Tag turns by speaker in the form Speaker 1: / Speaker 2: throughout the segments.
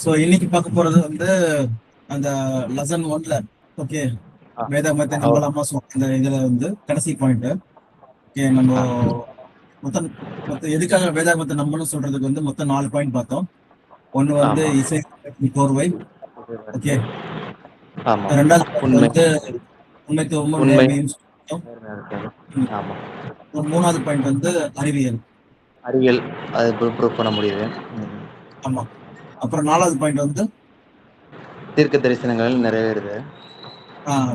Speaker 1: So இன்னைக்கு பார்க்க போறது வந்து அந்த லெசன் ஒன்ல. ஓகே,
Speaker 2: ஆ.
Speaker 1: வேதாகமத்தை
Speaker 2: ஓ.
Speaker 1: நம்பலாமா இந்த இதுல வந்து கடைசி பாயிண்ட். ஓகே, நம்ம
Speaker 2: ஆ.
Speaker 1: மொத்தம் மொத்தம் எதுக்காக வேதாகமத்தை நம்பணும்னு சொல்றதுக்கு வந்து மொத்தம் 4 பாயிண்ட் பார்த்தோம். ஒன்னு வந்து
Speaker 2: ஆமா.
Speaker 1: இசை கோர்வை. ஓகே,
Speaker 2: ஆமா.
Speaker 1: ரெண்டாவது பாயிண்ட்
Speaker 2: உண்மை.
Speaker 1: வந்து உண்மைத்துவமும்
Speaker 2: உண்மை.
Speaker 1: நேர்மையும் சொல்லிட்டோம்.
Speaker 2: நேர்மையா இருக்கிறது. ஆமா.
Speaker 1: மூணாவது பாயிண்ட் வந்து அறிவியல்.
Speaker 2: அறிவியல் அது ப்ரூவ் பண்ண முடியுது.
Speaker 1: ஆமா. அப்புறம் நாலாவது பாயிண்ட் வந்து
Speaker 2: தீர்க்க தரிசனங்கள் நிறைவேறுது.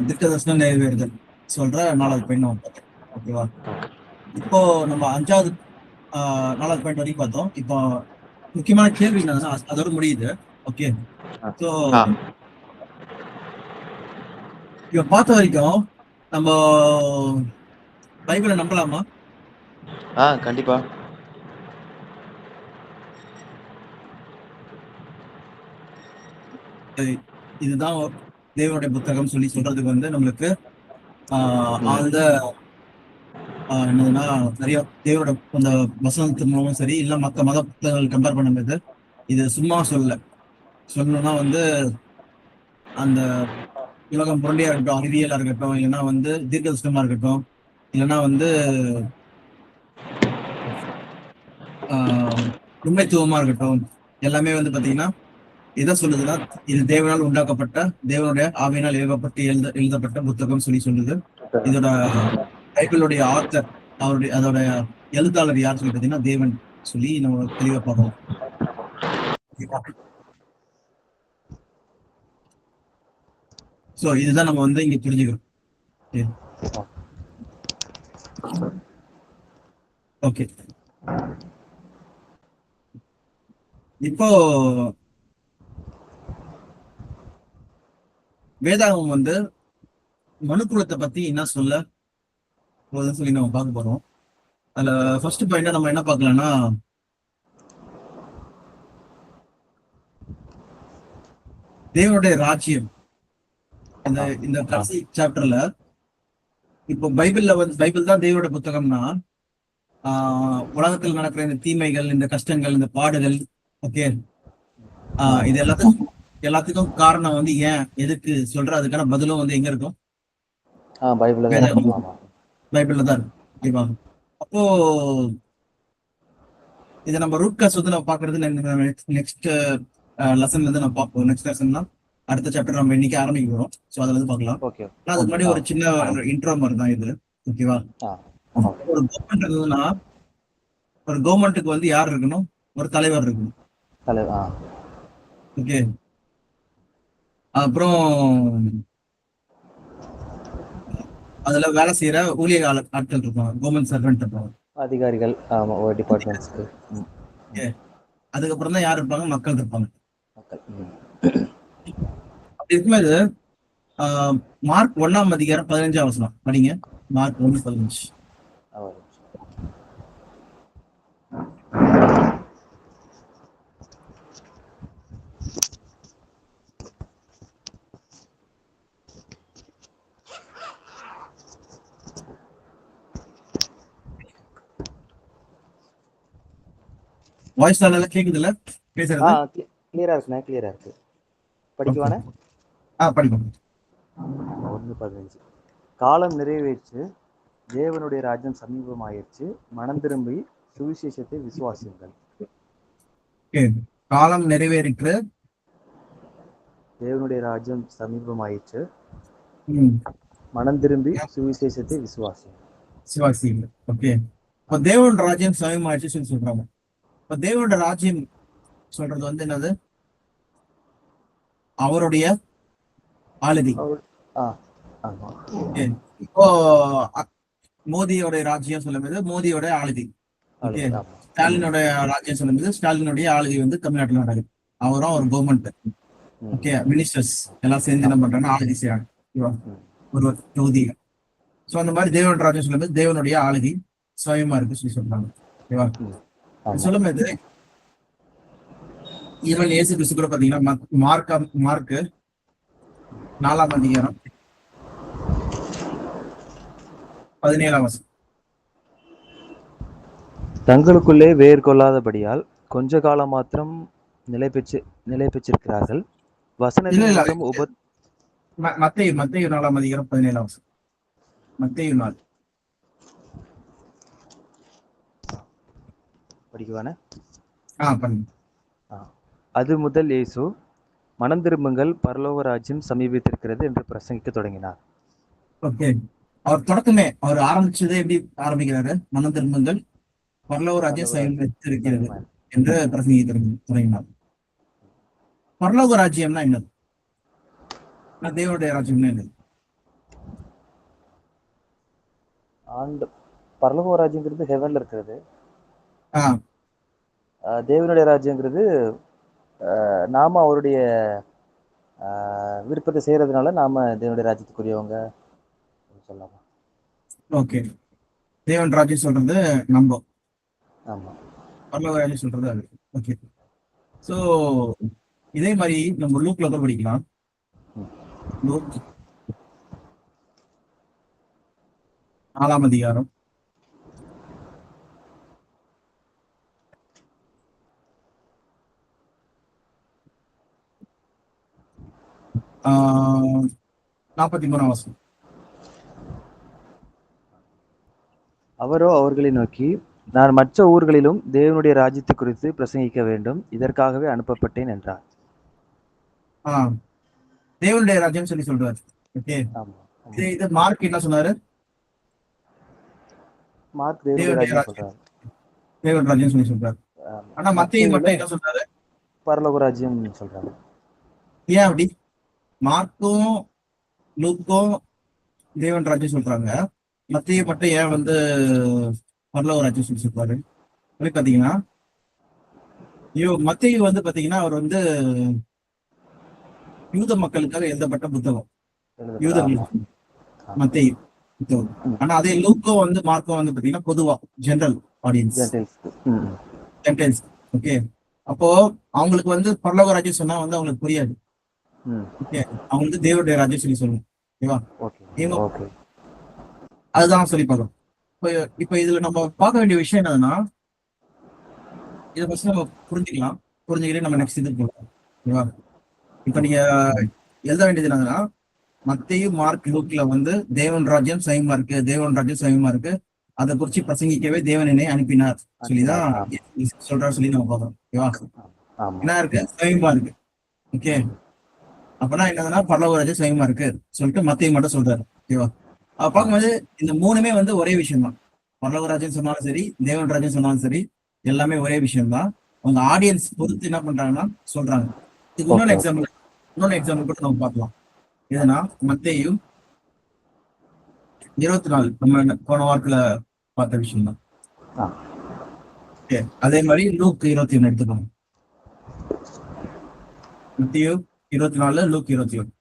Speaker 1: திர்க்கதர்சனம் நிறைவேறுதல் சொல்ற நாலாவது பாயிண்ட் நம்ம பார்த்தோம். ஓகேவா? இப்போ நம்ம அஞ்சாவது நாலாவது பாயிண்ட் வரைக்கும் பார்த்தோம். இப்போ முக்கியமான கேள்வி என்னன்னா அதோட முடியுது. ஓகே, ஸோ
Speaker 2: ஆ.
Speaker 1: இப்ப பார்த்த வரைக்கும் நம்ம பைபிளை நம்பலாமா?
Speaker 2: கண்டிப்பா.
Speaker 1: இதுதான் தேவனுடைய புத்தகம் சொல்லி சொல்றதுக்கு வந்து நம்மளுக்கு ஆழ்ந்த என்னதுன்னா நிறைய தேவனோட அந்த வசனத்தின் மூலமும் சரி, இல்ல மற்ற மத புத்தகங்கள் கம்பேர் பண்ணும்போது இது சும்மா சொல்லணும்னா வந்து அந்த உலகம் புரண்டியா இருக்கட்டும், அறிவியலா இருக்கட்டும், இல்லைன்னா வந்து தீர்க்கதரிசனமா இருக்கட்டும், இல்லைன்னா வந்து உண்மைத்துவமா இருக்கட்டும், எல்லாமே வந்து பாத்தீங்கன்னா எதை சொல்லுதுன்னா இது தேவனால் உண்டாக்கப்பட்ட, தேவனுடைய ஆவியினால் ஏவப்பட்டு எழுதப்பட்ட புத்தகம் சொல்லி சொல்லுது. இதோட பைபிளுடைய ஆத்தர், அதோட எழுத்தாளர் யார் சொல்லி பாத்தீங்கன்னா தேவன் சொல்லி நம்ம தெளிவா பார்க்கலாம். சோ இதுதான் நம்ம வந்து இங்க புரிஞ்சுக்கிறோம். ஓகே, இப்போ வேதாகம் வந்து மனுக்குலத்தை பத்தி என்ன சொல்ல போதுன்னு சொல்லி நம்ம பார்க்க போறோம். அதுல ஃபர்ஸ்ட் பாயிண்டா நம்ம என்ன பார்க்கலாம்னா, தேவனுடைய ராஜ்யம். இந்த கடைசி சாப்டர்ல இப்போ பைபிள் தான் தேவனுடைய புத்தகம்னா, உலகத்தில் நடக்கிற இந்த தீமைகள், இந்த கஷ்டங்கள், இந்த பாடுகள், ஓகே, இது எல்லாத்துக்கும் காரணம் வந்து ஏன், எதுக்கு சொல்ற அதுக்கான பதிலும் வந்து எங்க இருக்கும்? பைபிள்ல தான் இருக்கு. ஓகேவா? அப்போ இதை நம்ம ரூட் காஸ் வந்து நம்ம பாக்குறது நெக்ஸ்ட் லெசன்ல இருந்து நம்ம பார்ப்போம். நெக்ஸ்ட் லெசன்னா அடுத்த சாப்டர் நம்ம இன்னைக்கு ஆரம்பிக்கிறோம். ஸோ அதுல இருந்து பார்க்கலாம். அதுக்கு முன்னாடி ஒரு சின்ன இன்ட்ரோ மாதிரி தான் இது. ஓகேவா? ஒரு கவர்மெண்ட் இருந்ததுன்னா ஒரு கவர்மெண்ட்டுக்கு வந்து யார் இருக்கணும்? ஒரு தலைவர் இருக்கணும். ஓகே, அப்புறம் அதுல வேலை செய்யற ஊழிய ஆட்கள் இருப்பாங்க, கவர்மெண்ட் சர்வெண்ட் இருப்பாங்க, அதிகாரிகள், டிபார்ட்மெண்ட்ஸ்க்கு. அதுக்கப்புறம் தான் யார் இருப்பாங்க? மக்கள் இருப்பாங்க. அப்படி இருக்கும்போது மார்க் 1ஆம் அதிகாரம் 15ஆம் வசனம் படிங்க. மார்க் 1:15. வாய்ஸ் நல்லா கேக்குதுல்ல பேசுறது?
Speaker 2: கிளியரா இருக்கு. படிக்குவானே?
Speaker 1: படிக்கும்.
Speaker 2: 1:15. காலம் நிறைவேற்று, தேவனுடைய ராஜ்யம் சமீபமாயிற்று, மனம் திரும்பி சுவிசேஷத்தை விசுவாசியுங்கள்.
Speaker 1: காலம் நிறைவேறிற்று,
Speaker 2: தேவனுடைய ராஜ்யம் சமீபமாயிற்று, மனம் திரும்பி சுவிசேஷத்தை விசுவாசியுங்கள். ஓகே, இப்ப தேவனுடைய ராஜ்யம் சமீபமாயிற்று சொல்லி சொல்றாங்க. இப்ப தேவனுடைய ராஜ்யம் சொல்றது வந்து என்னது? அவருடைய ஆளுகை. இப்போ மோதியோட ராஜ்யம் சொல்லும்போது மோதியோட ஆளுகை. ஓகே, ஸ்டாலினோட ராஜ்யம் சொல்லும்போது ஸ்டாலினுடைய ஆளுகை வந்து தமிழ்நாட்டில் நடக்குது. அவரும் ஒரு கவர்மெண்ட், ஓகே, மினிஸ்டர்ஸ் எல்லாம் சேர்ந்து என்ன பண்றாங்கன்னா ஆளுகை செய்யறாங்க ஒரு தொகுதியில. ஸோ அந்த மாதிரி தேவனுடைய ராஜ்யம் சொல்லும்போது தேவனுடைய ஆளுகை சுயமா இருக்கு சொல்லி சொல்றாங்க. ஓகேவா? சொல்லும்போது ஈவன் இயேசு கிறிஸ்து கூட பாத்தீங்கன்னா மார்க் 4ஆம் அதிகாரம் 17ஆம் வசனம்.
Speaker 3: தங்களுக்குள்ளே வேர் கொள்ளாதபடியால் கொஞ்ச காலம் மாத்திரம் நிலை பெற்றிருக்கிறார்கள்.
Speaker 2: இல்ல
Speaker 3: வசனத்தின்
Speaker 2: இல்ல
Speaker 3: மூலம்
Speaker 2: மத்தேயு 4:17 மத்தேயு 4
Speaker 3: படிக்குவானே.
Speaker 2: பண்ணுங்க.
Speaker 3: அது முதல் இயேசு, மனம் திரும்புங்கள், பரலோக ராஜ்யம் சமீபித்திருக்கிறது என்று பிரசங்கிக்க தொடங்கினார்.
Speaker 2: ஓகே, அவர் தொடக்கமே அவர் ஆரம்பிச்சதே எப்படி ஆரம்பிக்கிறாரு? மனம் திரும்புங்கள், பரலோக ராஜ்யம் சமீபித்திருக்கிறது என்று பிரசங்கிக்க தொடங்கினார். பரலோக ராஜ்யம்னா என்னது? தேவனுடைய ராஜ்யம்னா என்னது?
Speaker 3: பரலோக ராஜ்யங்கிறது ஹெவன்ல இருக்கிறது.
Speaker 2: ஆஹ்
Speaker 3: தேவனுடைய ராஜ்யங்கிறது நாம அவருடைய விருப்பத்தை செய்யறதுனால நாம தேவனுடைய ராஜ்யத்துக்குரியவங்க சொல்லலாமா?
Speaker 2: ஓகே, தேவன் ராஜ்யம் சொல்றது நம்ம,
Speaker 3: ஆமா,
Speaker 2: பரலோக ராஜ்யம் சொல்றது அது. ஓகே, சோ இதே மாதிரி நம்ம லூக்ல கூட படிக்கலாம். லூக் 4ஆம் அதிகாரம் 43ஆம் வசனம்.
Speaker 3: அவரோ அவர்களை நோக்கி, நான் மற்ற ஊர்களிலும் தேவனுடைய ராஜ்யத்தை குறித்து பிரசங்கிக்க வேண்டும், இதற்காகவே அனுப்பப்பட்டேன் என்றார்.
Speaker 2: தேவனுடைய ராஜ்யம் சொல்லி சொல்றாரு. ஓகே, இது மார்க் என்ன சொன்னாரு?
Speaker 3: மார்க் தேவனுடைய ராஜ்யம் சொல்றாரு,
Speaker 2: தேவன் ராஜ்யம் சொல்லி சொல்றாரு. ஆனா மத்தேயு மட்டும் என்ன சொல்றாரு? பரலோக ராஜ்யம் சொல்றாரு. ஏன் அப்படி? மார்க்கும் லூக்கும் தேவன் ராஜ்யம் சொல்றாங்க, மத்தேயு மட்டும் ஏன் பரலோக ராஜ்யம் சொல்லி சொல்றாரு? பாத்தீங்கன்னா மத்தேயு பாத்தீங்கன்னா அவர் யூத மக்களுக்காக எழுதப்பட்ட புத்தகம், யூதர்களுக்கு மத்தேயு புத்தகம். ஆனா அதே லூக்கும் மார்க்கும் பாத்தீங்கன்னா பொதுவா ஜெனரல் ஆடியன்ஸ், ஜென்டைல்ஸ். ஓகே, அப்போ அவங்களுக்கு பரலோக ராஜ்யம் சொன்னா அவங்களுக்கு புரியாது. ஓகே, அவங்க தேவனுடைய ராஜ்யம் சொல்லி சொல்லணும். ஓகேவா? அதுதான் சொல்லி பார்க்கணும். இப்ப இதுல நம்ம பார்க்க வேண்டிய விஷயம் என்னதுன்னா, இதை ஃபர்ஸ்ட் நம்ம புரிஞ்சுக்கிட்டே நம்ம நெக்ஸ்ட் இது போகலாம். ஓகேவா? இப்ப நீங்க எழுத வேண்டியது என்னதுன்னா, மத்தேயு மார்க் லூக்ல தேவன் ராஜ்யம் சமீபமா இருக்கு, தேவன் ராஜ்யம் சமீபமா இருக்கு, அதை குறிச்சு பிரசங்கிக்கவே தேவன் என்னை அனுப்பினார் சொல்லிதான் சொல்றாரு சொல்லி நம்ம பார்க்கறோம். ஓகேவா? என்ன இருக்கு? சமீபமா இருக்கு. ஓகே, அப்பனா என்னதுன்னா பரலோக ராஜ்யம் சமீபமா இருக்கு சொல்லிட்டு மத்தேயு மட்டும் சொல்றாரு. ஓகேவா? பார்க்கும்போது இந்த மூணுமே ஒரே விஷயம் தான். பரலோக ராஜ்யம் சொன்னாலும் சரி, தேவன் ராஜ்யம் சொன்னாலும் சரி, எல்லாமே ஒரே விஷயம் தான். அவங்க ஆடியன்ஸ் பொறுத்து என்ன பண்றாங்கன்னா சொல்றாங்க. இதுக்கு இன்னொரு எக்ஸாம்பிள் கூட நம்ம பார்க்கலாம். எதுனா மத்தேயு 24 நம்ம போன வாரத்துல பார்த்த விஷயம் தான். அதே மாதிரி லூக் 21 எடுத்துக்கோங்க. மத்தேயு 24, லூக் 21.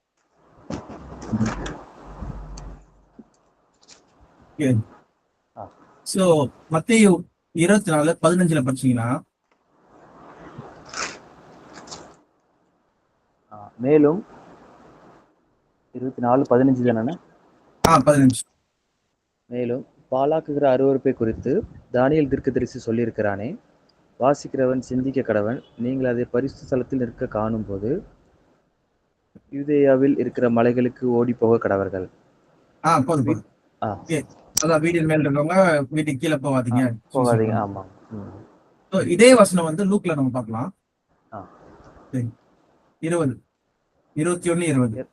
Speaker 2: சோ மத்தேயு 24:15 படிச்சீங்கன்னா,
Speaker 3: மேலும் 24:15 தானே?
Speaker 2: 15.
Speaker 3: மேலும் பாலாக்குகிற அருவருப்பை குறித்து தானியேல் தீர்க்கதரிசி சொல்லியிருக்கிறானே, வாசிக்கிறவன் சிந்திக்க கடவன். நீங்கள் அதை பரிசுத்த ஸ்தலத்தில் நிற்க காணும் போது யூதேயாவில் இருக்கிற மலைகளுக்கு ஓடி போக கடவர்கள்.
Speaker 2: அதான் வீடின் மேல் இருக்கவங்க வீட்டுக்கு கீழே போகாதீங்க.
Speaker 3: ஆமா,
Speaker 2: இதே வசனம் லூக்ல நம்ம பார்க்கலாம். 20, 21, 20.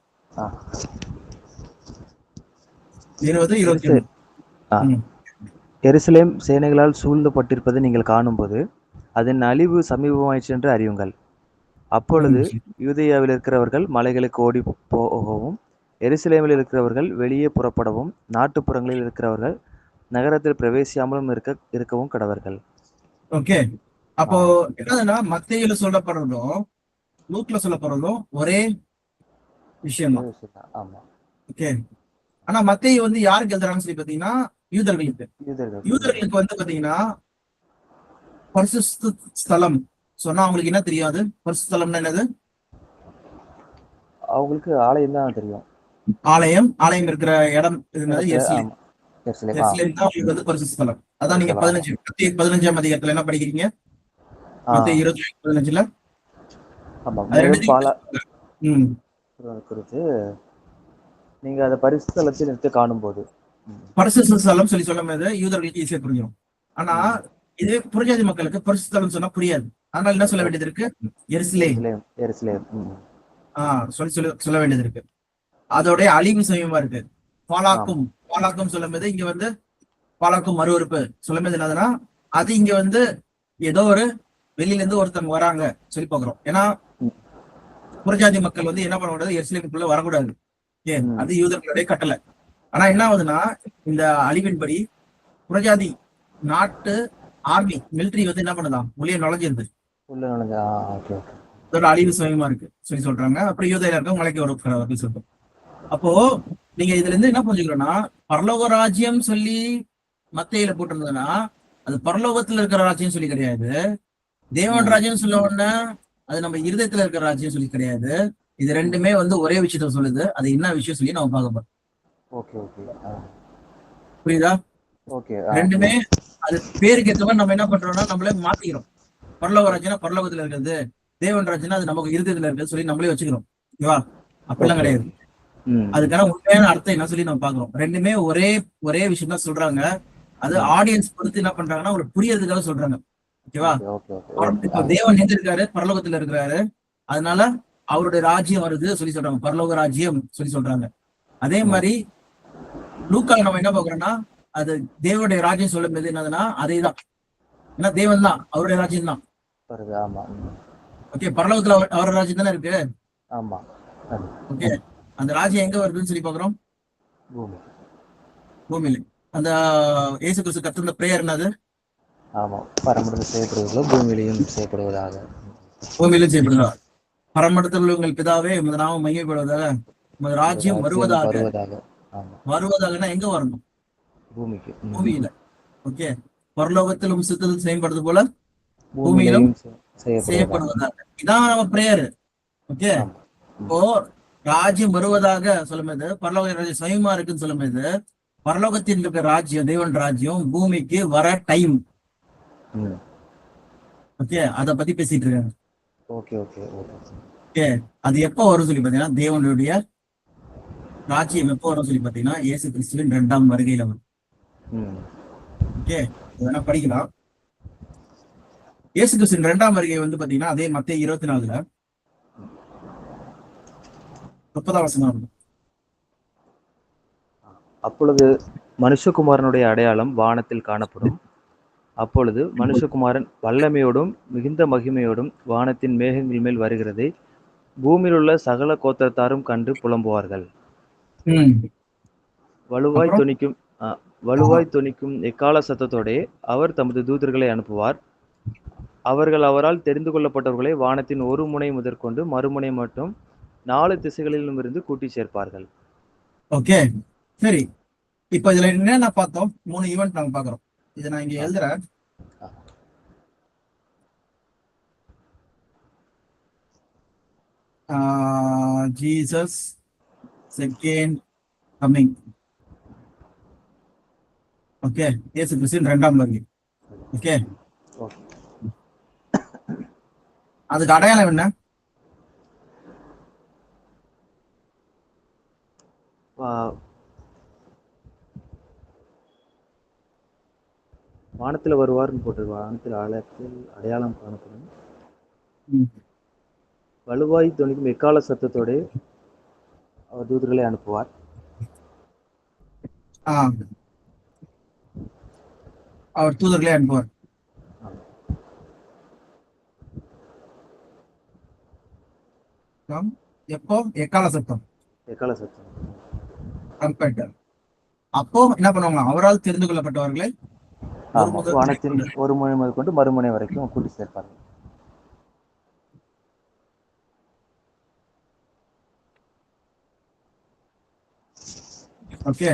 Speaker 2: 21.
Speaker 3: எருசலேம் சேனைகளால் சூழ்ந்துபட்டிருப்பதை நீங்கள் காணும்போது அதன் அழிவு சமீபமாயிற்று என்று அறியுங்கள். அப்பொழுது யூதேயாவில் இருக்கிறவர்கள் மலைகளுக்கு ஓடி போகவும், எருசலேமில் இருக்கிறவர்கள் வெளியே புறப்படவும், நாட்டுப்புறங்களில் இருக்கிறவர்கள் நகரத்தில் பிரவேசியாமலும் இருக்கவும் கடவர்கள்.
Speaker 2: ஓகே, அப்போ என்னதுன்னா மத்தேயுல சொல்லப்படுறதும் லூக்ல சொல்லப்படுறதும் ஒரே விஷயம் தான்.
Speaker 3: ஆமா.
Speaker 2: ஓகே, ஆனா மத்தேயு யாருக்கு எழுதுறாங்கன்னு சொல்லி பாத்தீங்கன்னா யூதர்களுக்கு பாத்தீங்கன்னா பரிசுத்த ஸ்தலம் சொன்னா அவங்களுக்கு என்ன தெரியாது? பரிசுத்த ஸ்தலம்னா என்னது?
Speaker 3: அவங்களுக்கு ஆலயம் தான் தெரியும்.
Speaker 2: ஆலயம் இருக்கிற இடம் எருசலேம் தான் அவங்களுக்கு பரிசுத்த ஸ்தலம். அதான் நீங்க 15ஆம் அதிகாரத்துல என்ன படிக்கிறீங்க? மத்தேயு 25:15
Speaker 3: ஆமா.
Speaker 2: அது
Speaker 3: மேலும்
Speaker 2: ரெண்டுத்தையும் ம்
Speaker 3: குறித்து நீங்க அதை பரிசுத்தலத்தில் நிறுத்தி காணும்போது.
Speaker 2: பரிசுத்த ஸ்தலம் சொல்லி சொல்லும் போது யூதர்களுக்கு ஈஸியா புரிஞ்சிடும். ஆனா
Speaker 3: ம்.
Speaker 2: இது புறஜாதி மக்களுக்கு பரிசுத்த ஸ்தலம் சொன்னா புரியாது. அதனால என்ன சொல்ல வேண்டியது இருக்கு? எருசலேம்
Speaker 3: எருசலேம்.
Speaker 2: சொல்லி சொல்ல சொல்ல வேண்டியது இருக்கு. அதோடைய அழிவு சமயமா இருக்கு.
Speaker 3: ஆமா.
Speaker 2: பாலாக்கும் சொல்லும் போது இங்க வந்து பாலாக்கும் மறுவறுப்பு சொல்லும் போது என்னதுன்னா, அது இங்க வந்து ஏதோ ஒரு வெளியில இருந்து ஒருத்தவங்க வராங்க சொல்லி பாக்குறோம். ஏன்னா
Speaker 3: ம்.
Speaker 2: புறஜாதி மக்கள் வந்து என்ன பண்ணக்கூடாது, எருசலேமுக்குள்ள வரக்கூடாது. ஏன்
Speaker 3: ம்.
Speaker 2: அது யூதர்களுடைய கட்டளை. ஆனா என்ன ஆகுதுன்னா, இந்த அழிவின்படி புறஜாதி நாட்டு ஆர்மி மிலிட்டரி வந்து என்ன பண்ணுதான் உள்ளே நுழைஞ்சிருது.
Speaker 3: உள்ள நுழைஞ்சா ஓகே ஓகே.
Speaker 2: அதோட அழிவு சமயமா இருக்கு சொல்லி சொல்றாங்க. அப்புறம் யூதையில இருக்க மலைக்கு வரும் சொல்றோம். அப்போ நீங்க இதுல இருந்து என்ன புரிஞ்சுக்கணும்னா, பரலோக ராஜ்யம் சொல்லி மத்தையில போட்டிருந்ததுன்னா அது பரலோகத்துல இருக்கிற ராஜ்யம் சொல்லி கிடையாது. தேவன் ராஜ்யம் சொல்ல உடனே அது நம்ம இருதயத்துல இருக்கிற ராஜ்யம் சொல்லி கிடையாது. இது ரெண்டுமே வந்து ஒரே விஷயத்த சொல்லுது. அது என்ன விஷயம் சொல்லி நம்ம பார்க்க போறோம்.
Speaker 3: Okay okay.
Speaker 2: புரியுதா?
Speaker 3: ஓகே.
Speaker 2: ரெண்டுமே அது பேருக்கு ஏற்ற மாதிரி நம்ம என்ன பண்றோம்னா நம்மளே மாத்திக்கிறோம். பரலோக ராஜ்யம்னா பரலோகத்துல இருக்கிறது, தேவன் ராஜ்யம்னா அது நமக்கு இருதயத்துல இருக்கிறது சொல்லி நம்மளே வச்சுக்கிறோம். ஓகேவா? அப்படிலாம் கிடையாது. அதுக்கான உண்மையான அர்த்தம் என்ன சொல்லி நம்ம பாக்குறோம். ரெண்டுமே ஒரே விஷயம் தான் சொல்றாங்க. அது ஆடியன்ஸ் பொறுத்து என்ன பண்றாங்கன்னா ஒரு புரியறதுக்காக சொல்றாங்க. ஓகேவா? இப்ப தேவன் எங்க இருக்காரு? பரலோகத்துல இருக்கிறாரு. அதனால அவருடைய ராஜ்யம் வருது சொல்லி சொல்றாங்க. பரலோக ராஜ்யம் சொல்லி சொல்றாங்க. அதே மாதிரி லூக்கால நம்ம என்ன பாக்குறோம்னா, அது தேவனுடைய ராஜ்யம் சொல்லும் போது என்னதுன்னா அதேதான். ஏன்னா தேவன் தான், அவருடைய ராஜ்யம் தான். ஓகே, பரலோகத்துல அவருடைய ராஜ்யம் தானே இருக்கு.
Speaker 3: ஆமா.
Speaker 2: ஓகே, அந்த ராஜ்யம் எங்க வருதுன்னு சொல்லி பாக்குறோம். பூமியில. அந்த இயேசு கிறிஸ்து கத்துந்த பிரேயர் என்னது?
Speaker 3: ஆமா, பரமண்டலம் செய்யப்படுவதோ பூமியிலையும் செய்யப்படுவதாக.
Speaker 2: பூமியிலும் செய்யப்படுதா? பரமண்டலத்தில் உள்ள உங்கள் பிதாவே உமது நாமம் மகிமைப்படுவதாக, உமது ராஜ்யம் வருவதாக. வருவதாகனா எங்க வரணும்?
Speaker 3: பூமிக்கு,
Speaker 2: பூமியில. ஓகே, பரலோகத்திலும் சித்தத்தில் செய்யப்படுறது போல பூமியிலும் செய்யப்படுவதாக. இதான் நம்ம பிரேயர். ஓகே, இப்போ ராஜ்யம் வருவதாக சொல்லும்போது பரலோக ராஜ்யம் சுயமா இருக்குன்னு சொல்லும்போது பரலோகத்தில் இருக்க ராஜ்யம், தேவன் ராஜ்யம் பூமிக்கு வர டைம். ஓகே, அத பத்தி பேசிட்டு இருக்காங்க. ஓகே, அது எப்ப வரும் சொல்லி பாத்தீங்கன்னா, தேவனுடைய ராஜ்யம் எப்போ வரும் சொல்லி பாத்தீங்கன்னா இயேசு கிறிஸ்துவின் 2ஆம் வருகையில வரும். ஓகே, வேணா படிக்கலாம். இயேசு கிறிஸ்துவின் 2ஆம் வருகை வந்து பாத்தீங்கன்னா அதே மத்தேயு 24 30ஆம் வசனம்.
Speaker 3: அப்பொழுது மனுஷகுமாரனுடைய அடையாளம் வானத்தில் காணப்படும். அப்பொழுது மனுஷகுமாரன் வல்லமையோடும் மிகுந்த மகிமையோடும் வானத்தின் மேகங்கள் மேல் வருகிறதை பூமியில் உள்ள சகல கோத்திரத்தாரும் கண்டு புலம்புவார்கள். வலுவாய் தொனிக்கும் எக்கால சத்தத்தோடே அவர் தமது தூதர்களை அனுப்புவார். அவர்கள் அவரால் தெரிந்து கொள்ளப்பட்டவர்களை வானத்தின் ஒரு முனை முதற்கொண்டு மறுமுனை மட்டும் 4 திசைகளிலும் இருந்து கூட்டி சேர்ப்பார்கள்.
Speaker 2: ஓகே, சரி. இப்ப இதுல என்ன பார்த்தோம்? 3 ஈவென்ட் நாங்க பாக்குறோம். இதை நான் இங்க எழுதுறேன். Jesus second coming. ஓகே, இயேசு கிறிஸ்துவின் 2ஆம் வருகை. ஓகே, அதுக்கு அடையாளம் என்ன?
Speaker 3: வானத்துல வருவார்னு போட்டு வானத்தில் ஆழத்தில் அடையாளம் காணப்படும். வலுவாய் தொனிக்கும் எக்கால சத்தத்தோடு அவர் தூதர்களை அனுப்புவார்.
Speaker 2: அவர் தூதர்களை அனுப்புவார். எப்போ? எக்கால சத்தம். அப்போ என்ன பண்ணுவாங்க? அவரால் தெரிந்து கொள்ளப்பட்டவர்களை
Speaker 3: வானத்தின் ஒரு முனை முதல் கொண்டு மறுமுனை வரைக்கும் கூட்டி சேர்ப்பார்கள்.
Speaker 2: Okay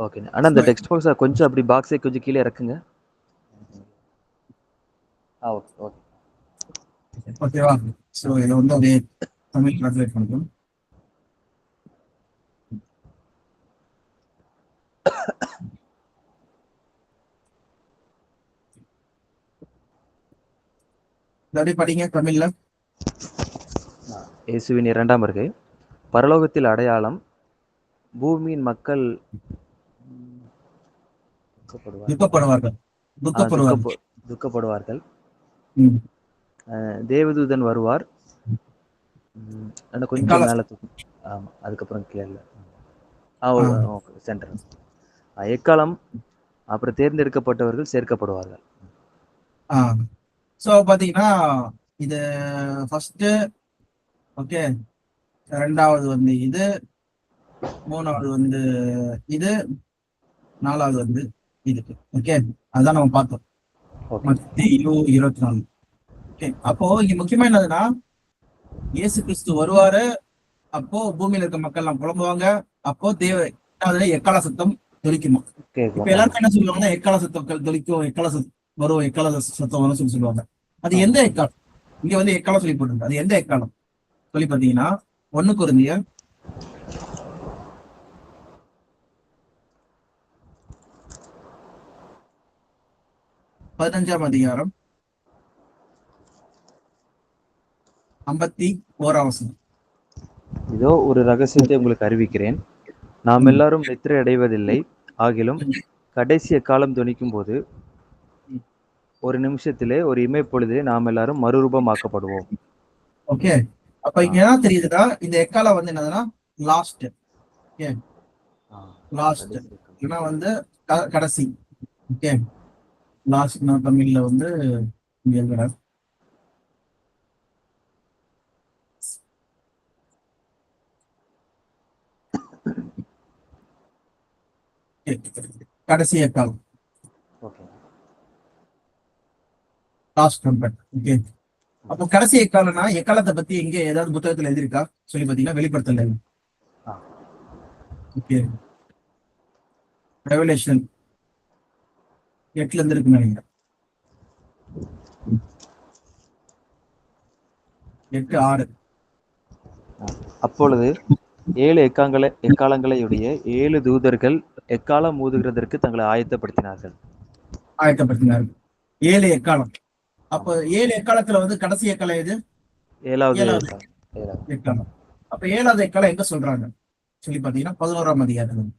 Speaker 3: okay. ஆனா இந்த டெக்ஸ்ட் பாக்ஸ் கொஞ்சம் அப்படி பாக்ஸை கொஞ்சம் கீழே இறக்குங்க. Okay okay.
Speaker 2: ஓகேவா? சோ இத வந்து அப்படியே தமிழ் ட்ரான்ஸ்லேட் பண்ணுறோம். அப்படியே படிங்க தமிழ்ல.
Speaker 3: இயேசுவின் இரண்டாம் வருகை, பரலோகத்தில் அடையாளம், பூமியின் மக்கள் துக்கப்படுவார்கள்.
Speaker 1: துக்கப்படுவார்கள் துக்கப்படுவார்கள்
Speaker 3: துக்கப்படுவார்கள்.
Speaker 1: ம்.
Speaker 3: தேவதூதன் வருவார். கொஞ்சம்
Speaker 1: எக்கால
Speaker 3: மேல ஆமா, அதுக்கப்புறம் கிளியர்ல
Speaker 1: ஆ.
Speaker 3: சென்டர் எக்காலம், அப்புறம் தேர்ந்தெடுக்கப்பட்டவர்கள் சேர்க்கப்படுவார்கள்.
Speaker 1: ஸோ பாத்தீங்கன்னா இது ஃபர்ஸ்ட், ஓகே, ரெண்டாவது வந்து இது, மூணாவது வந்து இது, நாலாவது வந்து இது. ஓகே, அதான் நம்ம பார்த்தோம்
Speaker 3: ஓகே.
Speaker 1: மத்தேயு 24. ஓகே, அப்போ இங்க முக்கியமா என்னதுன்னா இயேசு கிறிஸ்து வருவாரு, அப்போ பூமியில இருக்க மக்கள் எல்லாம் புலம்புவாங்க, அப்போ அதுல எக்கால சத்தம் தொலிக்குமா. இப்ப எல்லாருமே என்ன சொல்லுவாங்கன்னா எக்கால சத்தம் தொலிக்கும், எக்கால சத்தம் வரும், எக்கால சத்தம் வரும் சொல்லி சொல்லுவாங்க. அது எந்த எக்காலம்? இங்க வந்து எக்காலம் சொல்லி போட்டுருக்கு. அது எந்த எக்காலம் சொல்லி பாத்தீங்கன்னா 1 கொரிந்தியர் 15ஆம் அதிகாரம் 51ஆம் வசனம்.
Speaker 3: இதோ ஒரு ரகசியத்தை உங்களுக்கு அறிவிக்கிறேன். நாம் எல்லாரும் நித்திரை அடைவதில்லை, ஆகிலும் கடைசி எக்காலம் தொனிக்கும் போது ஒரு நிமிஷத்திலே, ஒரு இமைப்பொழுதிலே நாம் எல்லாரும் மறுரூபமாக்கப்படுவோம்.
Speaker 1: ஓகே, அப்ப இங்க என்ன தெரியுதுன்னா இந்த எக்காலம் வந்து என்னதுன்னா லாஸ்ட். ஓகே, லாஸ்ட் ஏன்னா வந்து கடைசி. ஓகே, லாஸ்ட் நான் தமிழ்ல வந்து இங்க எழுதுறேன். கடைசி எக்காலம், லாஸ்ட் ட்ரம்பட். ஓகே, அப்போ கடைசி எக்காலம்னா எக்காலத்தை பத்தி எங்க ஏதாவது புத்தகத்துல எழுதிருக்கா சொல்லி பாத்தீங்கன்னா வெளிப்படுத்தல. ஓகே, ரெவலேஷன் 8ல இருந்து இருக்குன்னு நினைக்கிறேன். 8:6.
Speaker 3: அப்பொழுது 7 எக்காலங்களையுடைய 7 தூதர்கள் எக்காலம் ஊதுகிறதற்கு தங்களை ஆயத்தப்படுத்தினார்கள்.
Speaker 1: 7 எக்காலம். அப்ப 7 எக்காலத்துல வந்து கடைசி எக்காலம் எது?
Speaker 3: 7வது
Speaker 1: எக்காலம். அப்ப 7வது எக்காலம் எங்க சொல்றாங்க சொல்லி பாத்தீங்கன்னா 11ஆம் அதிகாரம்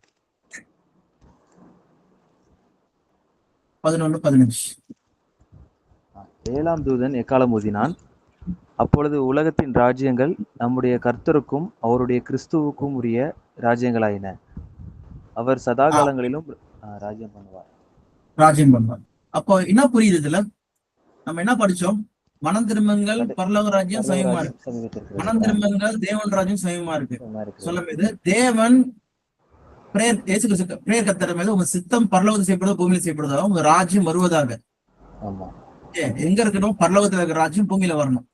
Speaker 1: 11-15.
Speaker 3: 7ஆம் தூதன் எக்காலம் ஊதினான். அப்பொழுது உலகத்தின் ராஜ்யங்கள் நம்முடைய கர்த்தருக்கும் அவருடைய கிறிஸ்துவுக்கும் உரிய ராஜ்யங்களாயின. அவர் சதா காலங்களிலும் ராஜ்யம் பண்ணுவார்.
Speaker 1: அப்போ என்ன புரியுது இதுல? நம்ம என்ன படிச்சோம்? மனம் திரும்புங்கள், பரலோக ராஜ்யம் சமயமா இருக்கு. மனம் திரும்புங்கள், தேவன் ராஜ்யம் சமயமா இருக்கு. சொல்லும்போது தேவன் பிரேயர் கத்தர மேல உங்க சித்தம் பரலோகத்தில் செய்யப்படுதோ பூமியில செய்யப்படுதோ உங்க ராஜ்யம் வருவதாக. எங்க இருக்கணும்? பரலோகத்துல இருக்கிற ராஜ்யம் பூமியில வரணும்.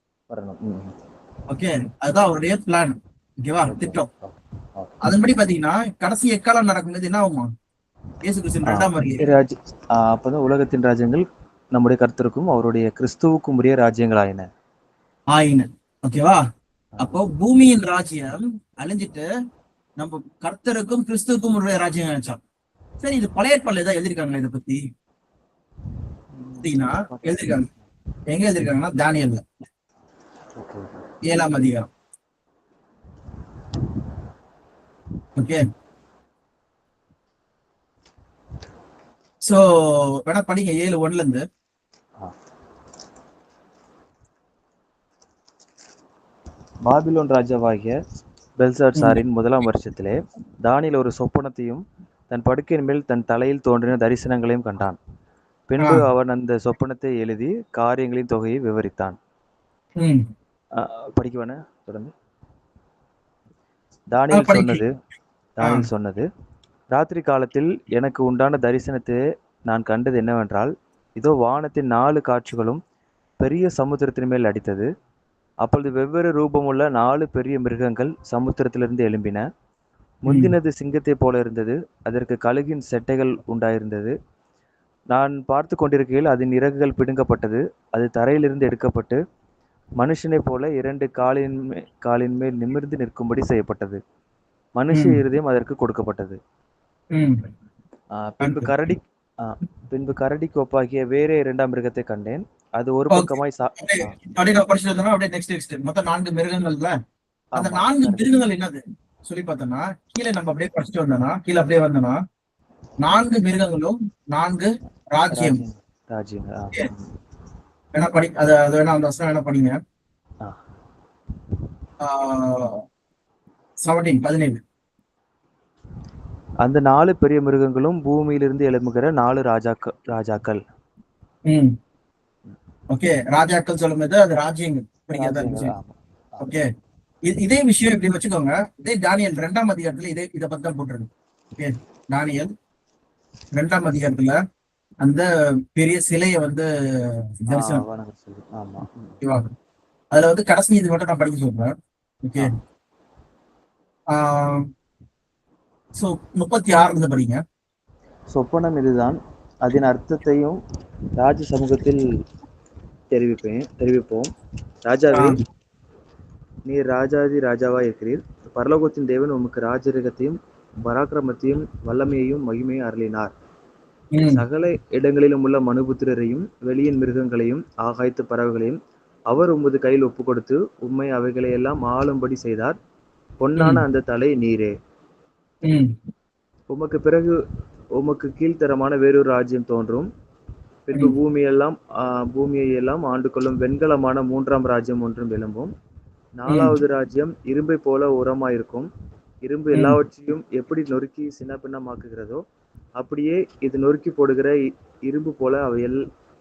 Speaker 1: ஓகே, அதுதான் அவருடைய பிளான். ஓகேவா, திட்டம். அதன்படி பாத்தீங்கன்னா கடைசி எக்காலம் நடக்கும்போது என்ன ஆகுமா? இயேசு கிறிஸ்துவின் 2ஆம் வருகை.
Speaker 3: அப்பதான் உலகத்தின் ராஜ்யங்கள் நம்முடைய கர்த்தருக்கும் அவருடைய கிறிஸ்துவுக்கும் உரிய ராஜ்யங்கள் ஆயின.
Speaker 1: ஓகேவா, அப்போ பூமியின் ராஜ்யம் அழிஞ்சிட்டு நம்ம கர்த்தருக்கும் கிறிஸ்துவுக்கும் உரிய ராஜ்யம் நினைச்சோம். சரி, இது பழைய ஏற்பாடுல ஏதாவது எழுதிருக்காங்களா இதை பத்தி? எழுதிருக்காங்க. எங்க எழுதிருக்காங்கன்னா தானியேல்ல 7ஆம் அதிகாரம். ஓகே, சோ வேணா படிங்க 7:1 இருந்து.
Speaker 3: பாபிலோன் ராஜாவாகிய பெல்சாத்சாரின் 1ஆம் வருஷத்திலே தானியேல் ஒரு சொப்பனத்தையும் தன் படுக்கையின் மேல் தன் தலையில் தோன்றின தரிசனங்களையும் கண்டான். பின்பு அவன் அந்த சொப்பனத்தை எழுதி காரியங்களின் தொகையை விவரித்தான். படிக்குவானே தொடர்ந்து. தானியேல் சொன்னது, ராத்திரி காலத்தில் எனக்கு உண்டான தரிசனத்தை நான் கண்டது என்னவென்றால், இதோ வானத்தின் 4 காற்றுகளும் பெரிய சமுத்திரத்தின் மேல் அடித்தது. அப்பொழுது வெவ்வேறு ரூபமுள்ள 4 பெரிய மிருகங்கள் சமுத்திரத்திலிருந்து எழும்பின. முந்தினது சிங்கத்தை போல இருந்தது, அதற்கு கழுகின் செட்டைகள் உண்டாயிருந்தது. நான் பார்த்து கொண்டிருக்கையில் அதன் இறகுகள் பிடுங்கப்பட்டது. அது தரையிலிருந்து எடுக்கப்பட்டு மனுஷனை போல 2 காலின் மேல் நிமிர்ந்து நிற்கும்படி செய்யப்பட்டது. மனுஷ இருதயம் அதற்கு கொடுக்கப்பட்டது. பின்பு கரடிக்கு ஒப்பாகிய வேறே 2ஆம் மிருகத்தை கண்டேன். அது ஒரு பக்கமாய்
Speaker 1: மொத்தம் 4 மிருகங்கள்ல
Speaker 2: அந்த
Speaker 3: ஆமா
Speaker 2: 4
Speaker 3: correct.
Speaker 2: மிருகங்கள் என்னது சொல்லி பார்த்தோம்னா, கீழே நம்ம அப்படியே படிச்சுட்டு வந்தோம்னா, கீழே அப்படியே வந்தோம்னா 4 மிருகங்களும் 4 ராஜ்யம்.
Speaker 3: ராஜ்யம் ராஜ்யங்கள்.
Speaker 2: Okay. வேணா படி அது வேணா அந்த வசனம் வேணா படிங்க.
Speaker 3: ஆ.
Speaker 2: 17.
Speaker 3: அந்த 4 பெரிய மிருகங்களும் பூமியிலிருந்து எழும்புகிற 4 ராஜாக்கள்.
Speaker 2: ம் ஓகே. ராஜாக்கள் சொல்லும்போது அது ராஜ்யங்கள் படிக்கிறதா
Speaker 3: ராஜ்யங்கள்.
Speaker 2: விஷயம்.
Speaker 3: ஆமா.
Speaker 2: ஓகே. இதே விஷயம் இப்படி வச்சுக்கோங்க. இதே தானியல் 2ஆம் அதிகாரத்துல இதை பத்தி தான் போட்டிருக்கு. ஓகே. தானியல் 2ஆம் அதிகாரத்துல அந்த பெரிய சிலையை வந்து தரிசனம்
Speaker 3: வணக்கம் சொல்லி. ஆமா.
Speaker 2: ஓகேவா? அதுல வந்து கடைசி இது மட்டும் நான் படிக்க சொல்றேன். ஓகே. சோ 36 இருந்து படிங்க.
Speaker 3: சொப்பனம் இதுதான், அதன் அர்த்தத்தையும் ராஜ சமூகத்தில் தெரிவிப்போம். ராஜாவே,
Speaker 2: ஆஹ்
Speaker 3: நீர் ராஜாதி ராஜாவாய் இருக்கிறீர். பரலோகத்தின் தேவன் உமக்கு ராஜரிகத்தையும் பராக்கிரமத்தையும் வல்லமையையும் மகிமையும் அருளினார்.
Speaker 2: உம்
Speaker 3: சகல இடங்களிலும் உள்ள மனுபுத்திரரையும் வெளியின் மிருகங்களையும் ஆகாயத்து பறவைகளையும் அவர் உமது கையில் ஒப்பு கொடுத்து உம்மை அவைகளையெல்லாம் ஆளும்படி செய்தார். பொன்னான அந்த தலை நீரே.
Speaker 2: உம்
Speaker 3: உமக்கு பிறகு உமக்கு கீழ்த்தரமான வேறொரு ராஜ்யம் தோன்றும். பின்பு பூமியை எல்லாம் ஆண்டு கொள்ளும் வெண்கலமான 3ஆம் ராஜ்யம் ஒன்றும் எழும்பும். 4வது ராஜ்யம் இரும்பை போல உரமாயிருக்கும். இரும்பு எல்லாவற்றையும் எப்படி நொறுக்கி சின்னபின்னமாக்குகிறதோ அப்படியே இது நொறுக்கி போடுகிற இரும்பு போல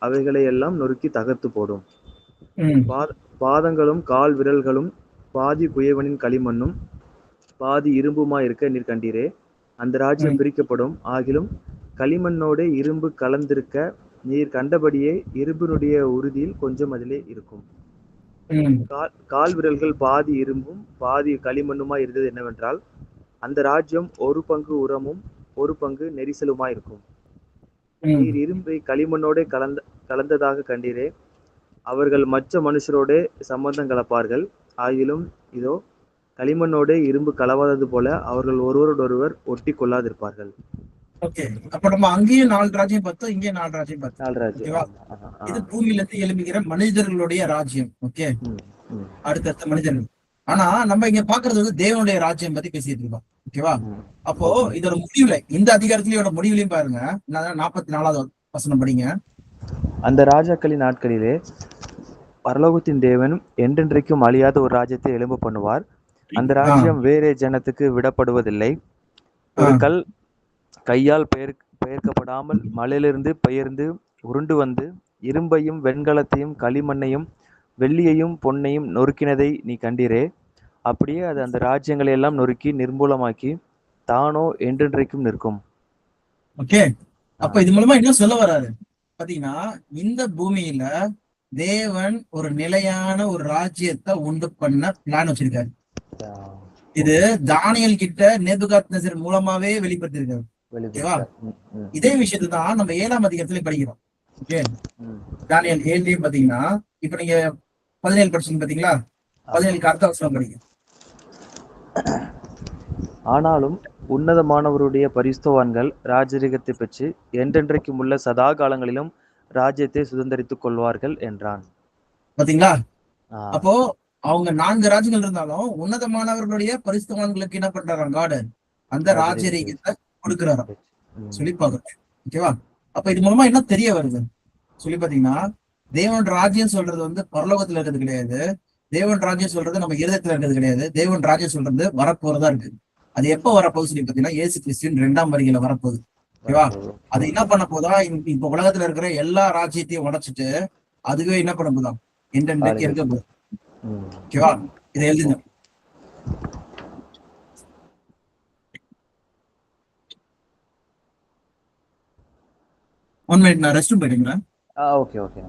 Speaker 3: அவைகளை எல்லாம் நொறுக்கி தகர்த்து போடும். பாதங்களும் கால் விரல்களும் பாதி குயவனின் களிமண்ணும் பாதி இரும்புமாயிருக்க நீர் கண்டீரே. அந்த ராஜ்யம் பிரிக்கப்படும். ஆகிலும் களிமண்ணோட இரும்பு கலந்திருக்க நீர் கண்டபடியே இரும்பினுடைய உறுதியில் கொஞ்சம் அதிலே இருக்கும். கால் விரல்கள் பாதி இரும்பும் பாதி களிமண்ணுமாய் இருந்தது என்னவென்றால், அந்த ராஜ்யம் ஒரு பங்கு உரமும் ஒரு பங்கு நெரிசலுமாய் இருக்கும். நீர் இரும்பை களிமண்ணோட கலந்ததாக கண்டீரே. அவர்கள் மற்ற மனுஷரோட சம்பந்தம் கலப்பார்கள். ஆகிலும் இதோ களிமண்ணோட இரும்பு கலவாதது போல அவர்கள் ஒருவரோடொருவர் ஒட்டி கொள்ளாதிருப்பார்கள்.
Speaker 2: ஓகே. அப்ப நம்ம அங்கேயும் 4 ராஜ்யம் பார்த்தோம், இங்கேயும் 4 ராஜ்யம் பார்த்தோம்.
Speaker 3: 4 ராஜ்யம்.
Speaker 2: ஓகேவா? இது பூமியில இருந்து எழுப்புகிற மனிதர்களுடைய ராஜ்யம். ஓகே. அடுத்தடுத்த மனிதர்கள். ஆனா நம்ம இங்க பாக்குறது வந்து தேவனுடைய ராஜ்யம் பத்தி பேசிட்டு இருக்கோம். ஓகேவா? அப்போ இதோட முடிவுல இந்த அதிகாரத்திலயோட முடிவுலையும் பாருங்க. 44வது வசனம் படிங்க.
Speaker 3: அந்த ராஜாக்களின் நாட்களிலே பரலோகத்தின் தேவன் என்றென்றைக்கும் அழியாத ஒரு ராஜ்யத்தை எழும்ப பண்ணுவார். அந்த ராஜ்யம் வேறே ஜனத்துக்கு விடப்படுவதில்லை. ஒரு கல் கையால் பெயர்க்கப்படாமல் மலையிலிருந்து பெயர்ந்து உருண்டு வந்து இரும்பையும் வெண்கலத்தையும் களிமண்ணையும் வெள்ளியையும் பொன்னையும் நொறுக்கினதை நீ கண்டீரே. அப்படியே அது அந்த ராஜ்யங்களை எல்லாம் நொறுக்கி நிர்மூலமாக்கி தானோ என்றென்றைக்கும் நிற்கும்.
Speaker 2: ஓகே. அப்ப இது மூலமா என்ன சொல்ல வராரு பாத்தீங்கன்னா, இந்த பூமியில தேவன் ஒரு நிலையான ஒரு ராஜ்யத்தை உண்டு பண்ண பிளான் வச்சிருக்காரு. இது தானியல் கிட்ட நேபுகாத்நேசர் மூலமாவே வெளிப்படுத்திருக்காரு. ஓகேவா? இதே விஷயத்தை தான் நம்ம 7ஆம் அதிகாரத்துல படிக்கிறோம். ஓகே. தானியல் 7லயும் பாத்தீங்கன்னா, இப்ப நீங்க 17 படிச்சீங்க பாத்தீங்களா? 17க்கு அடுத்த வசனம் படிங்க.
Speaker 3: ஆனாலும் உன்னதமானவருடைய பரிசுத்தவான்கள் ராஜரிகத்தை பெற்று என்றென்றைக்கும் உள்ள சதா காலங்களிலும் ராஜ்யத்தை சுதந்திரித்துக் கொள்வார்கள் என்றான்.
Speaker 2: பாத்தீங்களா? அப்போ அவங்க 4 ராஜ்யங்கள் இருந்தாலும் உன்னதமானவர்களுடைய பரிசுத்தவான்களுக்கு என்ன பண்றாராம்? காட் அந்த ராஜரிகத்தை கொடுக்கிறாராம் சொல்லி பாக்குறோம். ஓகேவா? அப்ப இது மூலமா என்ன தெரிய வருது சொல்லி பாத்தீங்கன்னா, தேவன் ராஜ்யம் சொல்றது வந்து பரலோகத்துல இருக்கிறது கிடையாது. தேவன் ராஜ்யம் சொல்றது நம்ம இருதயத்துல இருக்கிறது கிடையாது. தேவன் ராஜ்யம் சொல்றது வரப்போறதா இருக்கு. அது எப்ப வரப்போகுது சொல்லி பாத்தீங்கன்னா, இயேசு கிறிஸ்துவின் 2ஆம் வருகையில வரப்போகுது. ஓகேவா? அது என்ன பண்ண போதா? இப்ப உலகத்துல இருக்கிற எல்லா ராஜ்யத்தையும் உடைச்சிட்டு அதுவே என்ன பண்ண போதாம்? என்றென்றைக்கு இருக்க போகுது. ஓகேவா? இதை எழுதுங்க. ஒன் மினிட், நான் ரெஸ்ட் ரூம் போயிடுங்களேன்.
Speaker 3: Okay okay.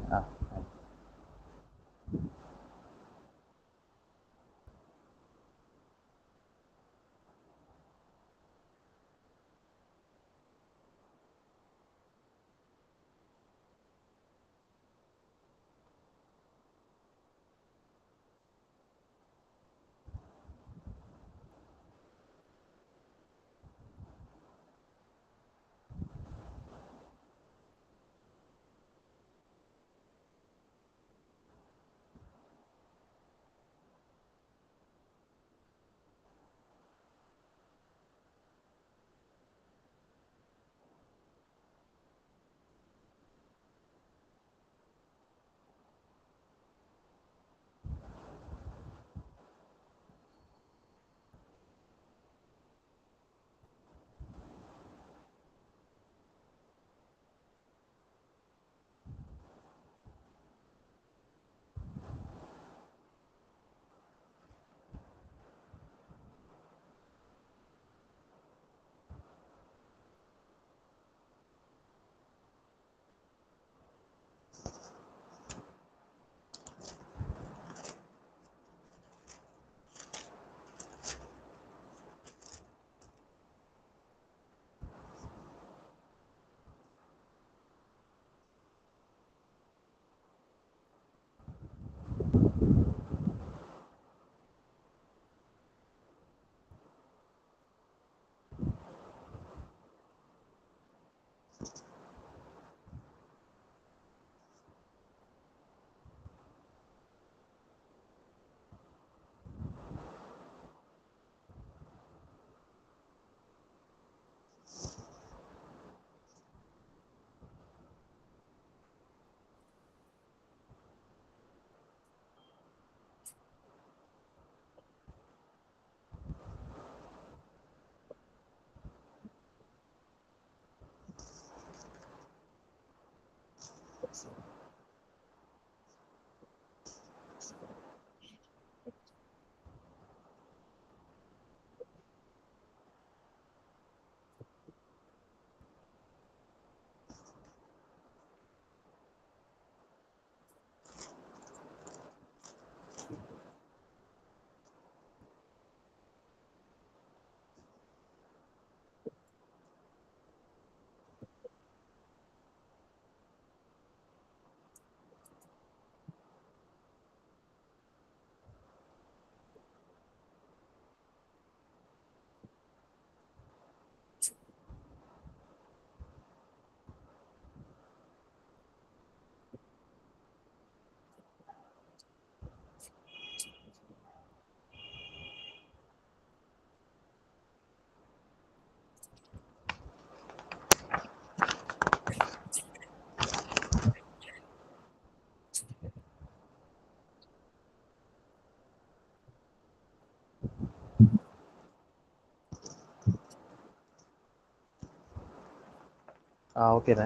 Speaker 3: ஓகேண்ணே.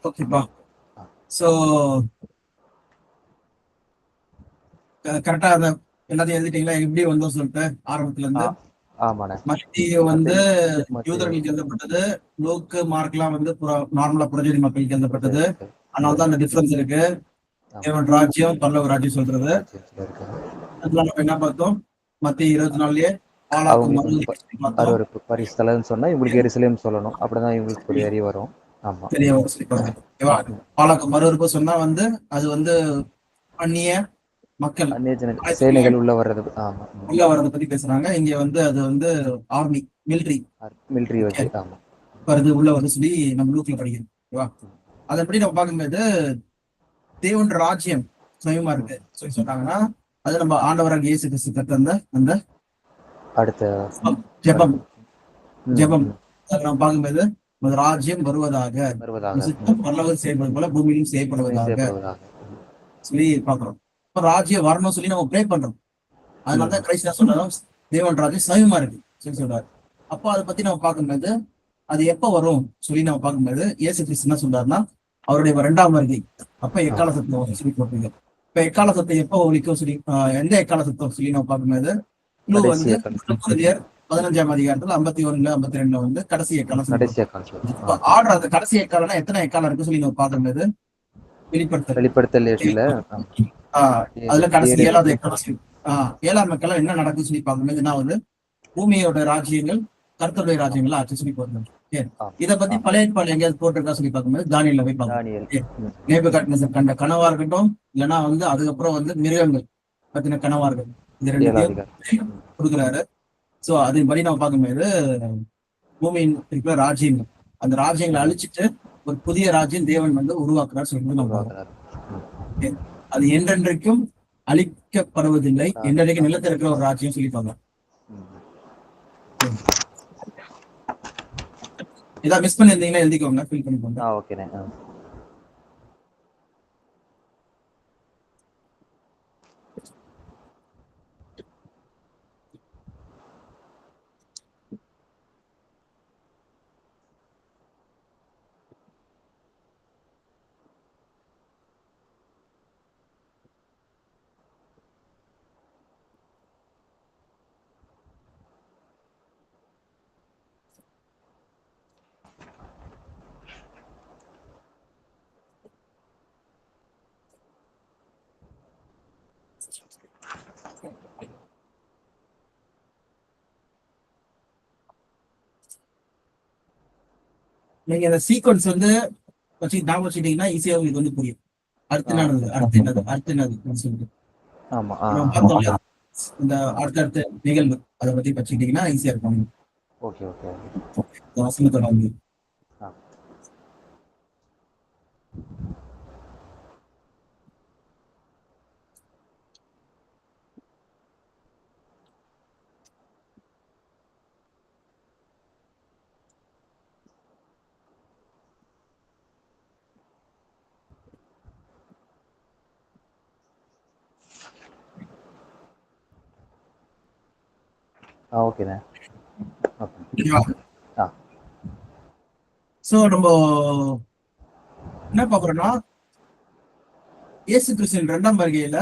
Speaker 2: ஓகேப்பா. சோ கரெக்டா அந்த எல்லாத்தையும் எழுதிட்டீங்களா? எப்படி வந்தோம் சொல்லிட்டு ஆரம்பத்துல இருந்து.
Speaker 3: ஆமாண்ணே.
Speaker 2: மத்தேயு வந்து
Speaker 3: மத்தேயு.
Speaker 2: யூதர்களுக்கு எழுதப்பட்டது, லூக்கு மார்க்லாம் வந்து நார்மலா புறஜாதி மக்களுக்கு எழுதப்பட்டது. அதனாலதான் அந்த டிஃபரன்ஸ் இருக்கு. தேவன் ராஜ்யம் பரலோக ராஜ்யம் சொல்றது. அதெல்லாம் நம்ம என்ன பார்த்தோம்? மத்திய 24லயே பாலாக்கும்
Speaker 3: அருவருப்பு பரிசுத்தலம்னு சொன்னா இவங்களுக்கு எருசலேம் சொல்லணும். அப்படிதான் இவங்களுக்கு ஒரு அறிவு வரும். ஆமா.
Speaker 2: பெரிய பாலாக்கும் மறுவருப்பு சொன்னா வந்து அது வந்து அந்நிய மக்கள்
Speaker 3: சேனைகள் உள்ள வர்றது. ஆமா.
Speaker 2: உள்ள வர்றதை பத்தி பேசுறாங்க. இங்க வந்து அது வந்து ஆர்மி மிலிட்டரி
Speaker 3: வச்சு. ஆமா.
Speaker 2: வருது உள்ள வந்து சொல்லி நம்ம லூக்ல படிக்கிறோம். ஓகேவா? அதன்படி நம்ம பார்க்கும்போது தேவன் ராஜ்யம் சுயமா இருக்கு சொல்லி சொன்னாங்கன்னா அது நம்ம ஆண்டவராக இயேசு கிறிஸ்து கத்த அந்த
Speaker 3: அடுத்த
Speaker 2: ஜெபம் நம்ம பார்க்கும்போது ராஜ்யம் வருவதாக பரலோகம் செய்யப்படுவது போல பூமியிலும் செய்யப்படுவதாக சொல்லி பாக்குறோம். இப்ப ராஜ்யம் வரணும் சொல்லி நம்ம ப்ரே பண்றோம். அதனாலதான் கிரைஸ்ட் சொல்றோம் தேவன் ராஜ்யம் சமயமா இருக்கு சொல்லி சொல்றாரு. அப்போ அதை பத்தி நம்ம பார்க்கும்போது அது எப்ப வரும் சொல்லி நம்ம பார்க்கும்போது இயேசு கிறிஸ்து என்ன சொல்றாருன்னா அவருடைய 2ஆம் வருகை அப்ப எக்கால சத்தம் சொல்லி போட்டீங்க. இப்ப எக்கால சத்தம் எப்ப ஒழிக்கும் சொல்லி எந்த எக்கால சத்தம் சொல்லி நம்ம பார்க்கும்போது வந்து 15ஆம் அதிகாரத்துல 51 52 வந்து கடைசி எக்கால சத்தம். ஆர்டர் அந்த கடைசி எக்காலம்னா எத்தனை எக்காலம் இருக்கு சொல்லி நம்ம பார்க்கும்போது
Speaker 3: வெளிப்படுத்தல்
Speaker 2: அதுல கடைசி 7வது எக்காலம் 7ஆம் எக்காலம் என்ன நடக்குன்னு சொல்லி பார்க்கும்போது என்ன வந்து பூமியோட ராஜ்யங்கள் கர்த்தருடைய ராஜ்யங்கள் ஆட்சி சொல்லி போடுறாங்க. இதை பத்தி பழைய ஏற்பாடு எங்கேயாவது போட்டிருக்கா சொல்லி பார்க்கும்போது தானியேல்ல போய் பார்க்கணும். நேபுகாத்நேசர் கண்ட கனவா இருக்கட்டும், இல்லைன்னா வந்து அதுக்கப்புறம் வந்து மிருகங்கள் பத்தின கனவா இருக்கட்டும், இது ரெண்டுத்தையும் கொடுக்குறாரு. சோ அதன்படி நம்ம பார்க்கும்போது பூமியின் இருக்கிற ராஜ்யங்கள் அந்த ராஜ்யங்களை அழிச்சிட்டு ஒரு புதிய ராஜ்யம் தேவன் வந்து உருவாக்குறாரு சொல்லிட்டு நம்ம பார்க்கிறோம். அது என்றென்றைக்கும் அழிக்கப்படுவதில்லை, என்றைக்கும் நிலத்தில் இருக்கிற ஒரு ராஜ்யம் சொல்லிப்பாங்க. ஏதாவது மிஸ் பண்ணிருந்தீங்கன்னா எழுதிக்கோங்க, ஃபில் பண்ணிக்கோங்க.
Speaker 3: ஓகேண்ணே.
Speaker 2: நீங்க இந்த சீக்வன்ஸ் வந்து ஞாபகம் வச்சுட்டீங்கன்னா ஈஸியா உங்களுக்கு வந்து புரியும். அடுத்து என்னது சொல்லிட்டு இந்த அடுத்தடுத்த நிகழ்வு அதை பத்தி வச்சுக்கிட்டீங்கன்னா ஈஸியா இருக்கும். வசனத்தோட வந்து
Speaker 3: ஓகேண்ணே.
Speaker 2: சோ நம்ம என்ன பாக்குறோம்னா இயேசு கிறிஸ்துவின் 2ஆம் வருகையில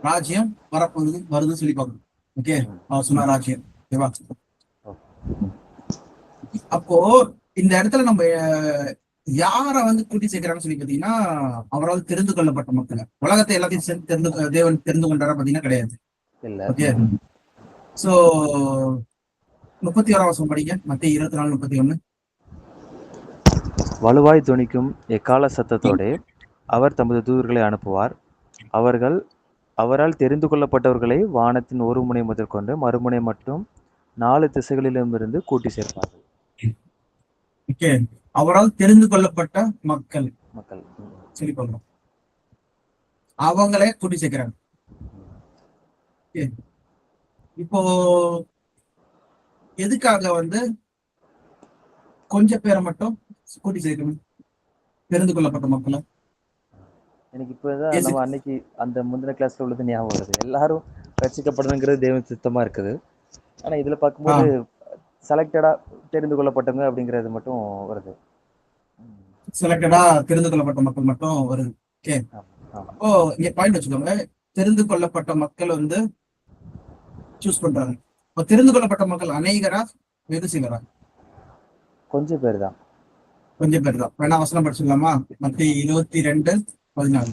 Speaker 2: ராஜ்யம் வரப்போகுது வருதுன்னு சொல்லி பார்க்கணும். ஓகே, அவர் சொன்ன ராஜ்யம். ஓகேவா? அப்போ இந்த இடத்துல நம்ம யார வந்து கூட்டி சேர்க்கிறாங்கன்னு சொல்லி பாத்தீங்கன்னா, அவரால் தெரிந்து கொள்ளப்பட்ட மக்களை. உலகத்தை எல்லாத்தையும் தேவன் தெரிந்து கொண்டாரா பாத்தீங்கன்னா கிடையாது. ஓகே, சோ 31ஆம் வசனம் படிங்க. மத்தேயு 24:31.
Speaker 3: வலுவாய் தொனிக்கும் எக்கால சத்தத்தோடே அவர் தமது தூதர்களை அனுப்புவார். அவரால் தெரிந்து கொள்ளப்பட்டவர்களை வானத்தின் ஒரு முனை முதற்கொண்டு மறுமுனை மட்டும் 4 திசைகளிலுமிருந்து கூட்டி சேர்ப்பார்கள்.
Speaker 2: ஓகே, அவரால் தெரிந்து கொள்ளப்பட்ட மக்கள் சொல்லி சொல்றோம், அவங்களே கூட்டி சேர்க்கிறாங்க. இப்போ எதுக்காக வந்து கொஞ்சம் பேரை மட்டும் கூட்டி சேர்க்கணும்? தெரிந்து கொள்ளப்பட்ட மக்களை.
Speaker 3: எனக்கு இப்பதான் நம்ம அன்னைக்கு அந்த முந்தின கிளாஸ்ல உள்ளது ஞாபகம் வருது. எல்லாரும் ரட்சிக்கப்படணுங்கிறது தேவன் சித்தமா இருக்குது. ஆனா இதுல பார்க்கும்போது செலக்டடா தெரிந்து கொள்ளப்பட்டவங்க அப்படிங்கிறது மட்டும் வருது.
Speaker 2: செலக்டடா தெரிந்து கொள்ளப்பட்ட மக்கள் மட்டும் வருது. ஓகே, அப்போ இங்க பாயிண்ட் வச்சுக்கோங்க. தெரிந்து கொள்ளப்பட்ட மக்கள் வந்து சூஸ் பண்றாங்க. இப்போ தெரிந்து கொள்ளப்பட்ட மக்கள் அநேகரா வெகு சிலரா?
Speaker 3: கொஞ்சம் பேர் தான்.
Speaker 2: கொஞ்சம் பேர் தான். வேணா வசனம் படிச்சிடலாமா? மத்தேயு 22:14.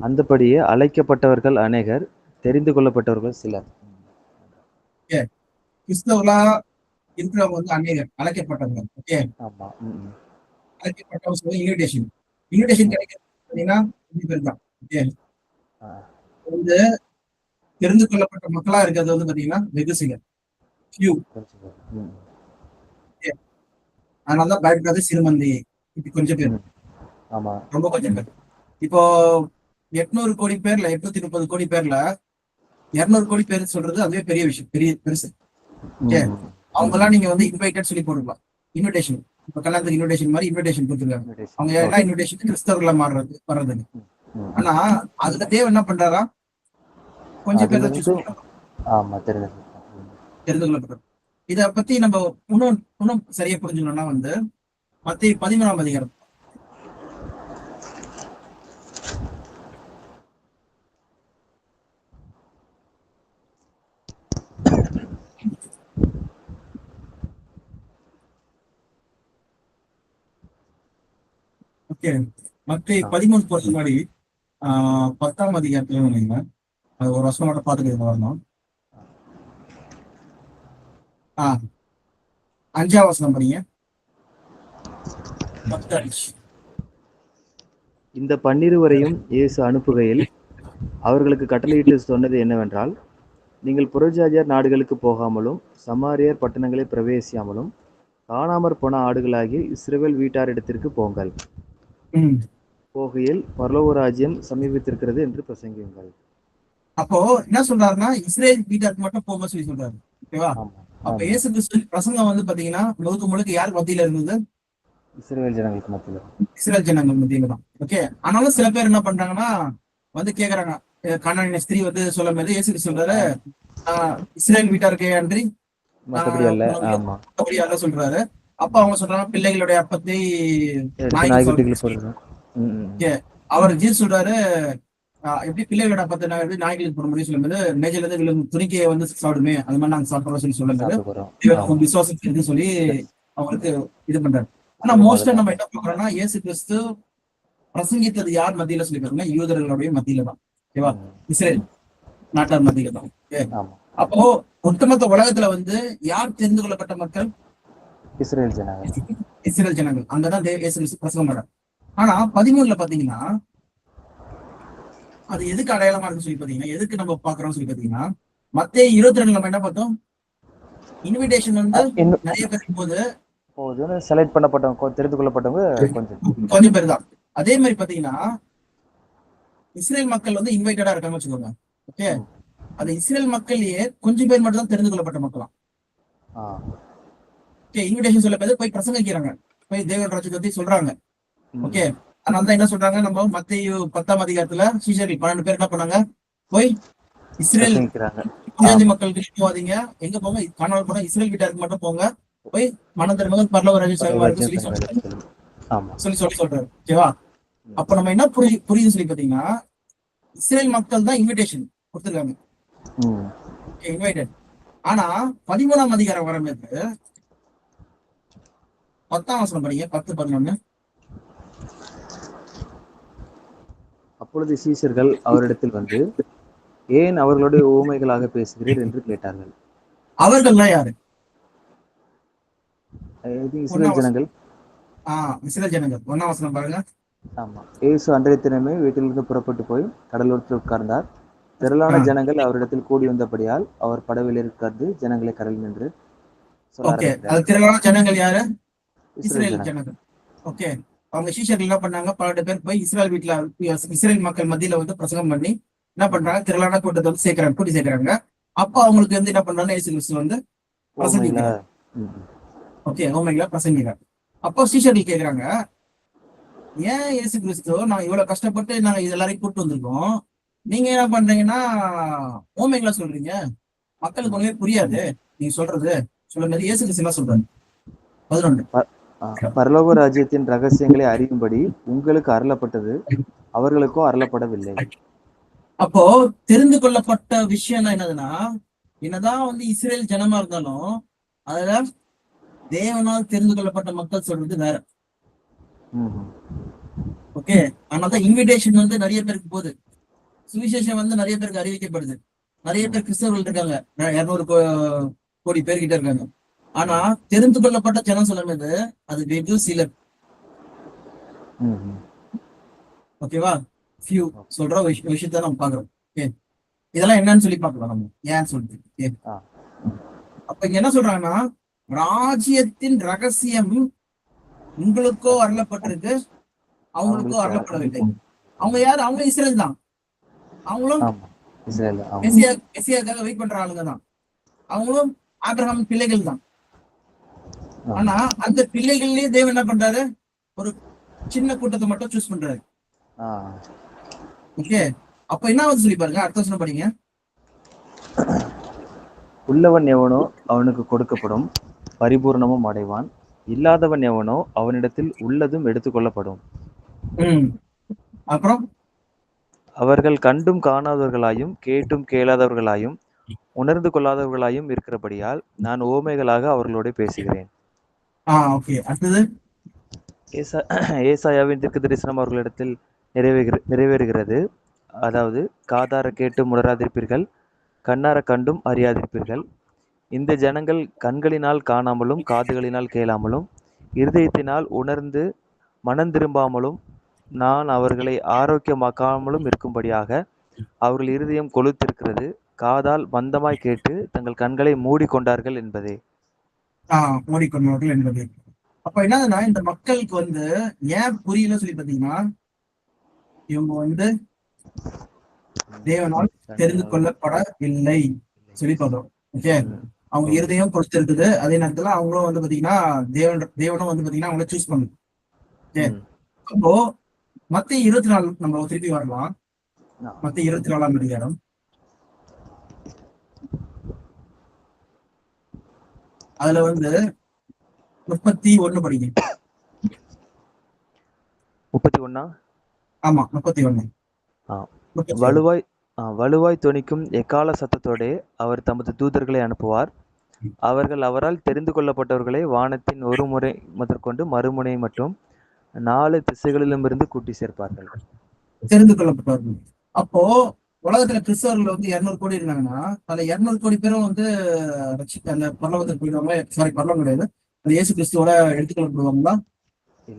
Speaker 3: அந்தபடியே அழைக்கப்பட்டவர்கள் அநேகர், தெரிந்து கொள்ளப்பட்டவர்கள் சிலர்.
Speaker 2: கிறிஸ்தவர்களா இருக்கிறவங்க வந்து அநேகர், அழைக்கப்பட்டவங்க. ஓகே, அழைக்கப்பட்டவங்க சொல்ல இன்விடேஷன் கிடைக்கிறது பாத்தீங்கன்னா கொஞ்சம் பேர் தான். ஓகே, வந்து தெரிந்து கொள்ளப்பட்ட மக்களா இருக்கிறது வந்து பாத்தீங்கன்னா வெகு சிலர், ஃபியூ. அதனாலதான் பயப்படாத சிறுமந்தி, இப்படி கொஞ்சம் பேர், ரொம்ப கொஞ்சம் பேர். இப்போ 800 கோடி பேர்ல 830 கோடி பேர்ல 200 கோடி பேர் சொல்றது அதுவே பெரிய விஷயம், பெருசு. அவங்க எல்லாம் நீங்க வந்து இன்வைட்டட் சொல்லி போட்டுக்கலாம். இன்விடேஷன், இப்ப கல்யாணத்துக்கு இன்விடேஷன் மாதிரி இன்விடேஷன் கொடுத்துருக்காங்க. அவங்க எல்லாம் இன்விடேஷன் கிறிஸ்தவர்களா வர்றதுக்கு. ஆனா அதுல தேவன் என்ன பண்றாரா? கொஞ்சம் பேர் தெரிந்து கொள்ளப்பட்டது. இத பத்தி நம்ம இன்னும் சரியா புரிஞ்சுக்கணும்னா வந்து மத்தேயு 13ஆம் அதிகாரம். ஓகே, மத்தேயு 13 போறது முன்னாடி 10ஆம் அதிகாரத்துல வந்தீங்க. அது ஒரு வருஷம் மட்டும் பாத்துக்கிட்டு வரணும். 5ஆம் வசனம் படிங்க.
Speaker 3: இந்த 12 இயேசு அனுப்புகையில் அவர்களுக்கு கட்டளையிட்டு சொன்னது என்னவென்றால், நீங்கள் புறஜாதியார் நாடுகளுக்கு போகாமலும் சமாரியர் பட்டணங்களை பிரவேசியாமலும் காணாமற் போன ஆடுகளாகிய இஸ்ரவேல் வீட்டாரிடத்திற்கு போங்கள். போகையில் பரலோக ராஜ்யம் சமீபித்திருக்கிறது என்று பிரசங்கியுங்கள்.
Speaker 2: அப்போ என்ன சொல்றாருன்னா, இஸ்ரேல் வீட்டாருக்கு மட்டும் போக சொல்லி சொல்றாரு. ஓகேவா? அப்ப இயேசு கிறிஸ்து பிரசங்கம் வந்து பாத்தீங்கன்னா முழுக்க யார் மத்தியில இருந்தது?
Speaker 3: இஸ்ரவேல் ஜனங்களுக்கு மத்தியில.
Speaker 2: இஸ்ரேல் ஜனங்கள் மத்தியில தான். ஓகே, ஆனாலும் சில பேர் என்ன பண்றாங்கன்னா வந்து கேக்குறாங்க, கானானிய ஸ்திரீ வந்து சொல்லும் போது இயேசு கிறிஸ்து சொல்றாரு, இஸ்ரேல் வீட்டாருக்கு அன்றி அப்படியா சொல்றாரு. அப்ப அவங்க சொல்றாங்க, பிள்ளைகளுடைய அப்பத்தை அவர் ஜீஸ் சொல்றாரு, எப்படி பிள்ளைகளோட அப்பத்தை நாய்களுக்கு போட முடியும் சொல்லும்போது, மேஜையில இருந்து விழும் துணிக்கையை வந்து சாப்பிடுமே, அது மாதிரி நாங்க சாப்பிடுறோம் சொல்லி சொல்லும்போது விசுவாசம் சொல்லி அவங்களுக்கு இது பண்றாரு. ஆனா மோஸ்டா நம்ம என்ன பாக்குறோம்னா, இயேசு கிறிஸ்து பிரசங்கித்தது யார் மத்தியில சொல்லி பாத்தீங்கன்னா யூதர்களுடைய மத்தியில தான். ஓகேவா? இஸ்ரேல் நாட்டார் மத்தியில தான். அப்போ ஒட்டுமொத்த உலகத்துல வந்து யார் தெரிந்து கொள்ளப்பட்ட மக்கள்?
Speaker 3: இஸ்ரேல்
Speaker 2: ஜனங்கள். அங்கதான் இயேசு கிறிஸ்து பிரசங்கம் பண்றாரு. ஆனா 13ல பாத்தீங்கன்னா அது எதுக்கு அடையாளமா இருக்குன்னு சொல்லி பாத்தீங்கன்னா, எதுக்கு நம்ம பாக்குறோம்னு சொல்லி பாத்தீங்கன்னா, மத்தேயு 22 நம்ம என்ன பார்த்தோம்? இன்விடேஷன் வந்து நிறைய பேருக்கு போது
Speaker 3: செலக்ட் பண்ணப்பட்டவங்க, தெரிந்து கொள்ளப்பட்டவங்க
Speaker 2: கொஞ்சம் பேர் தான். அதே மாதிரி பாத்தீங்கன்னா இஸ்ரேல் மக்கள் வந்து இன்வைட்டடா இருக்காங்க வச்சுக்கோங்க. ஓகே, அது இஸ்ரேல் மக்கள்லயே கொஞ்சம் பேர் மட்டும் தான் தெரிந்து கொள்ளப்பட்ட மக்களாம். ஓகே, இன்விடேஷன் சொல்ல பேர் போய் பிரசங்கிக்கிறாங்க, போய் தேவன் ராஜ்யத்தை பத்தி சொல்றாங்க. ஓகே, அதனாலதான் என்ன சொல்றாங்க, நம்ம மத்தேயு 10ஆம் அதிகாரத்துல சீஷர்கள் 12 பேர் என்ன பண்ணாங்க, போய் இஸ்ரேல் மக்களுக்கு போவாதீங்க, எங்க போங்க, காணாமல் போனா இஸ்ரேல் வீட்டாருக்கு மட்டும் போங்க, போய் மனம் திரும்புங்கள் பரலோக ராஜ்யம் சமீபமா இருக்கு
Speaker 3: பரலோகராஜ்யம்
Speaker 2: சொல்லி
Speaker 3: சமீபத்தில் இருக்கிறது. ஆமா.
Speaker 2: சொல்றாரு. ஓகேவா?
Speaker 3: ம்.
Speaker 2: அப்ப நம்ம என்ன புரியுது சொல்லி பாத்தீங்கன்னா, இஸ்ரேல் மக்கள் தான் இன்விடேஷன் கொடுத்திருக்காங்க.
Speaker 3: ம்.
Speaker 2: இன்வைட்டட். ஆனா 13ஆம் அதிகாரம் வரும்போது 10ஆம் வசனம் படிங்க. 10, 11.
Speaker 3: அப்பொழுது சீஷர்கள் அவரிடத்தில் வந்து, ஏன் அவர்களுடைய ஊமைகளாக பேசுகிறீர் என்று கேட்டார்கள்.
Speaker 2: அவர்கள்லாம் யாரு?
Speaker 3: இது இஸ்ரேல்
Speaker 2: ஒண்ணாம் வசனம்.
Speaker 3: ஜனங்கள்.
Speaker 2: இஸ்ரேல் ஜனங்கள். 1ஆம் வசனம் பாருங்க.
Speaker 3: ஆமா. இயேசு அன்றைய தினமே வீட்டிலிருந்து புறப்பட்டு போய் கடலோரத்தில் உட்கார்ந்தார். திரளான
Speaker 2: ஆ.
Speaker 3: ஜனங்கள் அவரிடத்தில் கூடி வந்தபடியால் அவர் படவில் உட்கார்ந்து ஜனங்களை கடலில் நின்று சொல்ல
Speaker 2: ஓகே.
Speaker 3: ஆரம்பித்தார்.
Speaker 2: அது திரளான ஜனங்கள் யாரு?
Speaker 3: இஸ்ரேல்
Speaker 2: இஸ்ரேல்
Speaker 3: ஜனங்கள்.
Speaker 2: ஜனங்கள். ஓகே. அவங்க சீஷர்கள் என்ன பண்ணாங்க? 12 பேர் போய் இஸ்ரேல் வீட்டுல இஸ்ரேல் மக்கள் மத்தியில வந்து பிரசங்கம் பண்ணி என்ன பண்றாங்க? திரளான கூட்டத்தை வந்து சேர்க்கிறாங்க, கூட்டி சேர்க்கிறாங்க. அப்போ அவங்களுக்கு வந்து என்ன பண்றாங்க? இயேசு கிறிஸ்து வந்து
Speaker 3: ஊமைகளா.
Speaker 2: பிரசங்கிக்கிறார்.
Speaker 3: ம்.
Speaker 2: ஓகே, உண்மைங்களா பிரசங்கிக்கிறார். அப்போ சீஷர்கள் கேக்குறாங்க, ஏன் இயேசு கிறிஸ்து நான் இவ்வளவு கஷ்டப்பட்டு நாங்க இது எல்லாரையும் கூட்டு வந்திருக்கோம், நீங்க என்ன பண்றீங்கன்னா ஊமைகளா சொல்றீங்க, மக்களுக்கு ஒண்ணுமே புரியாது நீங்க சொல்றது சொல்லுங்க. இயேசு கிறிஸ்து என்ன சொல்றாரு? 11.
Speaker 3: பரலோக ராஜ்யத்தின் ரகசியங்களை அறியும்படி உங்களுக்கு அருளப்பட்டது, அவர்களுக்கோ அருளப்படவில்லை.
Speaker 2: அப்போ தெரிந்து கொள்ளப்பட்ட விஷயம் என்னதுன்னா, என்னதான் வந்து இஸ்ரேல் ஜனமா இருந்தாலும் அதுல தேவனால் தெரிந்து கொள்ளப்பட்ட மக்கள் சொல்றது வேற.
Speaker 3: ம்ஹும்.
Speaker 2: ஓகே. அதனாலதான் இன்விடேஷன் வந்து நிறைய பேருக்கு போகுது. சுவிசேஷம் வந்து நிறைய பேருக்கு அறிவிக்கப்படுது. நிறைய பேர் கிறிஸ்தவர்கள் இருக்காங்க. 200 கோடி பேர்கிட்ட இருக்காங்க. ஆனா தெரிந்து கொள்ளப்பட்ட ஜனம் சொல்லும்போது அது வெகு சிலர்.
Speaker 3: ம்ஹும்.
Speaker 2: ஓகேவா? ஃபியூ சொல்ற விஷயத்த நம்ம பாக்குறோம். ஓகே. இதெல்லாம் என்னன்னு சொல்லி பார்க்கலாம் நம்ம, ஏன்னு சொல்லிட்டு. ஓகே.
Speaker 3: ஆ.
Speaker 2: அப்ப இங்க என்ன சொல்றாங்கன்னா, ராஜ்யத்தின் ரகசியம் உங்களுக்கோ அருளப்பட்டிருக்கு, அவங்களுக்கோ அருளப்படவில்லை. அவங்க யாரு? அவங்க இஸ்ரேல் தான். அவங்களும்
Speaker 3: ஆமா. இஸ்ரேல். ஆமா.
Speaker 2: மெசியாக்காக வெயிட் பண்ற ஆளுங்க தான். அவங்களும் ஆபிரகாம் பிள்ளைகள் தான். ஆனா அந்த பிள்ளைகள்லயே தேவன் என்ன பண்றாரு? ஒரு சின்ன கூட்டத்தை மட்டும் சூஸ் பண்றாரு.
Speaker 3: ஆ.
Speaker 2: ஓகே. அப்ப என்ன வந்து சொல்லி பாருங்க, அடுத்த வசனம் படிங்க.
Speaker 3: உள்ளவன் எவனோ அவனுக்கு கொடுக்கப்படும், பரிபூர்ணமும் அடைவான். இல்லாதவன் எவனோ அவனிடத்தில் உள்ளதும் எடுத்துக்கொள்ளப்படும்.
Speaker 2: அப்புறம்
Speaker 3: அவர்கள் கண்டும் காணாதவர்களாயும் கேட்டும் கேளாதவர்களாயும் உணர்ந்து கொள்ளாதவர்களாயும் இருக்கிறபடியால் நான் ஓமைகளாக அவர்களோட பேசுகிறேன்.
Speaker 2: ஓகே. அடுத்தது
Speaker 3: ஏசாயாவின் தீர்க்க தரிசனம் அவர்களிடத்தில் நிறைவேறுகிறது. அதாவது, காதார கேட்டும் உணராதிருப்பீர்கள், கண்ணார கண்டும் அறியாதிருப்பீர்கள். இந்த ஜனங்கள் கண்களினால் காணாமலும் காதுகளினால் கேளாமலும் இருதயத்தினால் உணர்ந்து மனம் திரும்பாமலும் நான் அவர்களை ஆரோக்கியமாக்காமலும் இருக்கும்படியாக அவர்கள் இருதயம் கொழுத்திருக்கிறது, காதால் மந்தமாய் கேட்டு தங்கள் கண்களை மூடிக்கொண்டார்கள் என்பதே.
Speaker 2: மூடிக்கொண்டார்கள் என்பது. அப்ப என்னதுன்னா, இந்த மக்களுக்கு வந்து ஏன் புரியல சொல்லி பாத்தீங்கன்னா, இவங்க வந்து தேவனால் தெரிந்து கொள்ளப்படவில்லை சொல்லி பார்த்தோம். ஓகே. அவங்க இருதயம் கொடுத்திருக்குது. அதே நேரத்துல அவங்களும் வந்து பாத்தீங்கன்னா தேவனும் வந்து பாத்தீங்கன்னா அவங்கள சூஸ் பண்ணுது. ஓகே. அப்போ மத்திய 24 நம்ம திருப்பி வரலாம். மத்திய 24ஆம் அதிகாரம். அதுல வந்து 31 படிங்க.
Speaker 3: 31.
Speaker 2: ஆமா, 31.
Speaker 3: வலுவாய் தொனிக்கும் எக்கால சத்தத்தோடே அவர் தமது தூதர்களை அனுப்புவார். அவர்கள் அவரால் தெரிந்து கொள்ளப்பட்டவர்களை வானத்தின் ஒரு முறை முதற்கொண்டு மறுமுனை மற்றும் 4 திசைகளிலும் இருந்து கூட்டி சேர்ப்பார்கள்.
Speaker 2: தெரிந்து கொள்ளப்பட்டவர்கள். அப்போ உலகத்துல கிறிஸ்தவர்கள் வந்து 200 கோடி இருந்தாங்கன்னா, அதுல 200 கோடி பேரும் வந்து அந்த பரலோகத்துக்கு போயிடுவாங்களா? சாரி, பரலோகம் கிடையாது, அந்த இயேசு கிறிஸ்துவோட எடுத்துக்கொள்ளப்படுவாங்களா?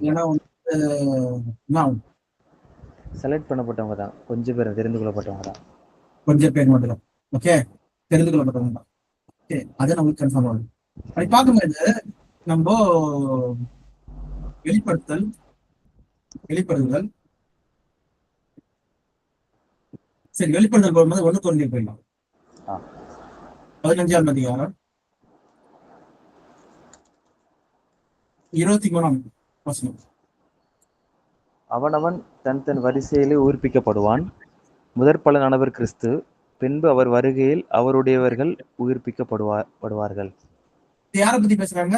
Speaker 2: ஏன்னா வந்து
Speaker 3: செலக்ட் பண்ணப்பட்டவங்க தான். கொஞ்சம் பேர் தெரிந்து கொள்ளப்பட்டவங்க தான்.
Speaker 2: கொஞ்சம் பேர் மட்டும் தான். ஓகே. தெரிந்து கொள்ளப்பட்டவங்க தான். ஓகே. அது நமக்கு கன்ஃபார்ம் ஆகுது. அப்படி பார்க்கும்போது நம்ம வெளிப்படுத்தல் சரி, வெளிப்படுத்தல் போகும்போது 1 Corinthians போயிடலாம். 15ஆம் அதிகாரம் 23ஆம் வசனம்.
Speaker 3: அவனவன் தன் தன் வரிசையிலே உயிர்ப்பிக்கப்படுவான். முதற் பலனானவர் கிறிஸ்து, பின்பு அவர் வருகையில் அவருடையவர்கள் உயிர்ப்பிக்கப்படுவார்கள்.
Speaker 2: இது யாரை பத்தி பேசுறாங்க?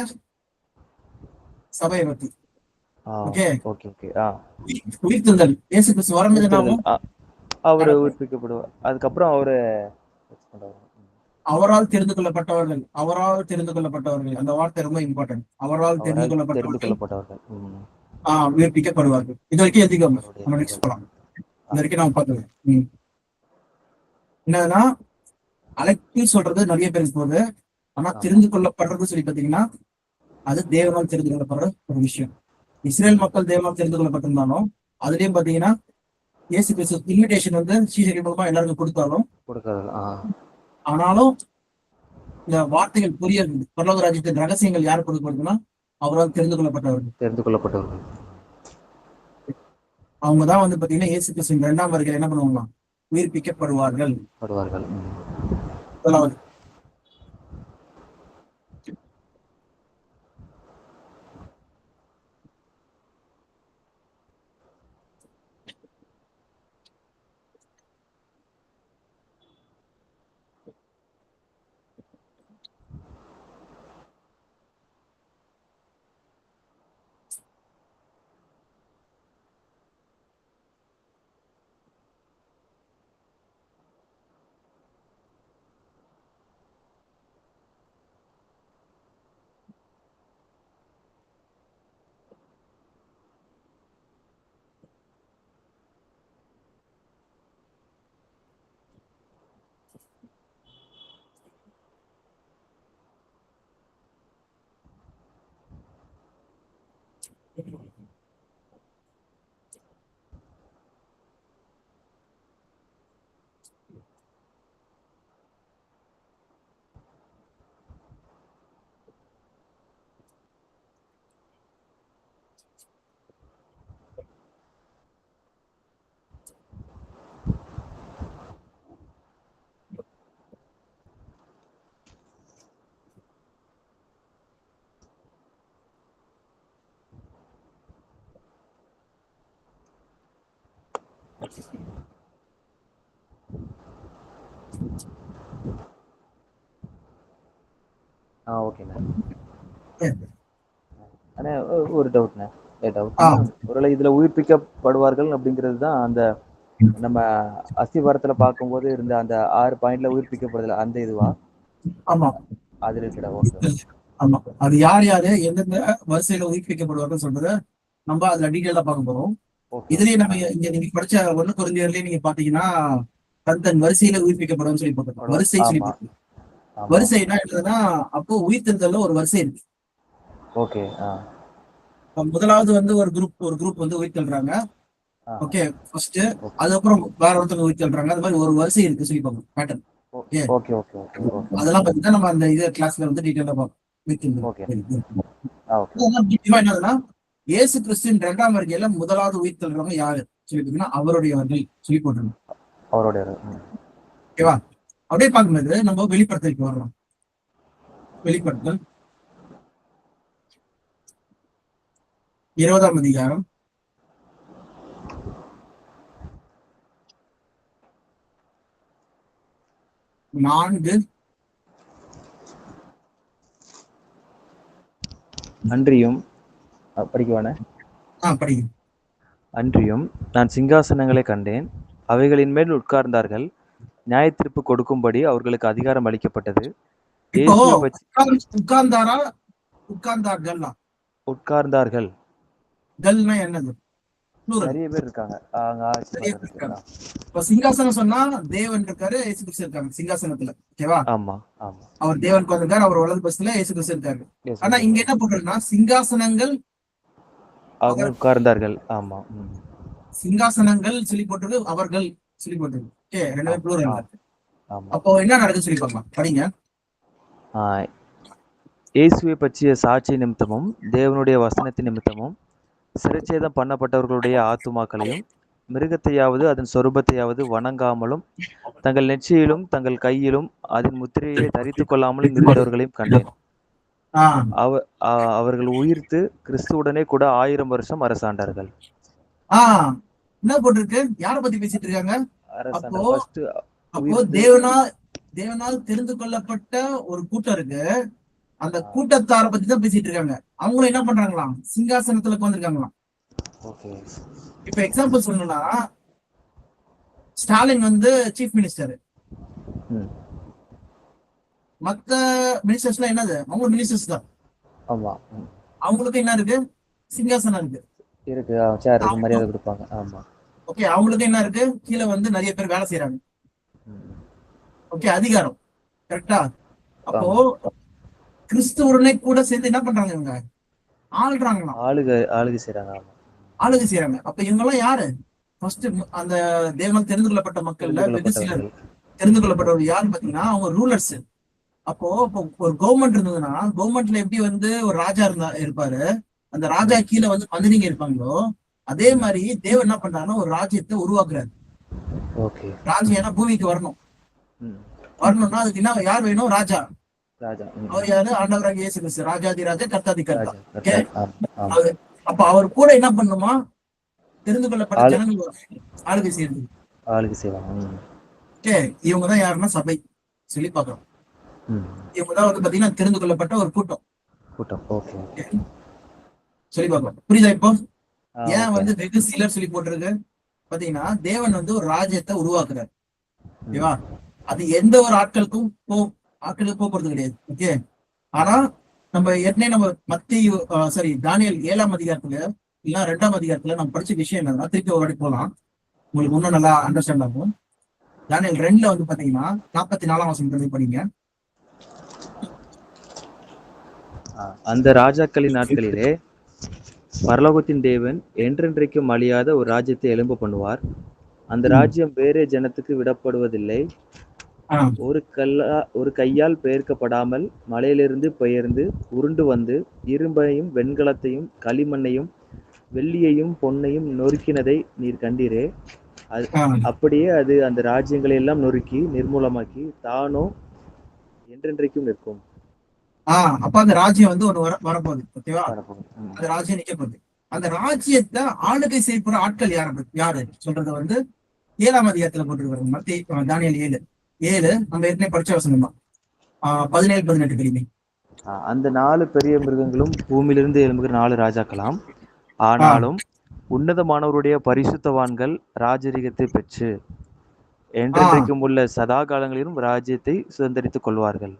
Speaker 2: சபையை பத்தி. Okay,
Speaker 3: okay okay.
Speaker 2: உயிர்த்தெழுதல் இயேசு கிறிஸ்து வரும்போது என்ன ஆகும்?
Speaker 3: அவரு உயிர்ப்பிக்கப்படுவார். அதுக்கப்புறம் அவரு
Speaker 2: அவரால் தெரிந்து கொள்ளப்பட்டவர்கள், அவரால் தெரிந்து கொள்ளப்பட்டவர்கள், அந்த வார்த்தை ரொம்ப இம்பார்ட்டன்ட். அவரால் தெரிந்து
Speaker 3: தெரிந்து
Speaker 2: கொள்ளப்பட்டவர்கள்
Speaker 3: கொள்ளப்பட்டவர்கள்.
Speaker 2: உயிர்ப்பிக்கப்படுவார்கள். இது வரைக்கும் எதிர்க்கும். நம்ம நெக்ஸ்ட் போலாம். இது வரைக்கும் நம்ம பார்த்தது என்னதுன்னா, அழைப்பு சொல்றது நிறைய பேருக்கு போகுது. ஆனா தெரிந்து கொள்ளப்படுறது சொல்லி பாத்தீங்கன்னா, அது தேவனால் தெரிந்து கொள்ளப்படுற ஒரு விஷயம். இஸ்ரேல் மக்கள் தேவனால் தெரிந்து கொள்ளப்பட்டிருந்தாலும், அதுலயும் பாத்தீங்கன்னா இயேசு கிறிஸ்து இன்விடேஷன் வந்து சீசர்கள் மூலமா எல்லாருக்கும் கொடுத்தாலும், ஆனாலும் இந்த வார்த்தைகள் புரிய பரலோக ராஜ்யத்தின் ரகசியங்கள் யார் கொடுக்கப்படுதுன்னா, அவரால் தெரிந்து கொள்ளப்பட்டவர்கள். அவங்கதான் வந்து பாத்தீங்கன்னா இயேசு கிறிஸ்து 2ஆம் வருகையில் என்ன பண்ணுவாங்களாம்? உயிர்ப்பிக்கப்படுவார்கள். முதலாவது.
Speaker 3: ஓகேண்ணா. அண்ணா ஒரு டவுட்ண்ணா. ஒருவேளை இதுல உயிர்ப்பிக்கப்படுவார்கள் அப்படிங்கிறது தான் அந்த நம்ம அஸ்திவாரத்துல பார்க்கும்போது இருந்த அந்த 6 பாயிண்ட்ல உயிர்ப்பிக்கப்படுதல் அந்த இதுவா?
Speaker 2: ஆமா,
Speaker 3: அது இருக்குடா. ஓகே.
Speaker 2: ஆமா, அது யார் யாரு எந்தெந்த வரிசையில உயிர்ப்பிக்கப்படுவார்கள் சொல்றத நம்ம அதுல டீட்டெயிலா பார்க்க போறோம். இதுலயே நம்ம இங்க நீங்க படிச்ச 1 கொரிந்தியர்லயே நீங்க பாத்தீங்கன்னா தன் வரிசையில உயிர்ப்பிக்கப்படும் சொல்லி போட்டிருக்கோம். வரிசை சொல்லி போட்டிருக்கோம். வரிசை என்ன எழுதுன்னா, அப்போ உயிர்த்தெழுதல்ல ஒரு வரிசை இருக்கு.
Speaker 3: ஓகே.
Speaker 2: முதலாவது வந்து ஒரு குரூப் வந்து உயிர்த்தெழுறாங்க. Okay, first. அதுக்கப்புறம் வேற ஒருத்தவங்க உயிர்த்தெழுறாங்க. அது மாதிரி ஒரு வரிசை இருக்கு சொல்லி பார்ப்போம், பேட்டர்ன்.
Speaker 3: ஓகே.
Speaker 2: அதெல்லாம் பாத்தீங்கன்னா நம்ம அந்த இது கிளாஸ்ல வந்து டீடைலா பார்ப்போம். என்னதுன்னா, இயேசு கிறிஸ்துவின் 2ஆம் வருகையில முதலாவது உயிர்த்தெழுறவங்க யாரு சொல்லி பாத்தீங்கன்னா அவருடையவர்கள் சொல்லி போட்டுருங்க. ஓகேவா? அப்படியே பார்க்கும்போது நம்ம வெளிப்படுத்தலுக்கு வர்றோம். வெளிப்படுத்தல் 20ஆம் அதிகாரம் 4.
Speaker 3: அன்றியும் படிக்குவானே.
Speaker 2: படிக்கும்.
Speaker 3: அன்றியும் நான் சிங்காசனங்களை கண்டேன், அவைகளின் மேல் உட்கார்ந்தார்கள், நியாயத்தீர்ப்பு கொடுக்கும்படி அவர்களுக்கு அதிகாரம் அளிக்கப்பட்டது. உட்கார்ந்தார்கள்.
Speaker 2: என்னது?
Speaker 3: நிறைய பேர் இருக்காங்க.
Speaker 2: சிங்காசனம் சொன்னா தேவன் இருக்காரு, இயேசு கிறிஸ்து இருக்காங்க சிங்காசனத்துல. ஓகேவா?
Speaker 3: ஆமா.
Speaker 2: அவர் தேவனுக்கு வந்திருக்காரு, அவர் வலது பக்கத்துல இயேசு கிறிஸ்து இருக்காரு. ஆனா இங்க என்ன போட்டிருக்குன்னா சிங்காசனங்கள்
Speaker 3: உட்கார்ந்தார்கள். ஆமா,
Speaker 2: சிங்காசனங்கள் சொல்லி போட்டிருக்கு, அவர்கள் சொல்லி போட்டிருக்கு. Okay, 2 plural. அப்போ என்ன நடக்குது சொல்லி பார்க்கலாம், படிங்க.
Speaker 3: இயேசுவை பற்றிய சாட்சி நிமித்தமும் தேவனுடைய வசனத்தின் நிமித்தமும் சிறைச்சேதம் பண்ணப்பட்டவர்களுடைய ஆத்துமாக்களையும் மிருகத்தையாவது அதன் சொரூபத்தையாவது வணங்காமலும் தங்கள் நெற்றியிலும் தங்கள் கையிலும் அதன் முத்திரையை தரித்து கொள்ளாமலும் இருந்தவர்களையும் கண்டேன். அவர்கள் உயிர்த்து கிறிஸ்துவுடனே கூட 1000 வருஷம் அரசாண்டார்கள்.
Speaker 2: என்ன போட்டிருக்கு? யார பத்தி பேசிட்டு இருக்காங்க? அப்போ தேவனால் தெரிந்து கொள்ளப்பட்ட ஒரு கூட்டம் இருக்கு. அந்த கூட்டத்தார பத்தி தான் பேசிட்டு இருக்காங்க. அவங்களும் என்ன பண்றாங்களாம், சிங்காசனத்துல உட்கார்ந்திருக்காங்களாம்.
Speaker 3: ஓகே.
Speaker 2: இப்ப எக்ஸாம்பிள் சொல்லணும்னா, ஸ்டாலின் வந்து சீஃப் மினிஸ்டர்.
Speaker 3: ம்.
Speaker 2: மத்த மினிஸ்டர்ஸ்லாம் என்னது, அவங்க மினிஸ்டர்ஸ் தான்.
Speaker 3: ஆமா.
Speaker 2: அவங்களுக்கு என்ன இருக்கு, சிங்காசனம் இருக்கு.
Speaker 3: இருக்கு. சேருக்கு மரியாதை கொடுப்பாங்க. ஆமா.
Speaker 2: ஓகே, அவங்களுக்கு என்ன இருக்கு, கீழே வந்து நிறைய பேர் வேலை செய்யறாங்க.
Speaker 3: ம்.
Speaker 2: ஓகே, அதிகாரம். கரெக்டா? அப்போ கிறிஸ்துவனை கூட சேர்ந்து என்ன பண்றாங்க, இவங்க ஆள்றாங்களாம்,
Speaker 3: ஆளுகை செய்றாங்க. ஆமா.
Speaker 2: ஆளுகை செய்யறாங்க. அப்ப இவங்க எல்லாம் யாரு, ஃபர்ஸ்ட் அந்த தேவனால் தெரிந்து கொள்ளப்பட்ட மக்கள்ல வெகு சிலர். தெரிந்து கொள்ளப்பட்டவர் யாருன்னு பாத்தீங்கன்னா அவங்க ரூலர்ஸ். அப்போ ஒரு கவர்மெண்ட் இருந்ததுன்னா, கவர்மெண்ட்ல எப்படி வந்து ஒரு ராஜா இருப்பாரு, அந்த ராஜா கீழே வந்து மந்திரிங்க இருப்பாங்களோ, அதே மாதிரி தேவன் என்ன பண்றாருன்னா ஒரு ராஜ்யத்தை உருவாக்குறாரு.
Speaker 3: ஓகே.
Speaker 2: ராஜ்யம் ஏன்னா பூமிக்கு வரணும். வரணும்னா அதுக்கு என்ன, யார் வேணும், ராஜா. அவர் யாரு, ஆண்டவராகிய இயேசு கிறிஸ்து, ராஜாதி ராஜா கர்த்தாதி கர்த்தா. ஓகே, அப்ப அவர் கூட என்ன பண்ணுமா, தெரிந்து கொள்ளப்பட்ட ஜனங்கள் ஆளுகை செய்யறது,
Speaker 3: ஆளுகை செய்வாங்க.
Speaker 2: ஓகே, இவங்கதான் யாருன்னா சபை சொல்லி பாக்குறோம். இவங்கதான் வந்து பாத்தீங்கன்னா தெரிந்து கொள்ளப்பட்ட ஒரு கூட்டம். ஓகே, சொல்லி பார்க்கலாம். புரியுதா இப்போ? ஏன் வந்து வெகு சிலர் சொல்லி போட்டிருக்கு பாத்தீங்கன்னா, தேவன் வந்து ஒரு ராஜ்யத்தை உருவாக்குறாரு. ஓகேவா? அது எந்த ஒரு ஆட்களுக்கு போறது கிடையாது. ஓகே, ஆனா நம்ம ஏற்கனவே நம்ம மத்திய தானியேல் 7ஆம் அதிகாரத்துல இல்ல 2ஆம் அதிகாரத்துல நம்ம படிச்ச விஷயம் என்னன்னா, திருப்பி ஒரு வாட்டி போலாம், உங்களுக்கு இன்னும் நல்லா அண்டர்ஸ்டாண்ட் ஆகும். தானியேல் 2ல வந்து பாத்தீங்கன்னா 44ஆம் வசனம் படிங்க.
Speaker 3: அந்த ராஜாக்களின் நாட்களிலே பரலோகத்தின் தேவன் என்றென்றைக்கும் அழியாத ஒரு ராஜ்யத்தை எழும்ப பண்ணுவார். அந்த ராஜ்யம் வேறே ஜனத்துக்கு விடப்படுவதில்லை. ஒரு கையால் பெயர்க்கப்படாமல் மலையிலிருந்து பெயர்ந்து உருண்டு வந்து இரும்பையும் வெண்கலத்தையும் களிமண்ணையும் வெள்ளியையும் பொன்னையும் நொறுக்கினதை நீர் கண்டீரே. அப்படியே அது அந்த ராஜ்யங்களை எல்லாம் நொறுக்கி நிர்மூலமாக்கி தானோ என்றென்றைக்கும் நிற்கும்.
Speaker 2: அப்ப அந்த ராஜ்யம் வந்து ஒண்ணு வரப்போகுது. ஓகேவா? அந்த ராஜ்யம் நிக்க போகுது. அந்த ராஜ்யத்தை ஆளுகை செய்யப்படுற ஆட்கள் யாரு சொல்றது வந்து 7ஆம் அதிகாரத்துல போட்டிருக்காங்க. மத்திய தானியேல் 7 நம்ம ஏற்கனவே படிச்ச வசனம் தான். 17-18 கிழமை.
Speaker 3: அந்த 4 பெரிய மிருகங்களும் பூமியிலிருந்து எழும்புகிற 4 ராஜாக்களாம். ஆனாலும் உன்னதமானவருடைய பரிசுத்தவான்கள் ராஜரீகத்தை பெற்று என்றென்றைக்கும் உள்ள சதா காலங்களிலும் ராஜ்யத்தை சுதந்திரித்துக் கொள்வார்கள்.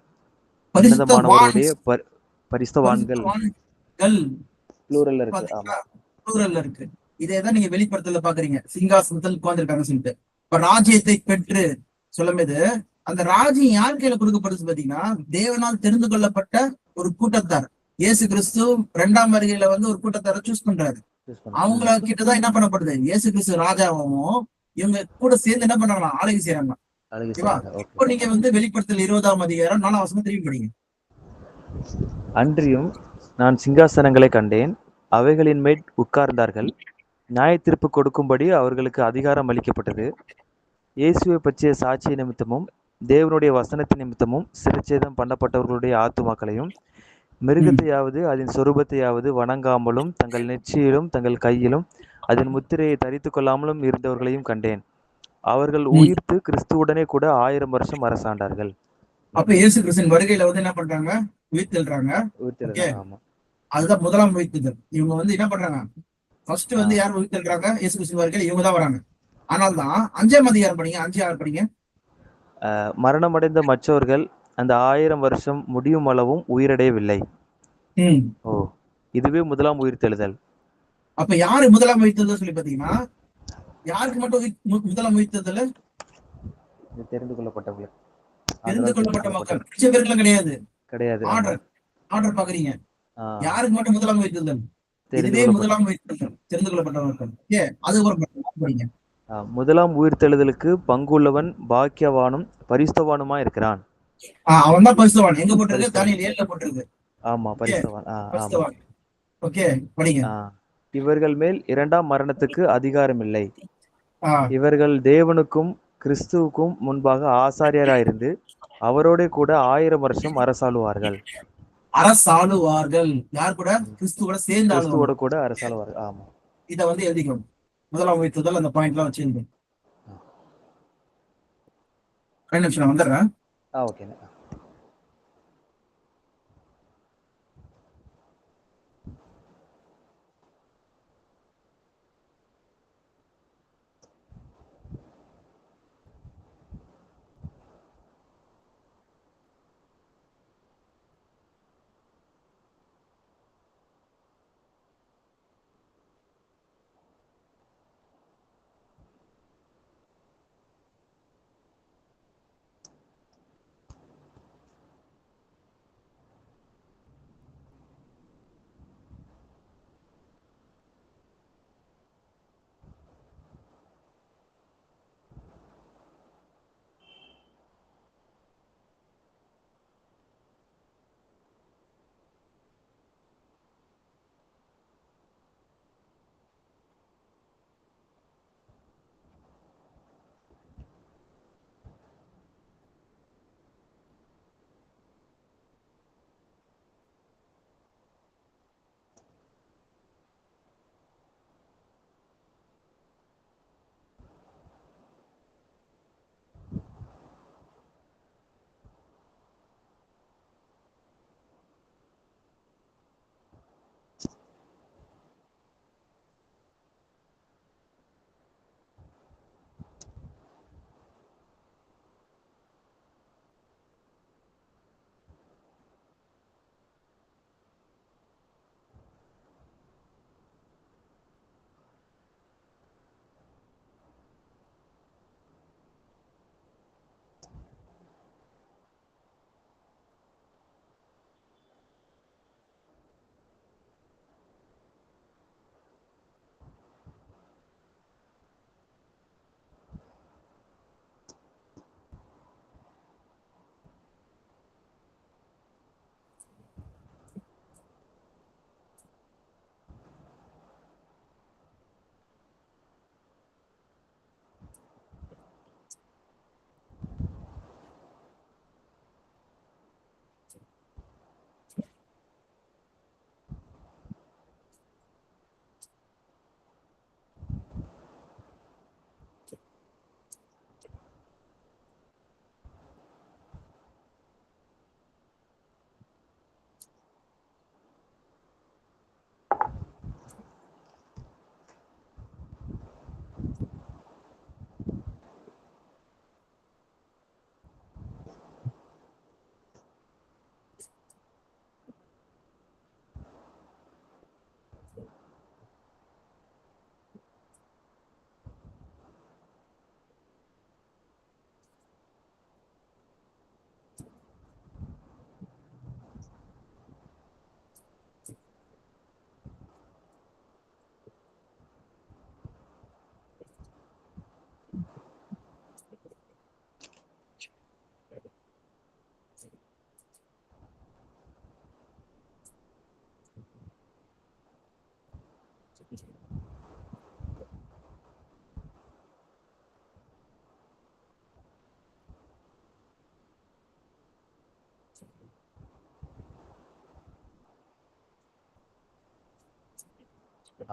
Speaker 3: உன்னதமானவருடைய பரிசுத்தவான்கள்
Speaker 2: ப்ளூரல்ல இருக்கு. இதேதான் நீங்க வெளிப்படுத்தல பாக்குறீங்க, சிங்காசனத்தில் உட்கார்ந்திருக்காங்க சொல்லிட்டு. இப்ப ராஜ்யத்தை பெற்று சொல்லும்போது அந்த ராஜ்யம் யார் கையில கொடுக்கப்படுது பாத்தீங்கன்னா, தேவனால் தெரிந்து கொள்ளப்பட்ட ஒரு கூட்டத்தார். இயேசு கிறிஸ்து 2ஆம் வருகையில வந்து ஒரு கூட்டத்தாரை சூஸ் பண்றாரு. அவங்கள கிட்டதான் என்ன பண்ணப்படுது, இயேசு கிறிஸ்து ராஜாவும் இவங்க கூட சேர்ந்து என்ன பண்றாங்களா, ஆளுகை செய்யறாங்க. இப்போ நீங்க வந்து வெளிப்படுத்தல் 20ஆம் அதிகாரம் 4ஆம் வசனம் திரும்பி படிங்க.
Speaker 3: அன்றியும் நான் சிங்காசனங்களை கண்டேன், அவைகளின் மேல் உட்கார்ந்தார்கள், நியாய தீர்ப்பு கொடுக்கும்படி அவர்களுக்கு அதிகாரம் அளிக்கப்பட்டது. இயேசுவை பற்றிய சாட்சி நிமித்தமும் தேவனுடைய வசனத்தின் நிமித்தமும் சிறுச்சேதம் பண்ணப்பட்டவர்களுடைய ஆத்துமாக்களையும் மிருகத்தையாவது அதன் சொரூபத்தையாவது வணங்காமலும் தங்கள் நெற்றியிலும் தங்கள் கையிலும் அதன் முத்திரையை தரித்து கொள்ளாமலும் இருந்தவர்களையும் கண்டேன். அவர்கள் உயிர்த்து கிறிஸ்துவுடனே கூட 1000 வருஷம் அரசாண்டார்கள்.
Speaker 2: அப்ப இயேசு கிறிஸ்துவின் வருகையில வந்து என்ன பண்றாங்க, உயிர்த்தெழுறாங்க. அதுதான் முதலாம் உயிர்த்தெழுதல். இவங்க வந்து என்ன பண்றாங்க, ஃபர்ஸ்ட் வந்து யார் உயிர்த்தெழுறாங்க, இயேசு கிறிஸ்துவின் வருகையில இவங்க தான் வராங்க. ஆனால் தான் 5ஆம் அதிகாரம் படிங்க, 5-6 படிங்க.
Speaker 3: மரணமடைந்த மற்றவர்கள் அந்த 1000 வருஷம் முடியும் அளவும் உயிரடையவில்லை. இதுவே முதலாம் உயிர்த்தெழுதல்.
Speaker 2: அப்ப யாரு முதலாம் உயிர்த்தெழுதல் சொல்லி பாத்தீங்கன்னா, யாருக்கு மட்டும் முதலாம் உயிர்த்தெழுதல்,
Speaker 3: தெரிந்து கொள்ளப்பட்டவர்கள்,
Speaker 2: தெரிந்து கொள்ளப்பட்ட மக்கள், பிச்சை பேருக்குலாம் கிடையாது. ஆர்டர் பாக்குறீங்க, யாருக்கு மட்டும் முதலாம் உயிர்த்தெழுதல், இதுவே முதலாம் உயிர்த்தெழுதல், தெரிந்து கொள்ளப்பட்ட மக்கள். அது ஒரு படிங்க.
Speaker 3: முதலாம் உயிர்த்தெழுதலுக்கு பங்குள்ளவன் பாக்கியவானும் பரிசுத்தவானுமா இருக்கிறான்.
Speaker 2: அவன் தான் பரிசுத்தவான். எங்க போட்டிருக்கு, தானியேல் 7ல போட்டிருக்கு.
Speaker 3: ஆமா, பரிசுத்தவான்.
Speaker 2: ஓகே, படிங்க.
Speaker 3: இவர்கள் மேல் 2ஆம் மரணத்துக்கு அதிகாரம் இல்லை. இவர்கள் தேவனுக்கும் கிறிஸ்துவுக்கும் முன்பாக ஆசாரியராயிருந்து அவரோட கூட 1000 வருஷம் அரசாளுவார்கள். யார் கூட, கிறிஸ்துவோட சேர்ந்து, கிறிஸ்துவோட கூட அரசாளுவார்கள். ஆமா,
Speaker 2: இத வந்து எழுதிக்கணும். முதலாம் உயிர்த்தெழுதல் அந்த பாயிண்ட்லாம் வச்சிருங்க. 2 நிமிஷம் வந்துடுறேன்.
Speaker 3: ஓகே.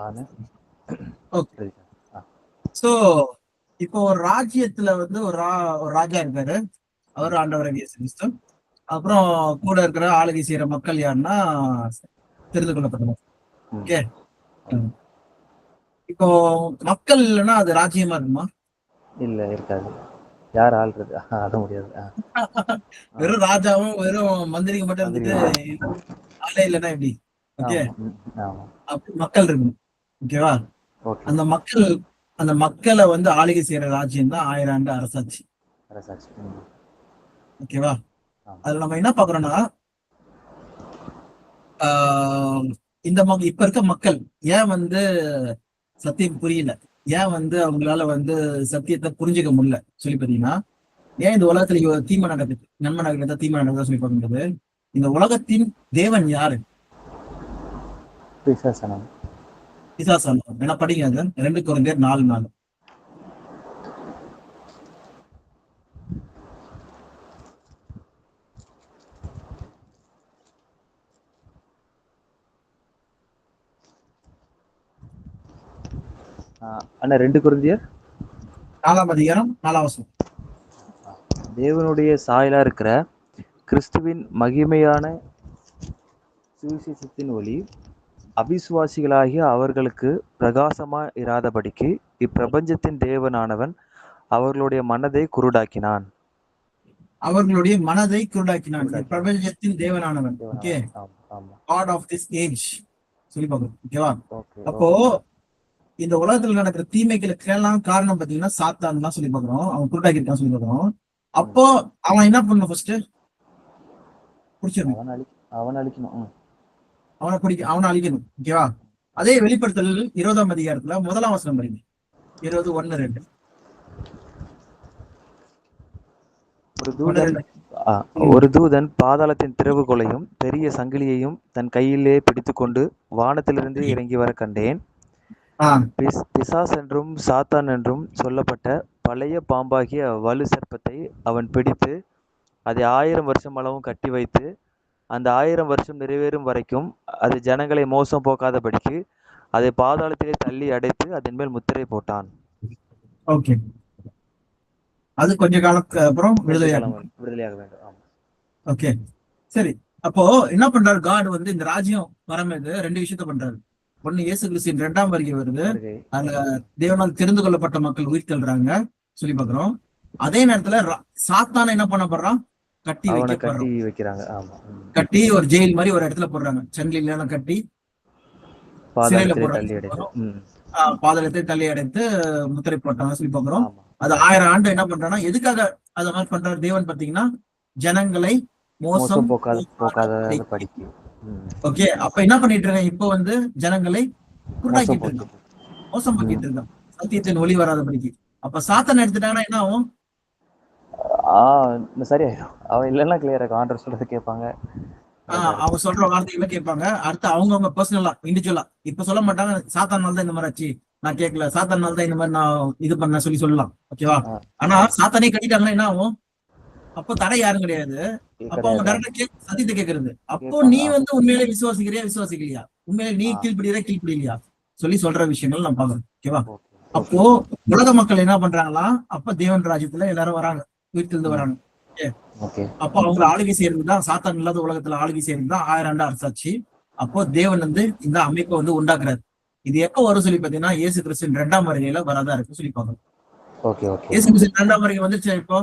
Speaker 3: ஆன
Speaker 2: ஓகே.
Speaker 3: சரி. ஆ.
Speaker 2: சோ இப்போ ஒரு ராஜ்யத்துல வந்து ஒரு ராஜா இருக்காரு. அவர் ஆண்டவராகிய இயேசு கிறிஸ்து. அப்புறம் கூட இருக்கிற ஆளுகை செய்யற மக்கள் யாருன்னா தெரிந்து கொள்ளப்பட்டவர்.
Speaker 3: ம்.
Speaker 2: ஓகே. இப்போ மக்கள் இல்லைன்னா அது ராஜ்யமா இருக்குமா?
Speaker 3: இல்ல இருக்காது. யார் ஆள்றது? ஆட முடியாது.
Speaker 2: வெறும் ராஜாவும் வெறும் மந்திரிங்க மட்டும் இருந்துட்டு ஆளே இல்லைன்னா எப்படி? ஓகே.
Speaker 3: ஆமா. ஆமா.
Speaker 2: அப்படி மக்கள் இருக்கணும். ஓகேவா?
Speaker 3: ஓகே.
Speaker 2: அந்த மக்கள் அந்த மக்களை வந்து ஆளுகை செய்யற ராஜ்யம் தான் 1000 ஆண்டு அரசாட்சி.
Speaker 3: அரசாட்சி.
Speaker 2: ஓகேவா?
Speaker 3: ஆமா.
Speaker 2: அதுல நம்ம என்ன பாக்குறோம்னா ஆஹ் இந்த இப்ப இருக்க மக்கள் ஏன் வந்து சத்தியம் புரியல, ஏன் வந்து அவங்களால வந்து சத்தியத்தை புரிஞ்சுக்க முடியல சொல்லி பாத்தீங்கன்னா, ஏன் இந்த உலகத்துல தீமை நடக்குது, நன்மை நடக்குதா தீமை நடக்குதா சொல்லி பார்க்கும்போது, இந்த உலகத்தின் தேவன் யாரு?
Speaker 3: பிசாசனம்.
Speaker 2: பிசாசானவன். ஏன்னா படிங்க அது 2 கொரிந்தியர் 4:4.
Speaker 3: அண்ணா 2 கொரிந்தியர்
Speaker 2: 4ஆம் அதிகாரம் 4ஆம் வசனம்.
Speaker 3: தேவனுடைய சாயலா இருக்கிற கிறிஸ்துவின் மகிமையான சுவிசேஷத்தின் ஒளி அவிசுவாசிகளாகிய அவர்களுக்கு பிரகாசமா இராதபடிக்கு இப்பிரபஞ்சத்தின் தேவனானவன் அவர்களுடைய மனதை குருடாக்கினான்.
Speaker 2: அவர்களுடைய மனதை குருடாக்கினான். பிரபஞ்சத்தின் தேவனானவன். Okay. God of this age சொல்லி பார்க்கணும். ஓகேவா? அப்போ இந்த உலகத்துல நடக்கிற தீமைகளுக்கெல்லாம் காரணம் பாத்தீங்கன்னா சாத்தான் தான் சொல்லி பார்க்கிறோம். அவன் குருடாக்கி இருக்கான் சொல்லி பார்க்கிறோம். அப்போ அவன் என்ன பண்ணணும்? ஃபர்ஸ்ட் பிடிச்சிடணும்,
Speaker 3: அவனை அழிக்கணும்.
Speaker 2: அவனை அழிக்கணும். ஓகேவா? அதே வெளிப்படுத்தல் 20ஆம் அதிகாரத்துல 1ஆம் வசனம் படிங்க. 20:1-2.
Speaker 3: ஒரு தூதன் பாதாளத்தின் திறவுகோலையும் பெரிய சங்கிலியையும் தன் கையிலே பிடித்துக்கொண்டு வானத்திலிருந்து இறங்கி வர கண்டேன். பிசாஸ் என்றும் சாத்தான் என்றும் சொல்லப்பட்ட பழைய பாம்பாகிய வலு சர்ப்பத்தை அவன் பிடித்து அதை 1000 வருஷம் அளவும் கட்டி வைத்து அந்த 1000 வருஷம் நிறைவேறும் வரைக்கும் அது ஜனங்களை மோசம் போக்காதபடிக்கு அதை பாதாளத்திலே தள்ளி அடைத்து அதன் மேல் முத்திரை போட்டான்.
Speaker 2: ஓகே. அது கொஞ்ச காலத்துக்கு அப்புறம் விடுதலையாக
Speaker 3: வேண்டும்.
Speaker 2: ஓகே, சரி. அப்போ என்ன பண்றாரு காட் வந்து இந்த ராஜ்யம் வரமேது 2 விஷயத்த பண்றாரு. ஒண்ணு இயேசு கிறிஸ்துவின் 2ஆம் வருகை வருது. அதுல தேவனால் தெரிந்து கொள்ளப்பட்ட மக்கள் உயிர் தள்ளுறாங்க சொல்லி பாக்குறோம். அதே நேரத்துல சாத்தான என்ன பண்ணப்படுறான்? கட்டி
Speaker 3: வைக்கிறாங்க.
Speaker 2: கட்டி ஒரு ஜெயில் மாதிரி ஒரு இடத்துல போடுறாங்க. சங்கிலில எல்லாம் கட்டி சிறையில போடுறாங்க. பாதாளத்தை தள்ளி அடைத்து முத்திரை போட்டாங்க சொல்லி பாக்குறோம். அது 1000 ஆண்டு என்ன பண்றான்னா எதுக்காக அத மாதிரி பண்றாரு தேவன் பாத்தீங்கன்னா, ஜனங்களை மோசம் போக்காத படிக்கு. ஓகே. அப்ப என்ன பண்ணிட்டு இருக்காங்க? இப்ப வந்து ஜனங்களை குருடாக்கிட்டு இருக்கான், மோசம் பண்ணிட்டு இருக்கான், சத்தியத்தின் ஒளி வராத படிக்கு. அப்ப சாத்தானை எடுத்துட்டாங்கன்னா என்ன ஆகும்?
Speaker 3: சரியாயிடும். அவன் இல்லைன்னா கிளியரா ஆண்டவர் சொல்றது கேட்பாங்க.
Speaker 2: அவங்க சொல்ற வார்த்தைகளை கேட்பாங்க. அடுத்து அவங்க பர்சனலா இண்டிவிஜுவலா இப்ப சொல்ல மாட்டாங்க, சாத்தானால தான் இந்த மாதிரி ஆச்சு, நான் கேட்கல, சாத்தானால தான் இந்த மாதிரி நான் இது பண்ண சொல்லலாம். ஓகேவா? ஆனா சாத்தானே கட்டிட்டாங்கன்னா என்ன ஆகும்? அப்போ தடை யாரும் கிடையாது. அப்போ அவங்க டேரக்டா சத்தியத்தை கேட்கறது. அப்போ நீ வந்து உண்மையிலே விசுவாசிக்கலையா, உண்மையிலே நீ கீழ்படியலையா சொல்லி சொல்ற விஷயங்கள் நம்ம பாக்குறோம். ஓகேவா? அப்போ உலக மக்கள் என்ன பண்றாங்களா? அப்ப தேவன் ராஜ்யத்துல எல்லாரும் வராங்க, வீட்டிலிருந்து வராங்க. அப்போ அவங்க ஆளுகை செய்யறதுதான், சாத்தான் இல்லாத உலகத்துல ஆளுகை செய்யறதுதான் 1000 ஆண்டு அரசாட்சி. அப்போ தேவன் வந்து இந்த அமைப்பை வந்து உண்டாக்குறாரு. இது எப்ப வரும் சொல்லி பாத்தீங்கன்னா இயேசு கிறிஸ்துவின் 2ஆம் வருகையில வரதா இருக்கு சொல்லி பாக்கணும். இயேசு கிறிஸ்துவின் 2ஆம் வருகை வந்துச்சு, இப்போ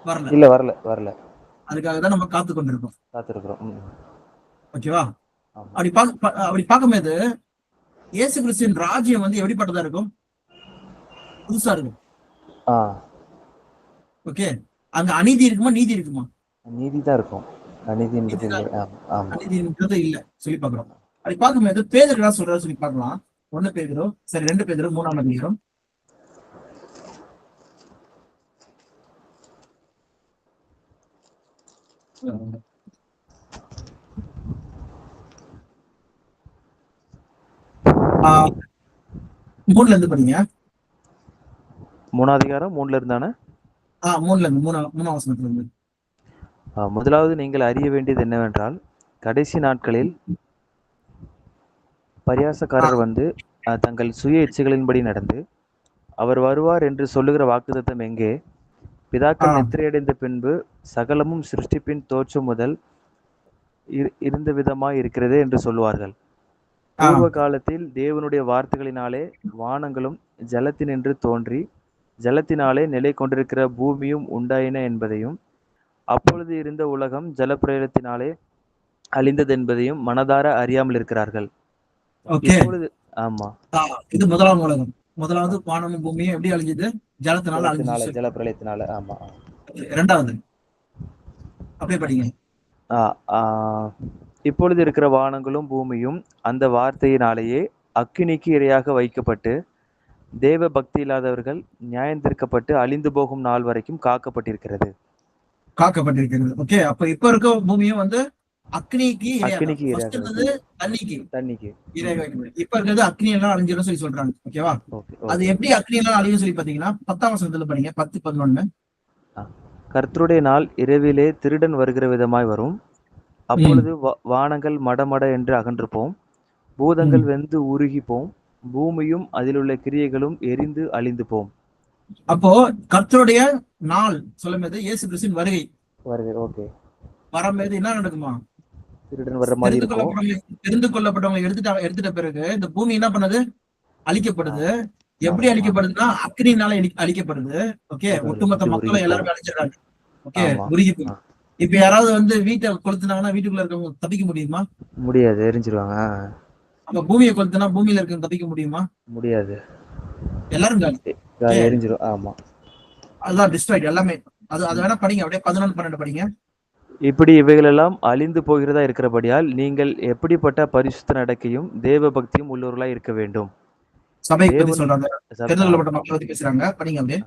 Speaker 2: வரல. அதுக்காக தான் நம்ம காத்து கொண்டிருக்கோம். ஓகேவா? அப்படி பார்க்கும்போது இயேசு கிறிஸ்துவின் ராஜ்யம் வந்து எப்படிப்பட்டதா இருக்கும்? புதுசா இருக்கும். ஓகே. அங்க அநீதி இருக்குமா, நீதி இருக்குமா?
Speaker 3: நீதி தான் இருக்கும். அநீதின்றது
Speaker 2: இல்ல சொல்லி பாக்குறோம். அப்படி பார்க்கும்போது பேதுரு என்ன சொல்றாரு சொல்லி பார்க்கலாம். 1 பேதுரு 2 பேதுரு 3ஆம் அதிகாரம். மூணுல இருந்து படிங்க.
Speaker 3: 3ஆம் அதிகாரம் 3ல இருந்தானே.
Speaker 2: 3ல இருந்து 3ஆம் வசனத்துல இருந்து.
Speaker 3: முதலாவது நீங்கள் அறிய வேண்டியது என்னவென்றால், கடைசி நாட்களில் பரியாசக்காரர் வந்து தங்கள் சுய இச்சைகளின்படி நடந்து அவர் வருவார் என்று சொல்லுகிற வாக்குத்தத்தம் எங்கே? பிதாக்கள் நித்திரையடைந்த பின்பு சகலமும் சிருஷ்டிப்பின் தோற்றம் முதல் இருந்த விதமாய் இருக்கிறதே என்று சொல்லுவார்கள். பூர்வ காலத்தில் தேவனுடைய வார்த்தைகளினாலே வானங்களும் ஜலத்தினின்று தோன்றி ஜலத்தினாலே நிலை கொண்டிருக்கிற பூமியும் உண்டாயின என்பதையும் அப்பொழுது இருந்த உலகம் ஜலப்பிரளயத்தினாலே அழிந்தது என்பதையும் மனதார அறியாமல் இருக்கிறார்கள். இப்பொழுது ஆமா,
Speaker 2: இது முதலாம் உலகம். முதலாவது வானமும் பூமியும் எப்படி அழிஞ்சது? ஜலத்தினால அழிஞ்சது,
Speaker 3: ஜலப்பிரளயத்தினால. ஆமா.
Speaker 2: இரண்டாவது அப்படியே படிங்க.
Speaker 3: இப்பொழுது இருக்கிற வானங்களும் பூமியும் அந்த வார்த்தையினாலேயே அக்கினிக்கு இரையாக வைக்கப்பட்டு தேவ பக்தி இல்லாதவர்கள் நியாயந்திருக்கப்பட்டு அழிந்து போகும் நாள் வரைக்கும் காக்கப்பட்டிருக்கிறது.
Speaker 2: ஓகே, அப்ப இப்ப இருக்க பூமியும் வந்து அக்னிக்கு
Speaker 3: தண்ணிக்கு
Speaker 2: இப்ப இருக்கிறது அக்னி எல்லாம் அழிஞ்சிடும் சொல்லி சொல்றாங்க. ஓகேவா? அது எப்படி அக்னி எல்லாம் அழியும் சொல்லி பாத்தீங்கன்னா 10ஆம் வசனத்துல படிங்க, 10-11.
Speaker 3: கர்த்தருடைய நாள் இரவிலே திருடன் வருகிற விதமாய் வரும். அப்பொழுது வானங்கள் மடமட என்று அகன்றுப்போம், பூதங்கள் வெந்து உருகிப்போம், பூமியும் அதிலுள்ள கிரியைகளும் எரிந்து அழிந்து போம்.
Speaker 2: அப்போ கர்த்தருடைய நாள் சொல்லும்போது இயேசு கிறிஸ்துவின் வருகை
Speaker 3: ஓகே
Speaker 2: வரும்போது என்ன நடக்குமா?
Speaker 3: திருடன் வர்ற மாதிரி இருக்கும்.
Speaker 2: தெரிந்து கொள்ளப்பட்டவங்களை எடுத்துட்ட பிறகு இந்த பூமி என்ன பண்ணுது? அழிக்கப்படுது. எப்படி அழிக்கப்படுதுன்னா அக்னினால அழிக்கப்படுது. ஓகே, ஒட்டுமொத்த மக்களை எல்லாருமே அழிச்சிடறாங்க. ஓகே, உருகி போய் இப்ப யாராவது வந்து வீட்டை கொளுத்துனாங்கன்னா வீட்டுக்குள்ள இருக்கவங்க தப்பிக்க முடியுமா?
Speaker 3: முடியாது, எரிஞ்சிருவாங்க.
Speaker 2: அப்ப பூமியை கொளுத்துனா பூமியில இருக்கவங்க தப்பிக்க முடியுமா?
Speaker 3: முடியாது,
Speaker 2: எல்லாரும்
Speaker 3: எரிஞ்சிரும். ஆமா,
Speaker 2: அதுதான் டிஸ்ட்ராய்ட் எல்லாமே. அது வேணா படிங்க, அப்படியே 11-12 படிங்க.
Speaker 3: இப்படி இவைகள் எல்லாம் அழிந்து போகிறதா இருக்கிறபடியால் நீங்கள் எப்படிப்பட்ட பரிசுத்த நடக்கையும் தேவ பக்தியும் உள்ளவர்களாய் இருக்க வேண்டும்.
Speaker 2: சபை பத்தி சொல்றாங்க, தெரிந்து கொள்ளப்பட்ட மக்களை பத்தி பேசுறாங்க. படிங்க அப்படியே.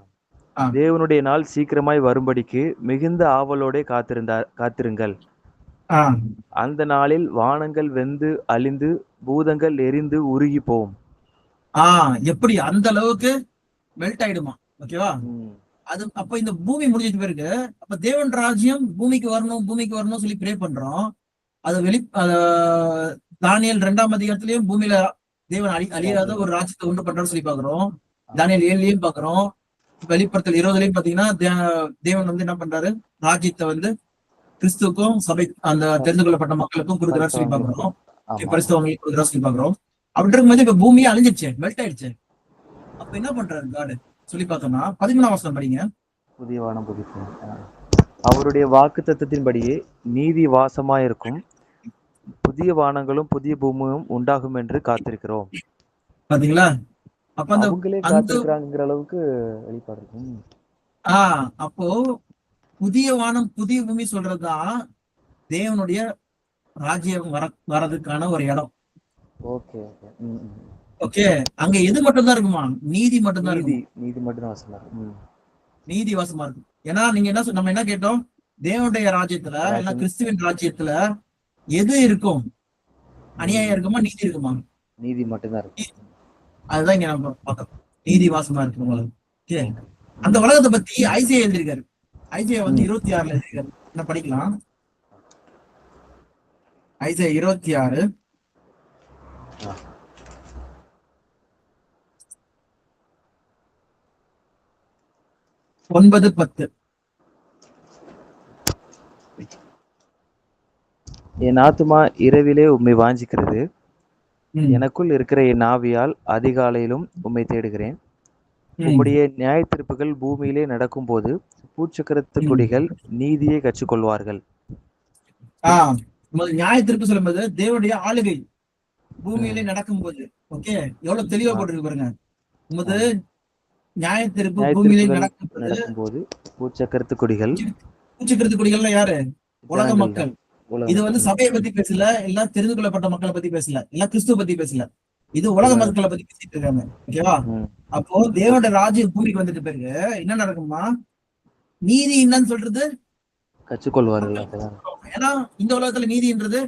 Speaker 3: தேவனுடைய நாள் சீக்கிரமாய் வரும்படிக்கு மிகுந்த ஆவலோட காத்திருங்கள். அந்த நாளில் வானங்கள் வெந்து அழிந்து பூதங்கள் எரிந்து உருகி போம்.
Speaker 2: எப்படி அந்த அளவுக்கு மெல்ட் ஆயிடுமா? ஓகேவா? அது அப்ப இந்த பூமி முடிஞ்ச பிறகு அப்ப தேவன் ராஜ்யம் பூமிக்கு வரணும் சொல்லி பிரே பண்றோம். அது தானியேல் 2ஆம் அதிகாரத்திலயும் பூமியில தேவன் அழியாத ஒரு ராஜ்யத்தை உண்டு பண்றான்னு சொல்லி பாக்குறோம். தானியேல் 7லயும் பாக்குறோம். வெளிப்படுத்தல் 20லயும் பாத்தீங்கன்னா தேவன் வந்து என்ன பண்றாரு? ராஜ்யத்தை வந்து கிறிஸ்துக்கும் சபை அந்த தெரிந்து கொள்ளப்பட்ட மக்களுக்கும் கொடுக்குறா சொல்லி பாக்குறோம். பரிசுத்தவங்களுக்கு கொடுக்குறா சொல்லி பாக்குறோம். அப்படி இருக்கும்போது இப்ப பூமியே அழிஞ்சிருச்சு, மெல்ட் ஆயிடுச்சு. அப்ப என்ன பண்றாரு காடு சொல்லி பார்த்தோம்னா 13ஆம் வசனம் படிங்க.
Speaker 3: புதிய வானம் புதிய அவருடைய வாக்கு தத்தத்தின்படியே நீதி வாசமாயிருக்கும் புதிய வானங்களும் புதிய பூமியும் உண்டாகும் என்று காத்திருக்கிறோம்.
Speaker 2: பாத்தீங்களா? அப்ப
Speaker 3: அவங்களே காத்திருக்கிறாங்கிற அளவுக்கு வெளிப்பாடு இருக்கும்.
Speaker 2: அப்போ புதிய வானம் புதிய பூமி சொல்றதுதான் தேவனுடைய ராஜ்யம் வரதுக்கான ஒரு இடம். ஓகே, அங்க எது மட்டும்தான் இருக்குமா? நீதி மட்டும்தான் இருக்கும்.
Speaker 3: நீதி மட்டும் வாசமா இருக்கும்.
Speaker 2: நீதி வாசமா இருக்கும். ஏன்னா நீங்க நம்ம என்ன கேட்டோம்? தேவனுடைய ராஜ்யத்துல இல்ல கிறிஸ்துவின் ராஜ்யத்துல எது இருக்கும்? அநியாயம் இருக்குமா, நீதி இருக்குமா?
Speaker 3: நீதி மட்டும்தான் இருக்கும்.
Speaker 2: அதுதான் இங்க நம்ம பார்த்தோம், நீதி வாசமா இருக்கு உலகம். அந்த உலகத்தை பத்தி ஐசியா எழுதியிருக்காரு. ஐசியா வந்து 26ல எழுதியிருக்காரு. என்ன படிக்கலாம்? ஐசியா 26 9-10.
Speaker 3: என் ஆத்துமா இரவிலே உம்மை வாஞ்சிக்கிறது, எனக்குள் இருக்கிற என் ஆவியால் அதிகாலையிலும் உம்மை தேடுகிறேன். உம்முடைய நியாய தீர்ப்புகள் பூமியிலே நடக்கும் போது பூச்சக்கரத்து குடிகள் நீதியை கற்றுக்கொள்வார்கள்.
Speaker 2: நியாய தீர்ப்பு சொல்லும்போது தேவனுடைய ஆளுகை பூமியிலே நடக்கும் போது, ஓகே, எவ்வளவு தெளிவா போட்டிருக்கு பாருங்க. உமது நியாய தீர்ப்பு பூமியிலே நடக்கும் போது
Speaker 3: பூச்சக்கரத்து
Speaker 2: குடிகள்னா யாரு? உலக மக்கள். இது வந்து சபையை பத்தி பேசல, எல்லாம் தெரிந்து கொள்ளப்பட்ட மக்களை பத்தி பேசல, எல்லாம் கிறிஸ்துவ பத்தி பேசல, இது உலக மக்களை பத்தி பேசிட்டு இருக்காங்க. ஓகேவா? அப்போ தேவனுடைய ராஜ்யம் பூமிக்கு வந்துட்டு பிறகு என்ன நடக்குமா? நீதி என்னன்னு சொல்றது
Speaker 3: கற்றுக்கொள்வார்கள்.
Speaker 2: ஏன்னா இந்த உலகத்துல நீதின்றது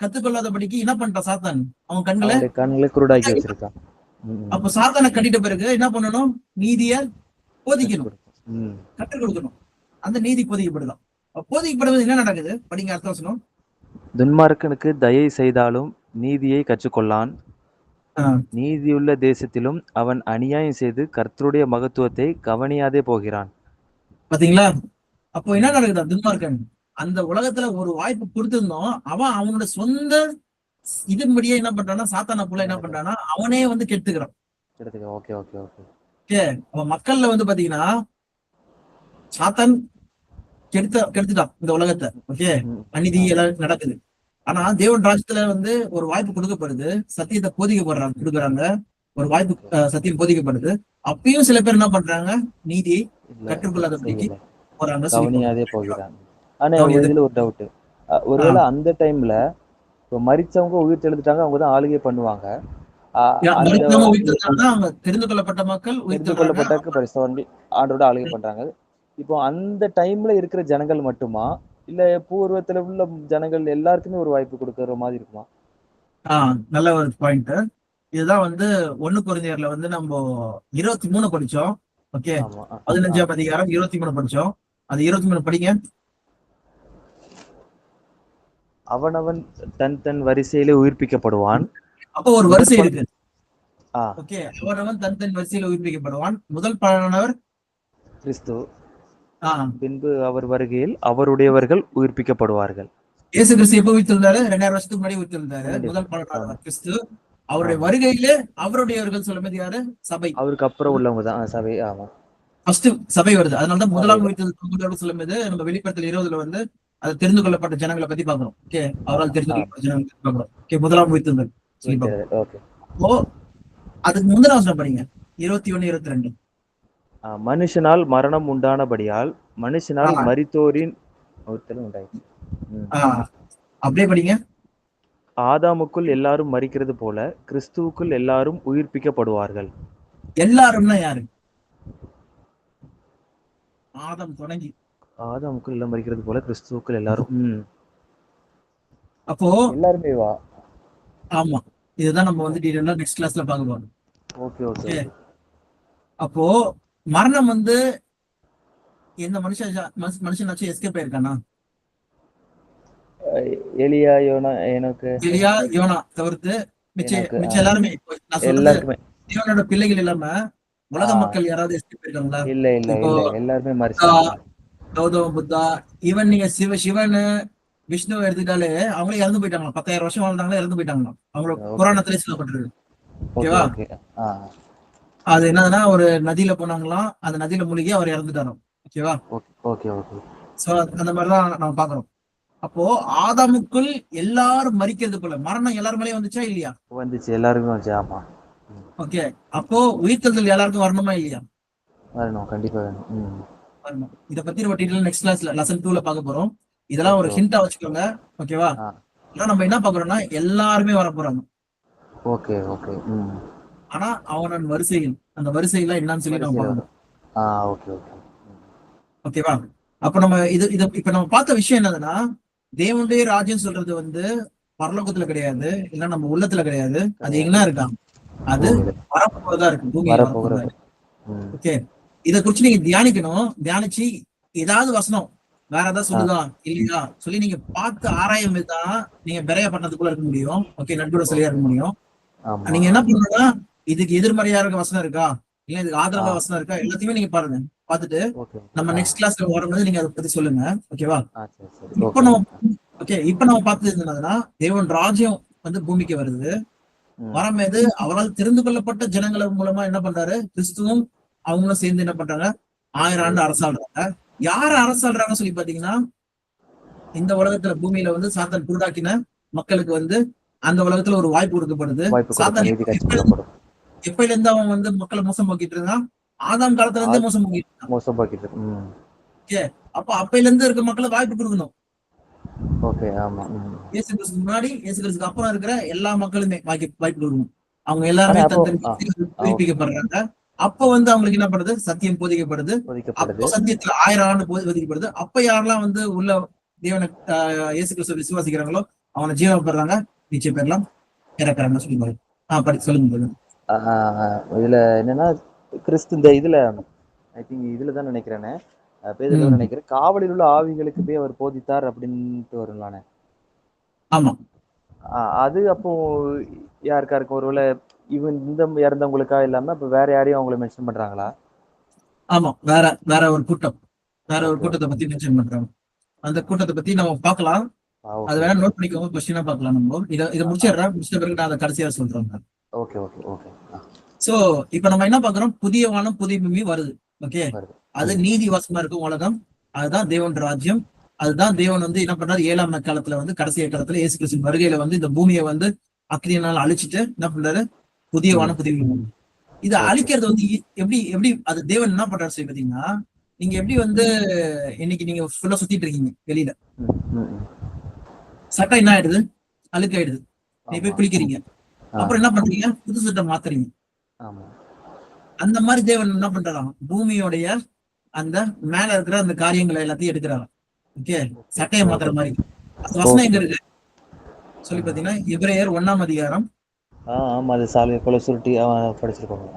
Speaker 2: கத்துக்கொள்ளாதபடிக்கு என்ன பண்றான் சாத்தான்? அவன்
Speaker 3: கண்களை குருடாக்கி வச்சிருக்கான்.
Speaker 2: அப்ப சாத்தானை கட்டிட்ட பிறகு என்ன பண்ணணும்? நீதிய போதிக்கணும், கற்றுக் கொடுக்கணும். அந்த நீதி போதிக்கப்படுதான். போதிக்கப்படுவது என்ன நடக்குது? படிங்க அடுத்த வசனம்.
Speaker 3: துன்மார்க்கனுக்கு தயை செய்தாலும் நீதியை கற்றுக்கொள்ளான்,
Speaker 2: ஆஹ்
Speaker 3: நீதியுள்ள தேசத்திலும் அவன் அநியாயம் செய்து கர்த்தருடைய மகத்துவத்தை கவனியாதே போகிறான்.
Speaker 2: பாத்தீங்களா? அப்போ என்ன
Speaker 3: ம்.
Speaker 2: நடக்குது துன்மார்க்கன்? அந்த உலகத்துல ஒரு வாய்ப்பு கொடுத்திருந்தோம், அவன் அவனோட சொந்த இதன்படியே என்ன பண்றான்னா, சாத்தான போல என்ன
Speaker 3: நடக்குது.
Speaker 2: பண்றான்னா, அவனே வந்து கெடுத்துக்கிறான்.
Speaker 3: எடுத்துக்க. Okay, okay, okay.
Speaker 2: ஓகே, அவன் மக்கள்ல வந்து பாத்தீங்கன்னா சாத்தான் கெடுத்துட்டான் இந்த உலகத்தை. ஓகே,
Speaker 3: ம்.
Speaker 2: அநீதி
Speaker 3: ஆமா.
Speaker 2: எல்லாம் நடக்குது. ஆனா தேவன் ராஜ்யத்துல வந்து ஒரு வாய்ப்பு கொடுக்கப்படுது, சத்தியத்தை போதிக்கப்படுறாங்க கொடுக்குறாங்க, ஒரு வாய்ப்பு
Speaker 3: ஓகே.
Speaker 2: சத்தியம் போதிக்கப்படுது. அப்பயும் சில பேர் என்ன பண்றாங்க, நீதியை
Speaker 3: இல்ல,
Speaker 2: கற்றுக்கொள்ளாதபடிக்கு
Speaker 3: செய்யல.
Speaker 2: போறாங்க சொல்லி
Speaker 3: கவனியாதே
Speaker 2: போடுறாங்க.
Speaker 3: போகிறான். ஆனா
Speaker 2: கவனியது.
Speaker 3: இதுல ஒரு டவுட். ஒருவேளை அந்த டைம்ல இப்போ மரிச்சவங்க உயிர் தெழுந்துட்டாங்க, அவங்க தான் ஆளுகை பண்ணுவாங்க. அந்த
Speaker 2: மறுத்தவங்க உயிர்த்தெழுந்தாங்கன்னா அவங்க தெரிந்து கொள்ளப்பட்ட மக்கள்
Speaker 3: தெரிந்து
Speaker 2: உயிர்த்தெழுறாங்க.
Speaker 3: கொள்ளப்பட்டக்கு பரிசுத்தவான்கள் ஆண்டோட ஆளுகை பண்றாங்க. இப்போ அந்த டைம்ல இருக்கிற ஜனங்கள் மட்டுமா, இல்ல பூர்வத்துல உள்ள ஜனங்கள் எல்லாருக்குமே ஒரு வாய்ப்பு கொடுக்கிற மாதிரி இருக்குமா?
Speaker 2: நல்ல ஒரு பாயிண்ட். இதுதான் வந்து 1 கொரிந்தியர்ல வந்து நம்ம 23 படிச்சோம். ஓகே,
Speaker 3: ஆமா.
Speaker 2: 15ஆம் அதிகாரம் 23 படிச்சோம். அது 23 படிங்க.
Speaker 3: அவனவன் தன் தன் வரிசையிலே உயிர்ப்பிக்கப்படுவான்.
Speaker 2: அப்போ ஒரு வரிசை இருக்கு.
Speaker 3: ஆ,
Speaker 2: ஓகே, அவனவன் தன் தன் வரிசையில உயிர்ப்பிக்கப்படுவான். முதல் பலனவர்
Speaker 3: கிறிஸ்து.
Speaker 2: ஆஹ்
Speaker 3: பின்பு அவர் வருகையில் அவருடையவர்கள் உயிர்ப்பிக்கப்படுவார்கள்.
Speaker 2: இயேசு கிறிஸ்து எப்ப உயிர்த்தெழுந்தாரு? 2000 வருஷத்துக்கு முன்னாடி உயிர்த்தெழுந்தாரு.
Speaker 3: முன்னாடி.
Speaker 2: முதல்
Speaker 3: ஆமா.
Speaker 2: பலனவர் கிறிஸ்து. அவருடைய
Speaker 3: ஆமா.
Speaker 2: வருகையிலே அவருடையவர்கள் சொல்லும்போது யாரு? சபை.
Speaker 3: அவருக்கு அப்புறம் உள்ளவங்க தான் சபை. ஆமா.
Speaker 2: ஃபர்ஸ்ட் சபை வருது. அதனாலதான்
Speaker 3: சபை
Speaker 2: முதலாம்
Speaker 3: தான்.
Speaker 2: உயிர்த்தெழுதல் சொல்லும்போது நம்ம வெளிப்படுத்தல் 20ல வந்து அது தெரிந்து கொள்ளப்பட்ட ஜனங்களை பத்தி பாக்குறோம். ஓகே, அவரால் தெரிந்து
Speaker 3: ஆ,
Speaker 2: கொள்ளப்பட்ட ஜனங்களை பத்தி பாக்குறோம். ஓகே, முதலாம் உயிர்த்தெழுதல் சொல்லி பாக்குறோம்.
Speaker 3: உயிர்த்தெழுதல். ஓகே.
Speaker 2: அப்போ அதுக்கு முந்தின வசனம் படிங்க, 21, 22.
Speaker 3: மனுஷனால் மரணம் உண்டானபடியால் மனுஷனால்
Speaker 2: ஆஹ்
Speaker 3: மரித்தோரின் உயிர்த்தெழுதல் உண்டாயிற்று. ம்.
Speaker 2: ஆஹ் அப்படியே படிங்க.
Speaker 3: ஆதாமுக்குள் எல்லாரும் மரிக்கிறது போல கிறிஸ்துவுக்குள் எல்லாரும் உயிர்ப்பிக்கப்படுவார்கள்.
Speaker 2: எல்லாரும்னா யாரு? ஆதம் தொடங்கி.
Speaker 3: ஆதாமுக்குள் எல்லாம் மரிக்கிறது போல கிறிஸ்துவுக்குள் எல்லாரும்.
Speaker 2: அப்போ
Speaker 3: எல்லாருமே வா.
Speaker 2: ஆமா, இதுதான் நம்ம வந்து டீடைலா நெக்ஸ்ட் கிளாஸ்ல பார்க்க போறோம்.
Speaker 3: Okay, okay,
Speaker 2: okay,
Speaker 3: okay.
Speaker 2: அப்போ மரணம் வந்து எந்த மனுஷனாச்சும் எஸ்கேப் ஆயிருக்கானா?
Speaker 3: எலியா, யோனா, ஏனோக்கு,
Speaker 2: எலியா, யோனா தவிர்த்து
Speaker 3: ஏனோக்கு,
Speaker 2: மிச்சம் எல்லாருமே. இப்போ நான் சொல்றது
Speaker 3: எல்லாருக்குமே.
Speaker 2: தேவனோட பிள்ளைகள் இல்லாம
Speaker 3: ஆ,
Speaker 2: உலக மக்கள் யாராவது எஸ்கேப் இருக்காங்களா?
Speaker 3: இல்ல, இல்ல,
Speaker 2: இப்போ
Speaker 3: இல்ல, எல்லாருமே
Speaker 2: புத்தா,
Speaker 3: மரிச்சிட்டாங்க.
Speaker 2: கௌதம புத்தா, ஈவன் நீங்க சிவன் விஷ்ணுவை எடுத்துக்கிட்டாலே அவங்களே இறந்து போயிட்டாங்களா? 10,000 வருஷம் வாழ்ந்தாங்களா, இறந்து போயிட்டாங்களா? அவங்களோட
Speaker 3: ஓகே,
Speaker 2: புராணத்திலே சொல்லப்பட்டிருக்கு.
Speaker 3: ஓகே,
Speaker 2: ஓகேவா?
Speaker 3: ஓகே. ஆ,
Speaker 2: அது என்னதுன்னா ஒரு நதியில போனாங்களாம், அந்த நதியில மூழ்கி அவர் இறந்துட்டாராம். ஓகேவா?
Speaker 3: Okay, okay, okay.
Speaker 2: சோ அந்த மாதிரிதான் நம்ம பாக்குறோம். அப்போ ஆதாமுக்குள் எல்லாரும் மரிக்கிறது போல மரணம் எல்லாரும் மேலயும் வந்துச்சா இல்லையா?
Speaker 3: வந்துச்சு, எல்லாருமே வந்துச்சு. ஆமா.
Speaker 2: ஓகே, அப்போ உயிர்த்தெழுதல் எல்லாருக்கும் வரணுமா இல்லையா?
Speaker 3: வரணும், கண்டிப்பா வேணும்.
Speaker 2: வரணும். இத பத்தி நம்ம டீடைல் நெக்ஸ்ட் கிளாஸ்ல லெசன் 2ல பார்க்க போறோம். இதெல்லாம் ஒரு
Speaker 3: ஓகே,
Speaker 2: ஹிண்டா வச்சுக்கோங்க. ஓகேவா?
Speaker 3: ஆ,
Speaker 2: ஆனா நம்ம என்ன பாக்குறோம்னா எல்லாருமே வர போறாங்க.
Speaker 3: Okay, okay.
Speaker 2: ஆனா அவனோட வரிசையில் அந்த வரிசையில என்னன்னு சொல்லி நம்ம
Speaker 3: வரிசையில்
Speaker 2: பார்க்கணும்.
Speaker 3: வரும். ஆ, ஓகே, ஓகே.
Speaker 2: ஓகேவா? அப்ப நம்ம இப்ப நம்ம பார்த்த விஷயம் என்னதுன்னா, தேவனுடைய ராஜ்யம் சொல்றது வந்து பரலோகத்துல கிடையாது, இல்ல நம்ம உள்ளத்துல கிடையாது. அது எங்கன்னா இருக்கா? அது
Speaker 3: பூமியில
Speaker 2: வரப்போறதா இருக்கு, பூமியில வரப்போறதா
Speaker 3: வரப்போகிறது.
Speaker 2: இருக்கு. ஓகே, இத குறிச்சு நீங்க தியானிக்கணும். தியானிச்சு ஏதாவது வசனம் வேற ஏதாவது சொல்லுதா இல்லையா சொல்லி நீங்க பார்த்து ஆராயும் தான் நீங்க பெரிய பட்டணத்துக்குள்ள இருக்க முடியும். ஓகே, நட்புற சொல்லியா இருக்க முடியும்.
Speaker 3: ஆமா.
Speaker 2: நீங்க என்ன பண்ணணும்னா இதுக்கு எதிர்மறையா இருக்க வசனம் இருக்கா, இல்ல இதுக்கு
Speaker 3: ஆ,
Speaker 2: ஆதரவா வசனம் இருக்கா, எல்லாத்தையுமே நீங்க பாருங்க. பார்த்துட்டு
Speaker 3: ஓகே.
Speaker 2: நம்ம
Speaker 3: ஆ,
Speaker 2: நெக்ஸ்ட் கிளாஸ்ல வரும்போது நீங்க அதை பத்தி சொல்லுங்க. ஓகேவா?
Speaker 3: சரி, சரி.
Speaker 2: இப்ப
Speaker 3: ஓகே.
Speaker 2: நம்ம இப்ப நம்ம பார்த்தது என்னதுன்னா, தேவன் ராஜ்யம் வந்து பூமிக்கு வருது. வரமேது அவரால் தெரிந்து கொள்ளப்பட்ட ஜனங்கள் மூலமா என்ன பண்றாரு? கிறிஸ்துவும் அவங்களும் சேர்ந்து என்ன பண்றாங்க? 1000 ஆண்டு அரசாடுறாங்க. யார் அரசாடுறாங்க சொல்லி பாத்தீங்கன்னா, இந்த உலகத்துல பூமியில வந்து சாத்தான் குருடாக்கின மக்களுக்கு வந்து அந்த உலகத்துல ஒரு வாய்ப்பு கொடுக்கப்படுது.
Speaker 3: வாய்ப்பு கொடுக்கும்,
Speaker 2: சாத்தான்
Speaker 3: நீதி காட்சி கொள்ளப்படும்.
Speaker 2: எப்பயில இருந்து அவன் வந்து மக்களை மோசம் போக்கிட்டு இருந்தான்? ஆதாம் காலத்துல இருந்தே மோசம் போக்கிட்டு இருந்தான்.
Speaker 3: மோசம் பாக்கிட்டு.
Speaker 2: ஓகே, அப்ப அப்பையில இருந்து இருக்க மக்களை வாய்ப்பு கொடுக்கணும்.
Speaker 3: ஓகே, ஆமா.
Speaker 2: இயேசு கிறிஸ்துக்கு முன்னாடி, இயேசு கிறிஸ்துக்கு அப்புறம் இருக்கிற எல்லா மக்களுமே வாய்ப்பு கொடுக்கணும். அவங்க எல்லாருமே
Speaker 3: ஆனா அப்போ
Speaker 2: புதுப்பிக்கப்படுறாங்க. அப்ப வந்து அவங்களுக்கு என்ன பண்ணுது? சத்தியம் போதிக்கப்படுது.
Speaker 3: ஒதுக்கப்படுது.
Speaker 2: அப்போ சத்தியத்துல 1000 ஆண்டு போதிக்கப்படுது. அப்ப யாரெல்லாம் வந்து உள்ள தேவனை இயேசு கிறிஸ்துவ விசுவாசிக்கிறாங்களோ அவனை ஜீவன் பெறாங்க, நிச்சயம் பெறலாம், இறக்குறாங்க சொல்லுங்க. சொல்லுங்க.
Speaker 3: இதுல என்னன்னா கிறிஸ்து இந்த இதுல ஐ திங்க் இதுலதான் நினைக்கிறேனே, பேதுருல நினைக்கிறேன், காவலில் உள்ள ஆவிகளுக்கு போய் அவர் போதித்தார் அப்படின்ட்டு வரும்லானே.
Speaker 2: ஆமா,
Speaker 3: அது அப்போ யாருக்கா இருக்கும்? ஒருவேளை இவன் இந்த இறந்தவங்களுக்கா இல்லாம இப்ப வேற யாரையும் அவங்களை மென்ஷன் பண்றாங்களா?
Speaker 2: ஆமா, வேற வேற ஒரு கூட்டம், வேற ஒரு
Speaker 3: ஓகே
Speaker 2: கூட்டத்தை பத்தி மென்ஷன் பண்றாங்க. அந்த கூட்டத்தை பத்தி நம்ம பார்க்கலாம். அது
Speaker 3: ஓகே
Speaker 2: வேணா நோட் பண்ணிக்கோங்க, கொஸ்டினா பார்க்கலாம். நம்ம இதை முடிச்சிடுறேன். முடிச்ச பிறகு நான் அதை கடைசியா சொல்றேன்.
Speaker 3: ஓகே ஓகே ஓகே
Speaker 2: சோ இப்ப நம்ம என்ன பாக்குறோம், புதிய வானம் புதிய பூமி வருது. ஓகே,
Speaker 3: வருது.
Speaker 2: அது நீதி வாசமா இருக்கும் உலகம். அதுதான் தேவன் ராஜ்யம். அதுதான் தேவன் வந்து என்ன பண்றாரு, 7ஆம் காலத்துல வந்து கடைசி காலத்துல இயேசு கிறிஸ்து வருகையில வந்து இந்த பூமியை வந்து அக்கினியினால அழிச்சிட்டு என்ன பண்றாரு, புதிய வானம் புதிய பூமி. இதை
Speaker 3: ஓகே.
Speaker 2: அழிக்கிறது வந்து எப்படி எப்படி அது தேவன் என்ன பண்றாரு சொல்லி பாத்தீங்கன்னா, நீங்க எப்படி வந்து இன்னைக்கு நீங்க ஃபுல்லா சுத்திட்டு இருக்கீங்க வெளியில,
Speaker 3: ம், ம், ம்.
Speaker 2: சட்டை என்ன ஆயிடுது, அழுக்காயிடுது. நீ போய்
Speaker 3: ஆமா.
Speaker 2: குளிக்கிறீங்க,
Speaker 3: ஆ,
Speaker 2: அப்புறம் என்ன பண்றீங்க, புது சட்டை மாத்துறீங்க.
Speaker 3: ஆமா.
Speaker 2: அந்த மாதிரி தேவன் என்ன பண்றாராம், பூமியோடைய அந்த மேல இருக்கிற அந்த காரியங்களை எல்லாத்தையும் எடுக்கிறாராம். ஓகே, சட்டையை மாத்துற மாதிரி. அந்த வசனம் எங்க இருக்கு சொல்லி பாத்தீங்கன்னா, எபிரேயர் 1ஆம் அதிகாரம்.
Speaker 3: ஆமா, அது சால்வை போல சுருட்டி படிச்சிருக்கோங்க.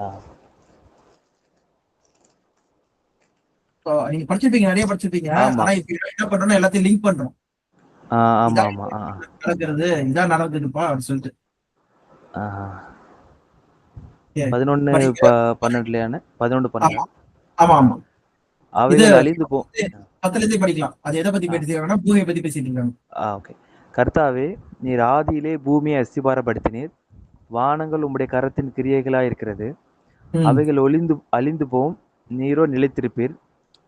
Speaker 2: இப்போ நீங்க படிச்சிருப்பீங்க, நிறைய படிச்சிருப்பீங்க.
Speaker 3: ஆமா.
Speaker 2: ஆனா இப்ப என்ன பண்றோம்னா எல்லாத்தையும் லிங்க் பண்றோம்.
Speaker 3: ஆமா
Speaker 2: இதான்
Speaker 3: ஆமா.
Speaker 2: நடக்கிறது, இதான் நடக்குதுப்பா அப்படின்னு சொல்லிட்டு.
Speaker 3: ஆஹா.
Speaker 2: Okay.
Speaker 3: 11
Speaker 2: படிக்க
Speaker 3: 12 11
Speaker 2: ஆமா ஆமா ஆமா. இது
Speaker 3: அவைகள் அழிந்து போ
Speaker 2: 10ல படிக்கலாம். அது எதை பத்தி பேசிருக்காங்கன்னா, பூமியை பத்தி பேசிட்டு இருக்காங்க.
Speaker 3: ஓகே. கர்த்தாவே, நீர் ஆதியிலே பூமியை அஸ்திபாரப்படுத்தினீர். வானங்கள் உம்முடைய கரத்தின் கிரியைகளாய் இருக்கிறது. அவைகள் அழிந்து போம், நீரோ நிலைத்திருப்பீர்.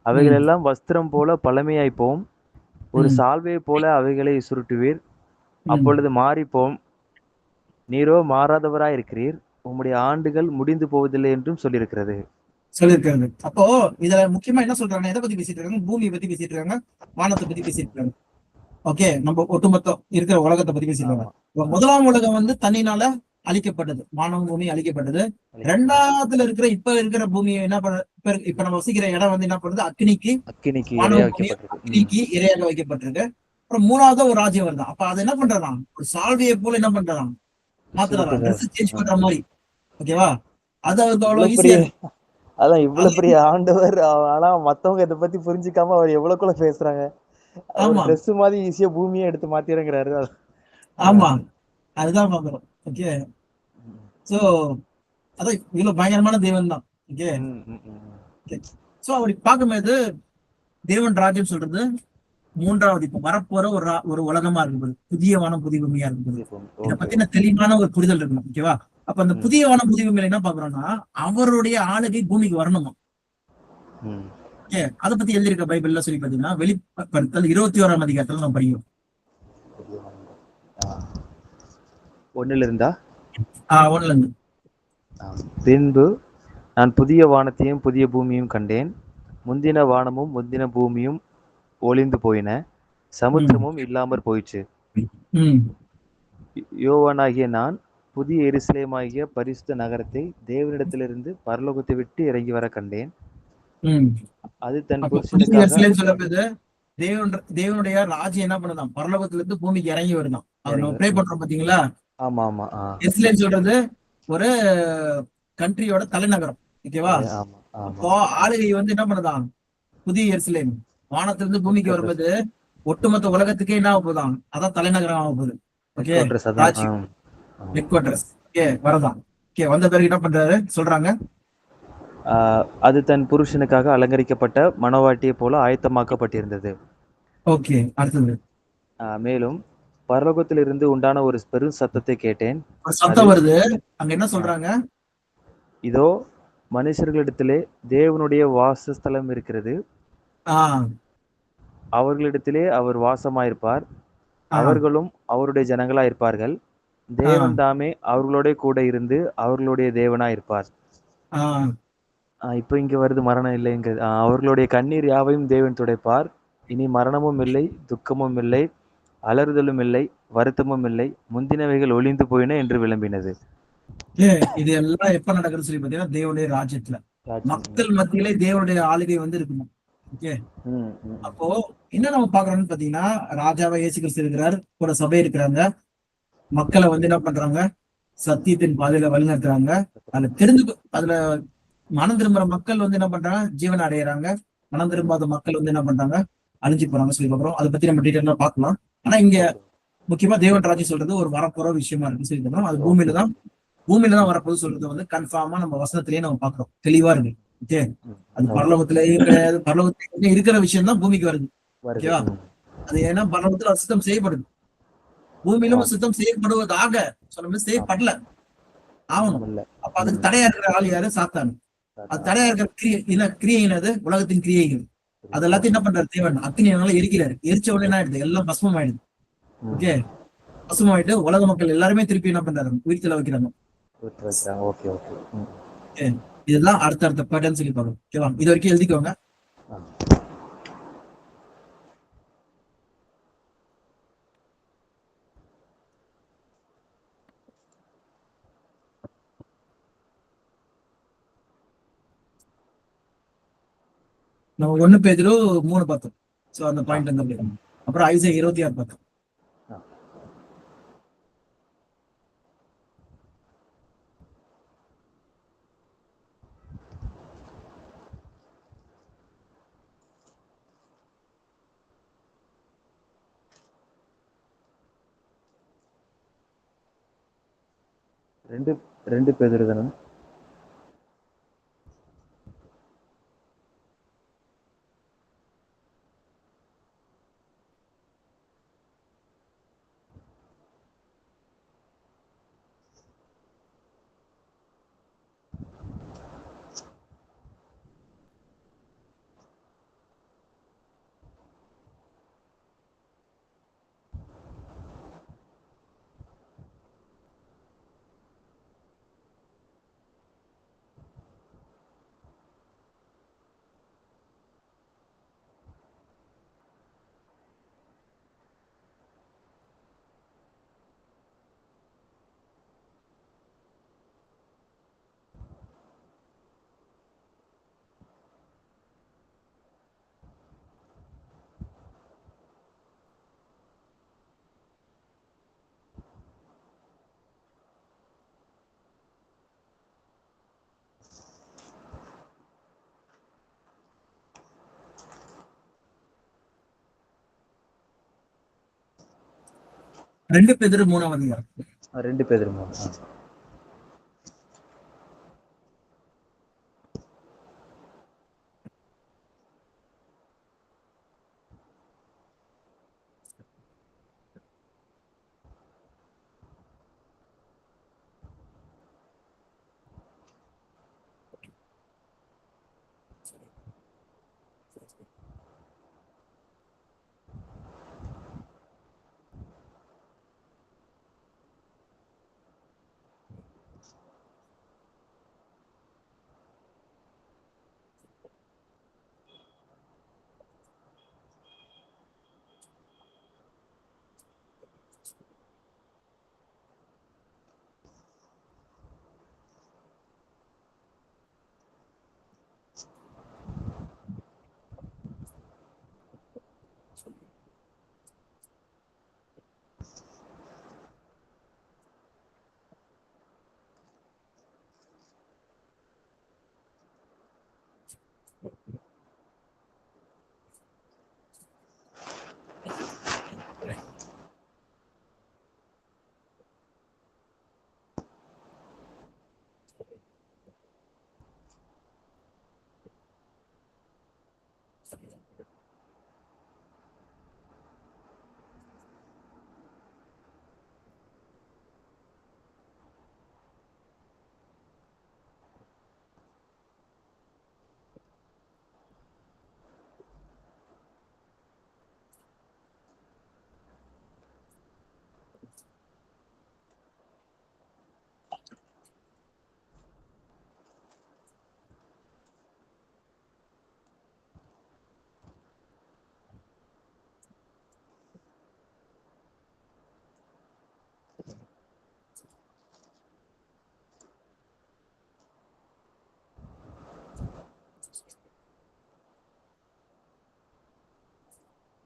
Speaker 3: அவைகள் எல்லாம் வஸ்திரம் போல பழமையாய் போம். ஒரு சால்வை போல அவைகளை சுருட்டுவீர். அப்பொழுது மாறிப்போம். நீரோ மாறாதவராய் இருக்கிறீர். உம்முடைய ஆண்டுகள் முடிந்து போவதில்லை என்றும் சொல்லியிருக்கிறது.
Speaker 2: அப்போ இதுல முக்கியமா என்ன சொல்றாங்க, எதை பத்தி பேசிட்டு இருக்காங்க, பூமியை பத்தி பேசிட்டு இருக்காங்க, வானத்தை பத்தி பேசிட்டு இருக்காங்க. ஓகே, நம்ம ஒட்டுமொத்தம் இருக்கிற உலகத்தை பத்தி பேசிட்டு இருக்காங்க. முதலாம் உலகம் வந்து தண்ணினால அழிக்கப்பட்டது, வானம் பூமி அழிக்கப்பட்டது. ரெண்டாவதுல இருக்கிற இப்ப இருக்கிற பூமியை என்ன பண்ண, இப்ப நம்ம வசிக்கிற இடம் வந்து என்ன பண்ணுது, அக்னிக்கு இரையாக வைக்கப்பட்டிருக்கு. அப்புறம் மூணாவது ஒரு ராஜ்யம் வருது. அப்ப அது என்ன பண்றதாம், ஒரு சால்வையை போல என்ன பண்றதாம், மாத்துறதாம், ட்ரெஸ் சேஞ்ச் பண்ற மாதிரி. ஓகேவா, அது அவ்வளவு ஈஸியா.
Speaker 3: அதான் இவ்வளவு பெரிய ஆண்டவர், ஆனா மத்தவங்க இதை பத்தி புரிஞ்சுக்காம அவர் எவ்வளவுக்குள்ள பேசுறாங்க. ட்ரெஸ் மாதிரி ஈஸியா பூமியை எடுத்து மாத்திரங்கிறாரு.
Speaker 2: ஆமா, அதுதான் பாக்குறோம். ஓகே, சோ அதான் இவ்வளவு பயங்கரமான தேவன் தான். ஓகே, சோ அப்படி பார்க்கும்போது தேவன் ராஜ்யம் சொல்றது மூன்றாவது இப்ப வரப்போற ஒரு உலகமா இருக்குது, புதிய வானம் புதிய பூமியா இருக்குது. இதை பத்தின தெளிவான ஒரு புரிதல் இருக்கணும். ஓகேவா, அப்ப அந்த புதிய வானம் புதிய பூமியில என்ன பாக்குறோம்னா, அவருடைய ஆளுகை பூமிக்கு வரணுமா. ஓகே, அதை பத்தி எழுதியிருக்க பைபிள்ல சொல்லி பாத்தீங்கன்னா, வெளிப்படுத்தல் 21ஆம் அதிகாரத்துல நம்ம படிக்கிறோம்.
Speaker 3: 1ல இருந்தா
Speaker 2: 1ல இருந்து.
Speaker 3: பின்பு நான் புதிய வானத்தையும் புதிய பூமியும் கண்டேன். முந்தின வானமும் முந்தின பூமியும் ஒளிந்து போயின, சமுத்திரமும் இல்லாமற் போயிற்று. யோவானாகிய நான் புதிய எருசலேமாகிய பரிசுத்த நகரத்தை தேவனிடத்திலிருந்து பரலோகத்தை விட்டு இறங்கி வர கண்டேன். அது தன் புருஷனுக்காக
Speaker 2: தேவனுடைய ராஜ்யம் என்ன பண்ணுதான், பரலோகத்துல இருந்து பூமிக்கு இறங்கி வருதான். அவர் நம்ம ப்ரே பண்றோம் பாத்தீங்களா.
Speaker 3: ஆமா ஆமா.
Speaker 2: எருசலேம் சொல்றது ஒரு கண்ட்ரியோட தலைநகரம். ஓகேவா, அப்போ ஆளுகை வந்து என்ன பண்ணுதான், புதிய எருசலேம் வானத்திலிருந்து பூமிக்கு வரும்போது ஒட்டுமொத்த உலகத்துக்கே என்ன ஆக போதான், அதான் தலைநகரம் ஆக போகுது. Okay, head quarters. ஓகே, வரதான். ஓகே, வந்த பிறகு என்ன பண்றாரு சொல்றாங்க,
Speaker 3: அது தன் புருஷனுக்காக அலங்கரிக்கப்பட்ட மணவாட்டியை போல ஆயத்தமாக்கப்பட்டிருந்தது.
Speaker 2: ஓகே, அடுத்தது.
Speaker 3: மேலும் பரலோகத்திலிருந்து உண்டான ஒரு பெரும் சத்தத்தை கேட்டேன்.
Speaker 2: சத்தம் வருது. அங்க என்ன சொல்றாங்க,
Speaker 3: இதோ மனுஷர்களிடத்திலே தேவனுடைய வாசஸ்தலம் இருக்கிறது. அவர்களிடத்திலே அவர் வாசமாயிருப்பார். அவர்களும் அவருடைய ஜனங்களா இருப்பார்கள். தேவன் தாமே அவர்களோட கூட இருந்து அவர்களுடைய தேவனா இருப்பார். இப்ப இங்க வருது மரணம் இல்லைங்க. அவர்களுடைய கண்ணீர் யாவையும் தேவன் துடைப்பார். இனி மரணமும் இல்லை, துக்கமும் இல்லை, அலறுதலும் இல்லை, வருத்தமும் இல்லை, முந்தினவைகள் ஒளிந்து போயின என்று விளம்பினது.
Speaker 2: இது எல்லாம் எப்ப நடக்குதுன்னு சொல்லி பாத்தீங்கன்னா, தேவனுடைய ராஜ்யத்துல மக்கள் மத்தியிலே தேவனுடைய ஆளுகை வந்து இருக்கணும். ஓகே, அப்போ என்ன நம்ம பாக்குறோம்னு பாத்தீங்கன்னா, ராஜாவா இயேசு கிறிஸ்து இருக்கிறார், கூட சபை இருக்கிறாங்க, மக்களை வந்து என்ன பண்றாங்க, சத்தியத்தின் பாதையில வழி நடத்துறாங்க. அதுல மனம் திரும்புற மக்கள் வந்து என்ன பண்றாங்க, ஜீவன் அடையிறாங்க. மனம் திரும்பாத மக்கள் வந்து என்ன பண்றாங்க, அழிஞ்சு போறாங்க சொல்லி பாக்குறோம். அதை பத்தி நம்ம டீட்டெயிலா பார்க்கலாம். ஆனா இங்க முக்கியமா தேவன் ராஜ்யம் சொல்றது ஒரு வரப்போற விஷயமா இருக்கு சொல்லி பாக்குறோம். அது பூமியில தான் பூமியில தான் வரப்போகுது சொல்றது வந்து கன்ஃபார்மா நம்ம வசனத்திலேயே நம்ம பாக்குறோம், தெளிவா இருக்கு. ஓகே, அது
Speaker 3: ஓகே.
Speaker 2: பரலோகத்திலேயும் கிடையாது, பரலோகத்திலே இருக்கிற விஷயம் தான் பூமிக்கு வருது.
Speaker 3: வருது.
Speaker 2: ஓகேவா? அது ஏன்னா பரலோகத்துல அசுத்தம் செய்யப்படுது, பூமியிலும் அசுத்தம் செய்யப்படுவதாக சொல்லும்போது செய்யப்படல, ஆகணும்.
Speaker 3: இல்ல.
Speaker 2: அப்ப அதுக்கு தடையா இருக்கிற ஆள் யாரு? சாத்தான். அது தடையா இருக்கிற கிரியைனது உலகத்தின் கிரியைகள். அது எல்லாத்தையும் என்ன பண்றாரு தேவன்? அக்னியால எரிக்கிறாரு. எரிச்ச உடனே என்ன ஆயிடுது? எல்லாம் பஸ்மம் ஆயிடுது. ஓகே, பசுமம் ஆயிட்டு உலக மக்கள் எல்லாருமே திருப்பி என்ன பண்றாரு? உயிர்த்தல வைக்கிறாங்க.
Speaker 3: Okay okay.
Speaker 2: ஓகே, இதெல்லாம் அடுத்தடுத்த பேட்டர்ன் சொல்லி பார்க்கணும். ஓகேவா? இது வரைக்கும் எழுதிக்கோங்க. நம்ம 1 பேதுரு 3 பார்த்தோம். சோ அந்த பாயிண்ட் வந்து அப்படி. அப்புறம் ஐசையா 26 பார்த்தோம்.
Speaker 3: ரெண்டு பேர் தானே?
Speaker 2: ரெண்டு பேதுரு 3ஆம் அதிகாரம்.
Speaker 3: 2 பேர் 3.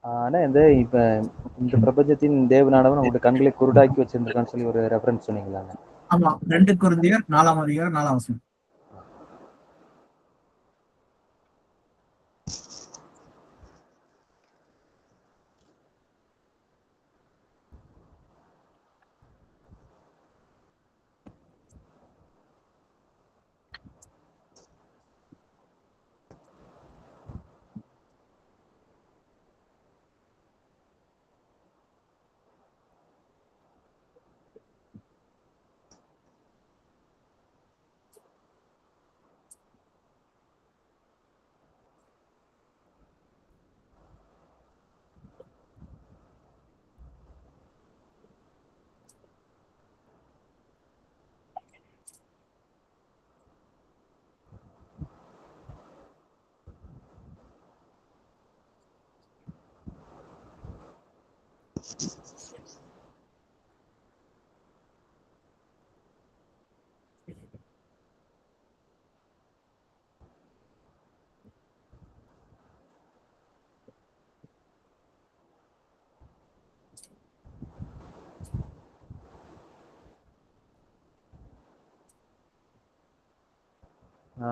Speaker 3: ஆனா இப்ப இந்த பிரபஞ்சத்தின் தேவனானவன் நம்மளுடைய கண்களை குருடாக்கி வச்சிருந்திருக்கான்னு சொல்லி ஒரு ரெஃபரன்ஸ் சொன்னீங்களாங்க?
Speaker 2: ஆமா, 2 கொரிந்தியர் 4ஆம் அதிகாரம் 4ஆம் வசனம்.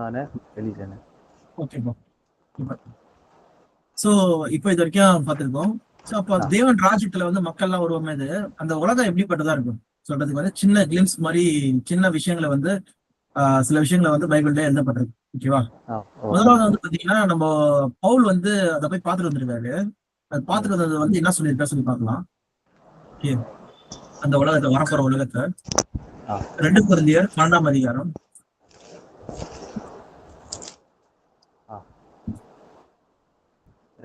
Speaker 3: அண்ணே வெளியிட்டேண்ணே.
Speaker 2: ஓகேப்பா. சோ இப்போ இது வரைக்கும் பார்த்திருக்கோம். சோ அப்போ தேவன் ராஜ்யத்துல வந்து மக்கள்லாம் உருவமேது அந்த உலகம் எப்படிப்பட்டதா இருக்கும் சொல்றதுக்கு வந்து சின்ன கிளிம்ஸ் மாதிரி சின்ன விஷயங்களை வந்து சில விஷயங்களை வந்து பைபிள்ல எழுதப்பட்டிருக்கு. ஓகேவா? முதலாவது வந்து பாத்தீங்கன்னா நம்ம பவுல் வந்து அதை போய் பார்த்துட்டு வந்திருக்காரு. அது பார்த்துட்டு வந்தது வந்து என்ன சொல்லியிருக்கா சொல்லி பார்க்கலாம். ஓகே, அந்த உலகத்தை வரப்போற உலகத்தை 2 கொரிந்தியர் 12ஆம் அதிகாரம்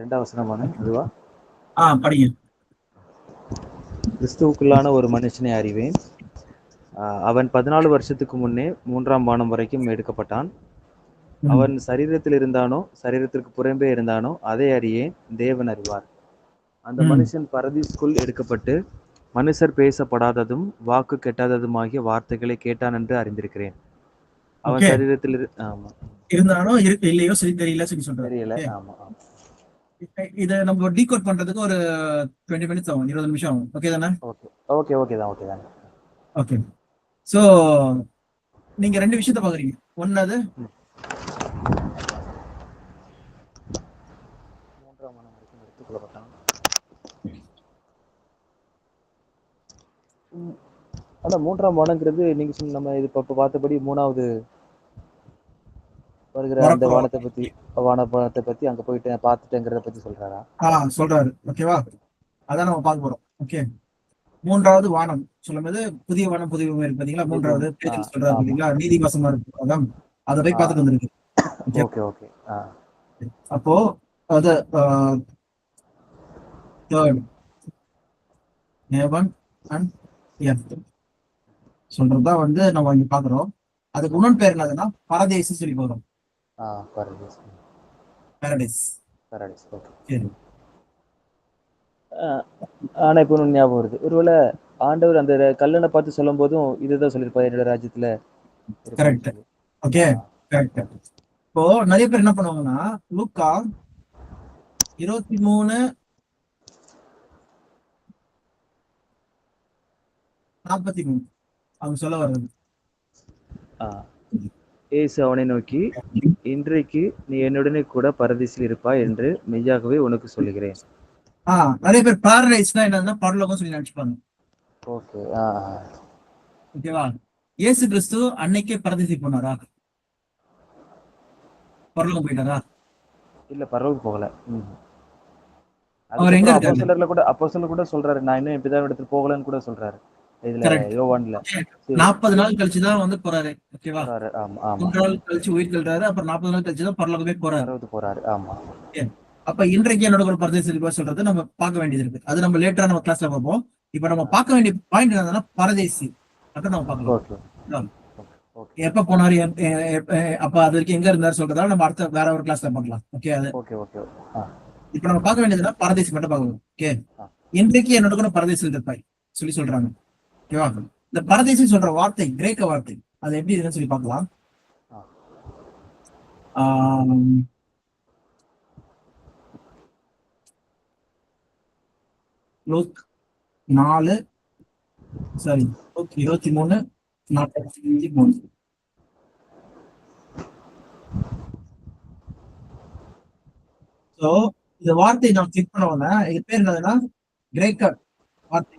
Speaker 3: 2ஆம் வசனமான இதுவா?
Speaker 2: படிங்க.
Speaker 3: கிறிஸ்துவுக்குள்ளான ஒரு மனுஷனை அறிவேன். அவன் 14 வருஷத்துக்கு முன்னே 3ஆம் வானம் வரைக்கும் எடுக்கப்பட்டான். அவன் சரீரத்தில் இருந்தானோ சரீரத்திற்கு புறம்பே இருந்தானோ அதை அறியேன், தேவன் அறிவார். அந்த மனுஷன் பரதீசுக்குள் எடுக்கப்பட்டு மனுஷர் பேசப்படாததும் வாக்கு கெட்டாததுமாகிய வார்த்தைகளை கேட்டான் என்று அறிந்திருக்கிறேன். அவன் சரீரத்தில்
Speaker 2: இருந்தானோ இல்லையோ சரி தெரியல சொல்லி சொல்றாரு.
Speaker 3: தெரியல. ஆமா.
Speaker 2: இதை நம்ம டீகோட் பண்றதுக்கு ஒரு 20 மினிட்ஸ் ஆகும், 20 நிமிஷம் ஆகும். ஓகே தானே?
Speaker 3: ஓகே தான்.
Speaker 2: ஓகே. சோ நீங்க 2 விஷயத்த பாக்குறீங்க. ஒன்னாவது
Speaker 3: 3ஆம் வானம் வரைக்கும் எடுத்துக்கொள்ளப்பட்டான். ஆனா 3ஆம் வானங்கிறது நீங்க சொன்ன நம்ம இது இப்ப பார்த்தபடி 3வது வருகிற அந்த வானத்தை பத்தி அங்க போயிட்டு பார்த்துட்டேங்கிறத பத்தி சொல்றாரா?
Speaker 2: சொல்றாரு. ஓகேவா? அதான் நம்ம பார்க்க போறோம். ஓகே, 3வது வானம் சொல்லும்போது புதிய வானம் புதிய பூமி இருக்கு பாத்தீங்களா? 3வது பேஜ் சொல்றாரு பாத்தீங்களா? நீதிவாசமா இருக்கு. அதான் அதை போய் பார்த்துட்டு வந்திருக்கு.
Speaker 3: ஓகே.
Speaker 2: அப்போ அது தேர்ட் ஹெவன் அண்ட் எர்த் சொல்றதுதான் வந்து நம்ம இங்க பாக்குறோம். அதுக்கு இன்னொன்று பேர் என்னதுன்னா பரதேசி சொல்லி போறோம். பாரடைஸ். ஓகே.
Speaker 3: ஆனா இப்ப ஒண்ணு ஞாபகம் வருது. ஒருவேளை ஆண்டவர் அந்த கல்லனை பார்த்து சொல்லும் போதும் இதுதான் சொல்லியிருப்பாரு, என்னோட ராஜ்யத்துல.
Speaker 2: கரெக்ட். Okay, correct. இப்போ நிறைய பேர் என்ன பண்ணுவாங்கன்னா லூக்கா 23:43 அவங்க சொல்ல வர்றது.
Speaker 3: இயேசு அவனை நோக்கி, இன்றைக்கு நீ என்னுடனே கூட பரதீசில் இருப்பாய் என்று மெய்யாகவே உனக்கு சொல்லுகிறேன்.
Speaker 2: நிறைய பேர் பாரடைஸ்னா என்னன்னா பரலோகம் சொல்லி நினைச்சுப்பாங்க. ஓகேவா? இயேசு கிறிஸ்து அன்னைக்கே பரதேசி போனாரா? பரலோகம் போயிட்டாரா?
Speaker 3: இல்ல, பரலோகம் போகல.
Speaker 2: அவர் எங்க இருக்காரு?
Speaker 3: அப்போஸ்தலர் கூட சொல்றாரு, நான் இன்னும் என் பிதாவின் இடத்துல போகலன்னு கூட சொல்றாரு. இதுல யோவான்ல
Speaker 2: 40 நாள் கழிச்சுதான் வந்து போறாரு. ஓகேவா? 3 நாள் கழிச்சு உயிர் தள்ளுறாரு. அப்புறம் 40 நாள் கழிச்சுதான் பரலோகமே போறாரு.
Speaker 3: ஆமா.
Speaker 2: அப்ப இன்றைக்கு என்னோட ஒரு பரதேசி சொல்றது நம்ம பார்க்க வேண்டியது இருக்கு. அது நம்ம லேட்டரா நம்ம கிளாஸ்ல பார்ப்போம். இப்ப நம்ம பார்க்க வேண்டிய பாயிண்ட் என்னன்னா பரதேசி அதான் நம்ம பார்க்கலாம். எப்ப போனாரு, அப்ப அது வரைக்கும் எங்க இருந்தாரு சொல்றதால நம்ம அடுத்த வேற ஒரு கிளாஸ்ல பார்க்கலாம். ஓகே. அது இப்ப நம்ம பார்க்க வேண்டியதுன்னா பரதேசி மட்டும் பார்க்கணும். ஓகே, இன்றைக்கு என்னோட கூட பரதேசி இருப்பாய் சொல்லி சொல்றாங்க. ஓகேவா? இந்த பரதேசி சொல்ற வார்த்தை கிரேக்க வார்த்தை, அது எப்படி இருக்குன்னு சொல்லி பார்க்கலாம். லூக் 23:43. சோ இந்த வார்த்தை நான் கிளிக் பண்ண இது பேர் என்னதுன்னா கிரேக்க வார்த்தை.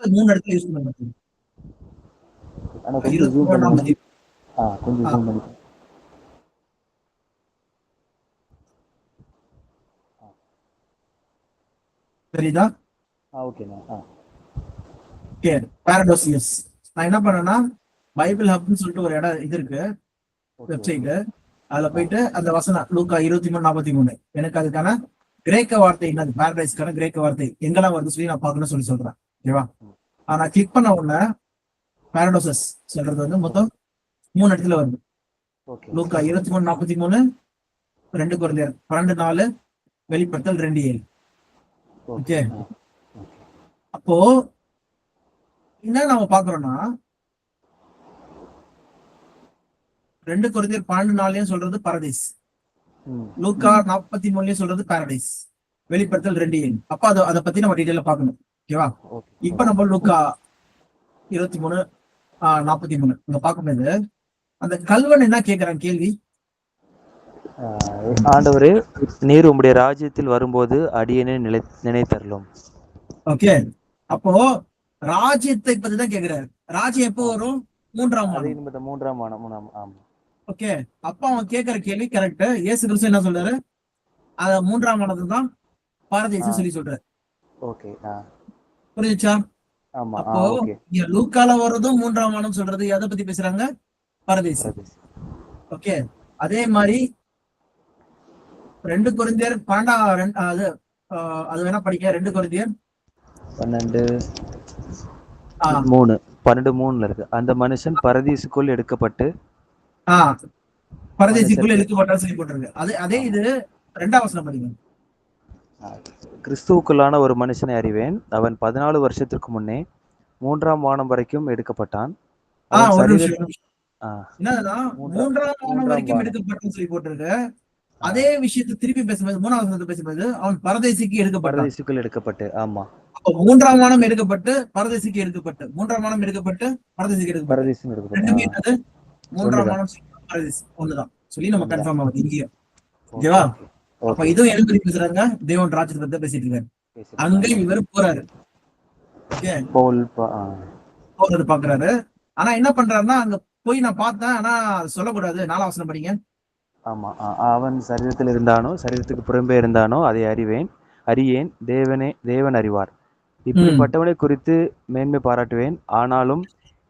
Speaker 2: 3 இடத்துல யூஸ் பண்ண மாட்டேங்குது. தெரியுதா? பாரடோசியஸ். நான் என்ன பண்ணேன்னா பைபிள் ஹப்னு சொல்லிட்டு ஒரு இடம் இது இருக்கு, வெப்சைட். அதுல போயிட்டு அந்த வசனம் லூக்கா 23:43 எனக்கு அதுக்கான கிரேக்க வார்த்தை என்னது, பாரடைஸ்க்கான கிரேக்க வார்த்தை எங்கெல்லாம் வருது சொல்லி நான் பார்க்கணும்னு சொல்றேன். ஓகேவா? ஆனா கிளிக் பண்ண உடனே பாரடோசஸ் சொல்றது வந்து மொத்தம் 3 இடத்துல வருது. லூக்கா 23:43, 2 கொரிந்தியர் 12:4, வெளிப்படுத்தல் 2:7.
Speaker 3: ஓகே.
Speaker 2: ஓகே. அப்போ என்ன நம்ம பாக்குறோம்னா 2 கொரிந்தியர் 12:4 சொல்றது பரதீஸ்,
Speaker 3: ம்.
Speaker 2: லூக்கா 43 சொல்றது பாரடைஸ், வெளிப்படுத்தல் 2:7. அப்ப அதை பத்தி நம்ம டீடைலா பார்க்கணும். ஓகேவா?
Speaker 3: ஓகே.
Speaker 2: இப்ப நம்ம லூக்கா 23:43 இங்க பார்க்கும்போது அந்த கல்வன் என்ன கேட்கிறான் கேள்வி?
Speaker 3: ஆண்டவரே, நீர் உம்முடைய ராஜ்யத்தில் வரும்போது அடியேனை நினைத்தருளும்.
Speaker 2: ஓகே. அப்போ ராஜ்யத்தை பத்தி தான் கேக்குறாரு. ராஜ்யம் எப்போ வரும்? 3ஆம்
Speaker 3: அதே
Speaker 2: வானம்.
Speaker 3: நிமித்தம் 3ஆம் வானம். ஆமா.
Speaker 2: ஓகே. அப்ப அவன் கேட்கிற கேள்வி கரெக்ட். இயேசு கிறிஸ்து என்ன சொல்றாரு? அத 3ஆம் வானத்தை தான் பாரதீசம் சொல்லி சொல்றாரு.
Speaker 3: ஓகே.
Speaker 2: புரியுச்சா?
Speaker 3: ஆமா.
Speaker 2: அப்போ
Speaker 3: ஓகே.
Speaker 2: இங்க லூக்கால வர்றதும் 3ஆம் வானம் சொல்றது எதை பத்தி பேசுறாங்க? பரதேசி. ஓகே. அதே மாதிரி 2 கொரிந்தியர் 12 அது வேணா படிக்க. 2 கொரிந்தியர்
Speaker 3: 12:3 இருக்கு. அந்த மனுஷன் பரதீசுக்குள் எடுக்கப்பட்டு
Speaker 2: பரதேசிக்குள்ள இழுக்கப்பட்டால் சொல்லி போட்டிருக்கு. அதே இது 2ஆம் வசனம் படிங்க.
Speaker 3: கிறிஸ்துவுக்குள்ளான ஒரு மனுஷனை அறிவேன். அவன் 14 வருஷத்திற்கு முன்னே 3ஆம் வானம் வரைக்கும் எடுக்கப்பட்டான்.
Speaker 2: ஒரு நிமிஷம். என்னதுன்னா 3ஆம் வானம் வரைக்கும் எடுக்கப்பட்டான்னு சொல்லி போட்டிருக்கு. அதே விஷயத்தை திருப்பி பேசும்போது 3ஆம் வசனத்தை பேசும்போது அவன் பரதேசிக்கு
Speaker 3: எடுக்கப்பட்டு. ஆமா.
Speaker 2: அப்போ 3ஆம் வானம் எடுக்கப்பட்டு பரதேசிக்கு எடுக்கப்பட்டு, 3ஆம் வானம் எடுக்கப்பட்டு பரதேசிக்கு எடுக்கப்பட்டு, ரெண்டுமே என்னது? 3ஆம் வானம் பரதேசி ஒண்ணுதான் சொல்லி நம்ம கன்ஃபார்ம் ஆகுது இங்கேயும். ஓகேவா? அப்ப இதுவும் எது பத்தி பேசுறாங்க? தேவன் ராஜ்யத்தை பத்தி பேசிட்டு இருக்காரு. அங்க இவர் போறாரு. ஓகே. போறது பாக்குறாரு. ஆனா என்ன பண்றாருன்னா அங்க போய் நான் பார்த்தேன், ஆனா சொல்லக்கூடாது. 4ஆம் வசனம் படிங்க.
Speaker 3: ஆமா. அவன் சரீரத்தில் இருந்தானோ, சரீரத்துக்கு புறம்பே இருந்தானோ அதை அறியேன். தேவன் அறிவார். இப்படிப்பட்டவனை குறித்து மேன்மை பாராட்டுவேன். ஆனாலும்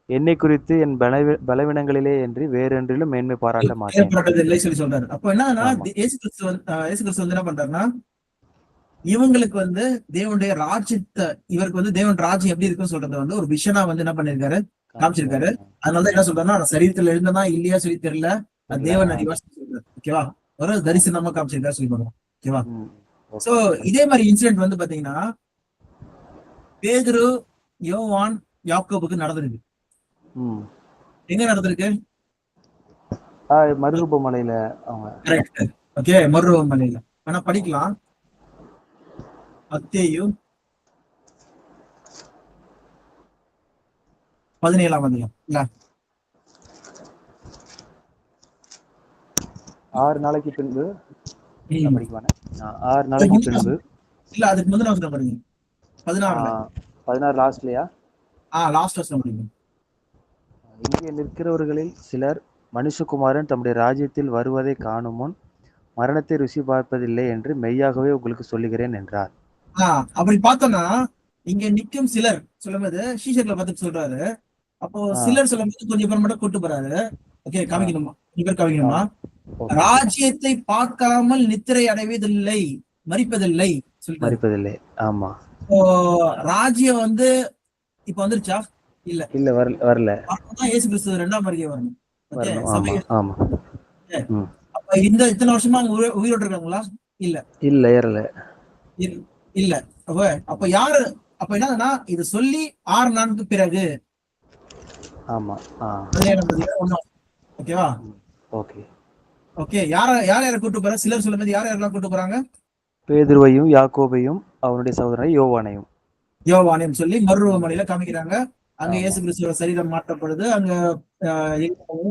Speaker 3: என்னை குறித்து என் பலவீனங்களிலே என்று வேறொன்றிலும் மேன்மை பாராட்ட மாட்டேன்
Speaker 2: சொல்லி சொல்றாரு. அப்போ என்னன்னா இயேசு கிறிஸ்து என்ன பண்றாருன்னா இவங்களுக்கு தேவனுடைய ராஜ்யத்தை, இவருக்கு தேவன் ராஜ்யம் எப்படி இருக்குன்னு சொல்றத ஒரு விஷனா என்ன பண்ணிருக்காரு, காமிச்சிருக்காரு. அதனாலதான் என்ன சொல்றாருன்னா சரீரத்துல இருந்தனா இல்லையா சொல்லி தெரியல, தேவன் அறிவா சொல்றாரு. ஓகேவா? ஒரு தரிசனமா காமிச்சிருக்காரு சொல்லி சொல்றோம். ஓகேவா? சோ இதே மாதிரி இன்சிடென்ட் பாத்தீங்கன்னா பேதுரு, யோவான், யாக்கோபுக்கு நடந்திருக்கு. எங்க நடந்திருக்கு?
Speaker 3: மறுரூப மலையில.
Speaker 2: ஓகே, மறுரூப மலையில. ஆனா படிக்கலாம். மத்தேயு 17ஆம் அதிகாரம் இல்ல
Speaker 3: 6 நாளைக்கு பின்பு படிக்குவானே. 6 நாளைக்கு பின்பு
Speaker 2: இல்ல அதுக்கு முதல்ல வசனம் படிங்க. 16
Speaker 3: லாஸ்ட்லயா?
Speaker 2: லாஸ்ட் வசனம் படிங்க.
Speaker 3: இங்கே நிற்கிறவர்களில் சிலர் மனுஷகுமாரன் தம்முடைய ராஜ்யத்தில் வருவதை காணும் முன் மரணத்தை ருசி பார்ப்பதில்லை என்று மெய்யாகவே உங்களுக்கு சொல்லுகிறேன் என்றார்.
Speaker 2: அப்படி பார்த்தோம்னா இங்க நிற்கும் சிலர் சொல்லும்போது சீஷர்களை பார்த்து சொல்றாரு. அப்போ சிலர் சொல்லும்போது கொஞ்சம் பேர் மட்டும் கூட்டு போறாரு. ஓகே, காமிக்கணுமா? பேர் காமிக்கணுமா? ராஜ்யத்தை பார்க்காமல் நித்திரை அடைவதில்லை, மரிப்பதில்லை.
Speaker 3: ஆமா.
Speaker 2: ராஜ்யம் இப்ப வந்துருச்சா? இல்ல
Speaker 3: வரல.
Speaker 2: இயேசு கிறிஸ்து 2ஆம் வருகை வரணும். அப்ப இத்தனை வருஷமா உயிரோடு இருக்காங்களா? இல்ல
Speaker 3: ஏறல.
Speaker 2: இல்ல. அப்ப யாரு? அப்ப என்னன்னா இது சொல்லி 6 நாளுக்கு பிறகு.
Speaker 3: ஆமா.
Speaker 2: ஓகேவா? ஓகே. யார கூட்டு போற? சிலர் சொல்லும்போது யாரெல்லாம் கூட்டு போறாங்க?
Speaker 3: பேதுருவையும் யாக்கோபையும் அவனுடைய சகோதரனை யோவானையும்
Speaker 2: சொல்லி மறுரூப மலையில காமிக்கிறாங்க. அங்க இயேசு கிறிஸ்துவோட சரீரம் மாற்றப்படுது. அங்க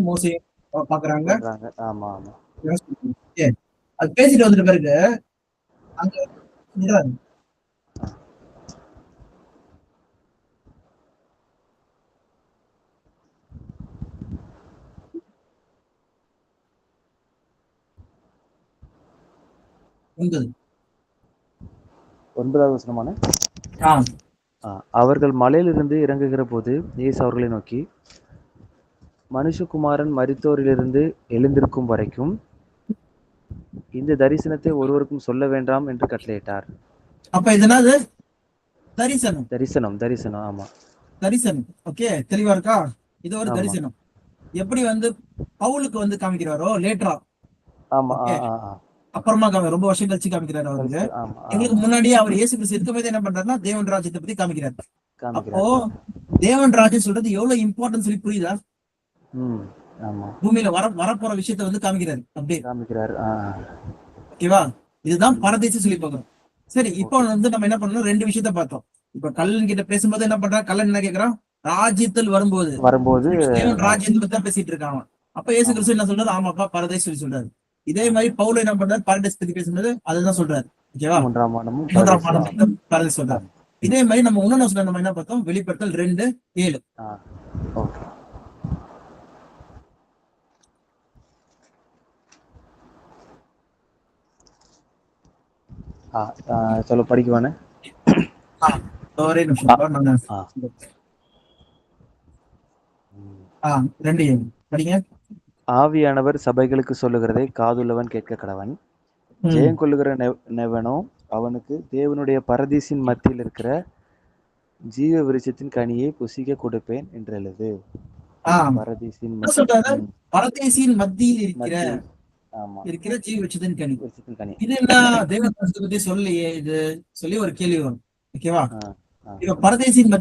Speaker 2: மோசையும் பாக்குறாங்க. அது பேசிட்டு வந்துட்ட பிறகு அங்க
Speaker 3: ஒன்பதாவது வசனமான அவர்கள் மலையிலிருந்து இறங்குகிற போது இயேசு அவர்களை நோக்கி, மனுஷகுமாரன் மரித்தோரிலிருந்து எழுந்திருக்கும் வரைக்கும் இந்த தரிசனத்தை ஒருவருக்கும் சொல்ல வேண்டாம் என்று கட்டளையிட்டார்.
Speaker 2: அப்ப இதனால
Speaker 3: தரிசனம். ஆமா,
Speaker 2: தரிசனம். ஓகே, தெளிவா இருக்கா? இது ஒரு தரிசனம். எப்படி பவுலுக்கு காமிக்கிறாரோ லேட்டரா.
Speaker 3: ஆமா.
Speaker 2: அப்புறமா ரொம்ப வருஷம் கழிச்சு காமிக்கிறாரு அவருக்கு.
Speaker 3: ஆமா
Speaker 2: எங்களுக்கு முன்னாடியே அவர் இயேசு கிறிஸ்து இருக்கும்போது என்ன பண்றாருன்னா தேவன் ராஜ்யத்தை பத்தி காமிக்கிறாரு. அப்போ
Speaker 3: காமிக்கிறார்.
Speaker 2: தேவன் ராஜ்யம் சொல்றது எவ்வளவு இம்பார்ட்டன்ட் சொல்லி புரியுதா?
Speaker 3: ஆமா
Speaker 2: பூமியில வரப்போற விஷயத்த வந்து காமிக்கிறாரு அப்படியே.
Speaker 3: காமிக்கிறார்.
Speaker 2: ஓகேவா? இதுதான் பரதேசி சொல்லி பார்க்கிறோம். சரி, இப்போ வந்து நம்ம என்ன பண்ணணும், 2 விஷயத்த பார்த்தோம். இப்ப கல்லன் கிட்ட பேசும்போது என்ன பண்றான், கல்லன் என்ன கேட்கறான், ராஜ்யத்தில் வரும்போது தேவன் ராஜ்யத்தை பத்தி தான் பேசிட்டு இருக்காங்க. அப்ப இயேசு கிறிஸ்து என்ன சொல்றாரு, ஆமாப்பா பரதேசி சொல்லி சொல்றாரு. இதே மாதிரி பவுல் என்ன பண்றாரு, பாரடைஸ் பத்தி பேசும்போது அதுதான் சொல்றாரு. ஓகேவா?
Speaker 3: 3ஆம் மாதமும்
Speaker 2: பரதேசி சொல்றாரு. இதே மாதிரி நம்ம இன்னொன்னு நம்ம என்ன பார்த்தோம், வெளிப்படுத்தல் 2:7.
Speaker 3: ஓகே. சொல்ல படிக்குவானே.
Speaker 2: ஒரே நிமிஷம் நான் 2:7 படிங்க.
Speaker 3: ஆவியானவர் சபைகளுக்கு சொல்லுகிறதை காதுள்ளவன் கேட்க கடவன். ஜெயம் கொள்ளுகிற நெவனோ அவனுக்கு தேவனுடைய பரதீசின் மத்தியில் இருக்கிற ஜீவ விருட்சத்தின் கனியை புசிக்க கொடுப்பேன் என்று எழுது.
Speaker 2: பரதேசின் மத்தியில் இருக்கிற ஜீவ விருட்சத்தின் கனி. இது என்ன தேவன் பத்தி சொல்லியே இது சொல்லி ஒரு கேள்வி வரும். ஓகேவா? இப்ப பரதேசின்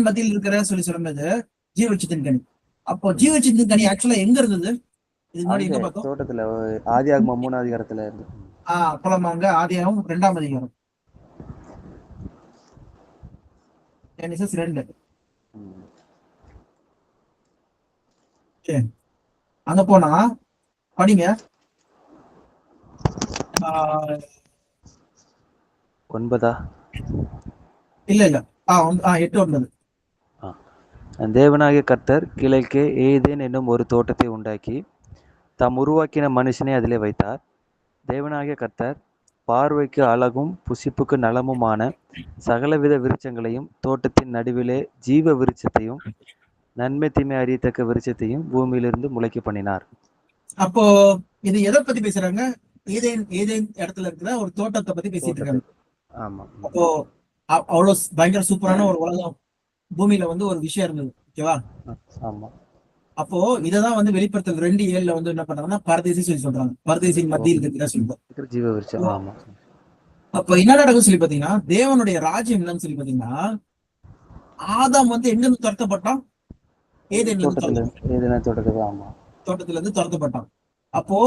Speaker 2: மத்தியில் இருக்கிற சொல்லி சொல்லும்போது ஜீவ விருட்சத்தின் கனி. அப்போ ஜீவ விருட்சத்தின் கனி ஆக்சுவலா எங்க இருந்தது? இது மாதிரி எங்க பார்த்தோம்?
Speaker 3: தோட்டத்துல, ஆதியாகமம் 3ஆம் அதிகாரத்துல இருந்து.
Speaker 2: போலாமாங்க? ஆதியாகமம் 2ஆம் அதிகாரம், ஜெனசிஸ் 2. அங்க போனா படிங்க.
Speaker 3: 9
Speaker 2: இல்ல 8:9.
Speaker 3: தேவனாகிய கர்த்தர் கிழக்கே ஏதேன் என்னும் ஒரு தோட்டத்தை உண்டாக்கி தாம் உருவாக்கின மனுஷனை அதிலே வைத்தார். தேவனாகிய கர்த்தர் பார்வைக்கு அழகும் புசிப்புக்கு நலமுமான சகலவித விருட்சங்களையும் தோட்டத்தின் நடுவிலே ஜீவ விருட்சத்தையும் நன்மை தீமை அறியத்தக்க விருட்சத்தையும் பூமியிலிருந்து முளைக்க பண்ணினார்.
Speaker 2: அப்போ இது எதை பத்தி பேசுறாங்க? ஏதேன் இடத்துல இருக்கிற ஒரு தோட்டத்தை பத்தி பேசிட்டு இருக்காங்க.
Speaker 3: ஆமா.
Speaker 2: அப்போ அவ்வளவு பயங்கர சூப்பரான ஒரு உலகம் பூமியில வந்து ஒரு விஷயம் இருந்தது. ஓகேவா?
Speaker 3: ஆமா.
Speaker 2: அப்போ இததான் வந்து வெளிப்படுத்தல் 2:7 வந்து என்ன பண்றாங்கன்னா பரதேசி சொல்லி சொல்றாங்க. பரதேசின் மத்தியில் இருக்கிற சொல்றாங்க
Speaker 3: ஜீவ விருட்சம். ஆமா.
Speaker 2: அப்ப என்ன நடக்கும் சொல்லி பாத்தீங்கன்னா, தேவனுடைய ராஜ்யம் என்னன்னு சொல்லி பாத்தீங்கன்னா, ஆதாம் வந்து எங்க இருந்து துரத்தப்பட்டான்? தோட்டத்துல இருந்து துரத்தப்பட்டான். அப்போ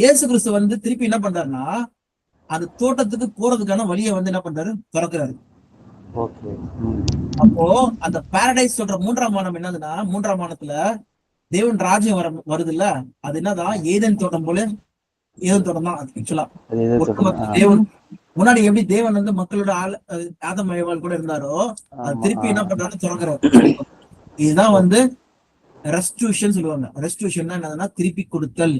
Speaker 2: இயேசு கிறிஸ்து வந்து திருப்பி என்ன பண்றாருன்னா, அந்த தோட்டத்துக்கு போறதுக்கான வழியை வந்து என்ன பண்றாரு, திறக்கிறாரு. அப்போ அந்த பாரடைஸ் சொல்ற 3ஆம் வானம் என்னதுன்னா, 3ஆம் வானத்துல தேவன் ராஜ்யம் வருது இல்ல, அது என்னதான் ஏதேன் தோட்டம் போல. ஏதேன் தோட்டம் தான் ஆக்சுவலா. தேவன் முன்னாடி எப்படி தேவன் வந்து மக்களோட ஆதம் ஏவாள் கூட இருந்தாரோ, அது திருப்பி என்ன பண்றாரு, திறக்கிறாரு. இதுதான் வந்து ரெஸ்டியூஷன் சொல்லுவாங்க. ரெஸ்டியூஷன் என்னதுன்னா திருப்பி கொடுத்தல்.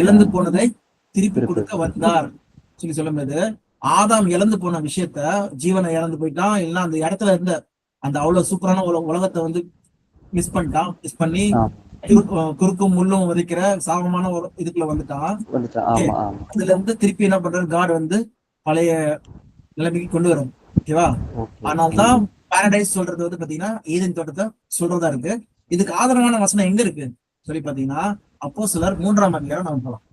Speaker 2: இழந்து போனதை திருப்பி கொடுக்க வந்தார் சொல்லி சொல்லும்போது, ஆதாம் இழந்து போன விஷயத்த, ஜீவனை இழந்து போயிட்டான், இல்ல அந்த இடத்துல இருந்த அந்த அவ்வளவு சூப்பரான உலகத்தை வந்து மிஸ் பண்ணி குறுக்கும் முள்ளும் வதைக்கிற சாபமான ஒரு இதுக்குள்ள வந்துட்டான். அதுல இருந்து திருப்பி என்ன பண்றாரு, காட் வந்து பழைய நிலைமைக்கு கொண்டு வரும். ஓகேவா? ஆனால்தான் பாரடைஸ் சொல்றது வந்து பாத்தீங்கன்னா ஏதேன் தோட்டத்தை சொல்றதா இருக்கு. இதுக்கு ஆதரவான வசனம் எங்க இருக்கு சொல்லி பாத்தீங்கன்னா, அப்போஸ்தலர் 3ஆம் அதிகாரம் நம்ம போலாம்.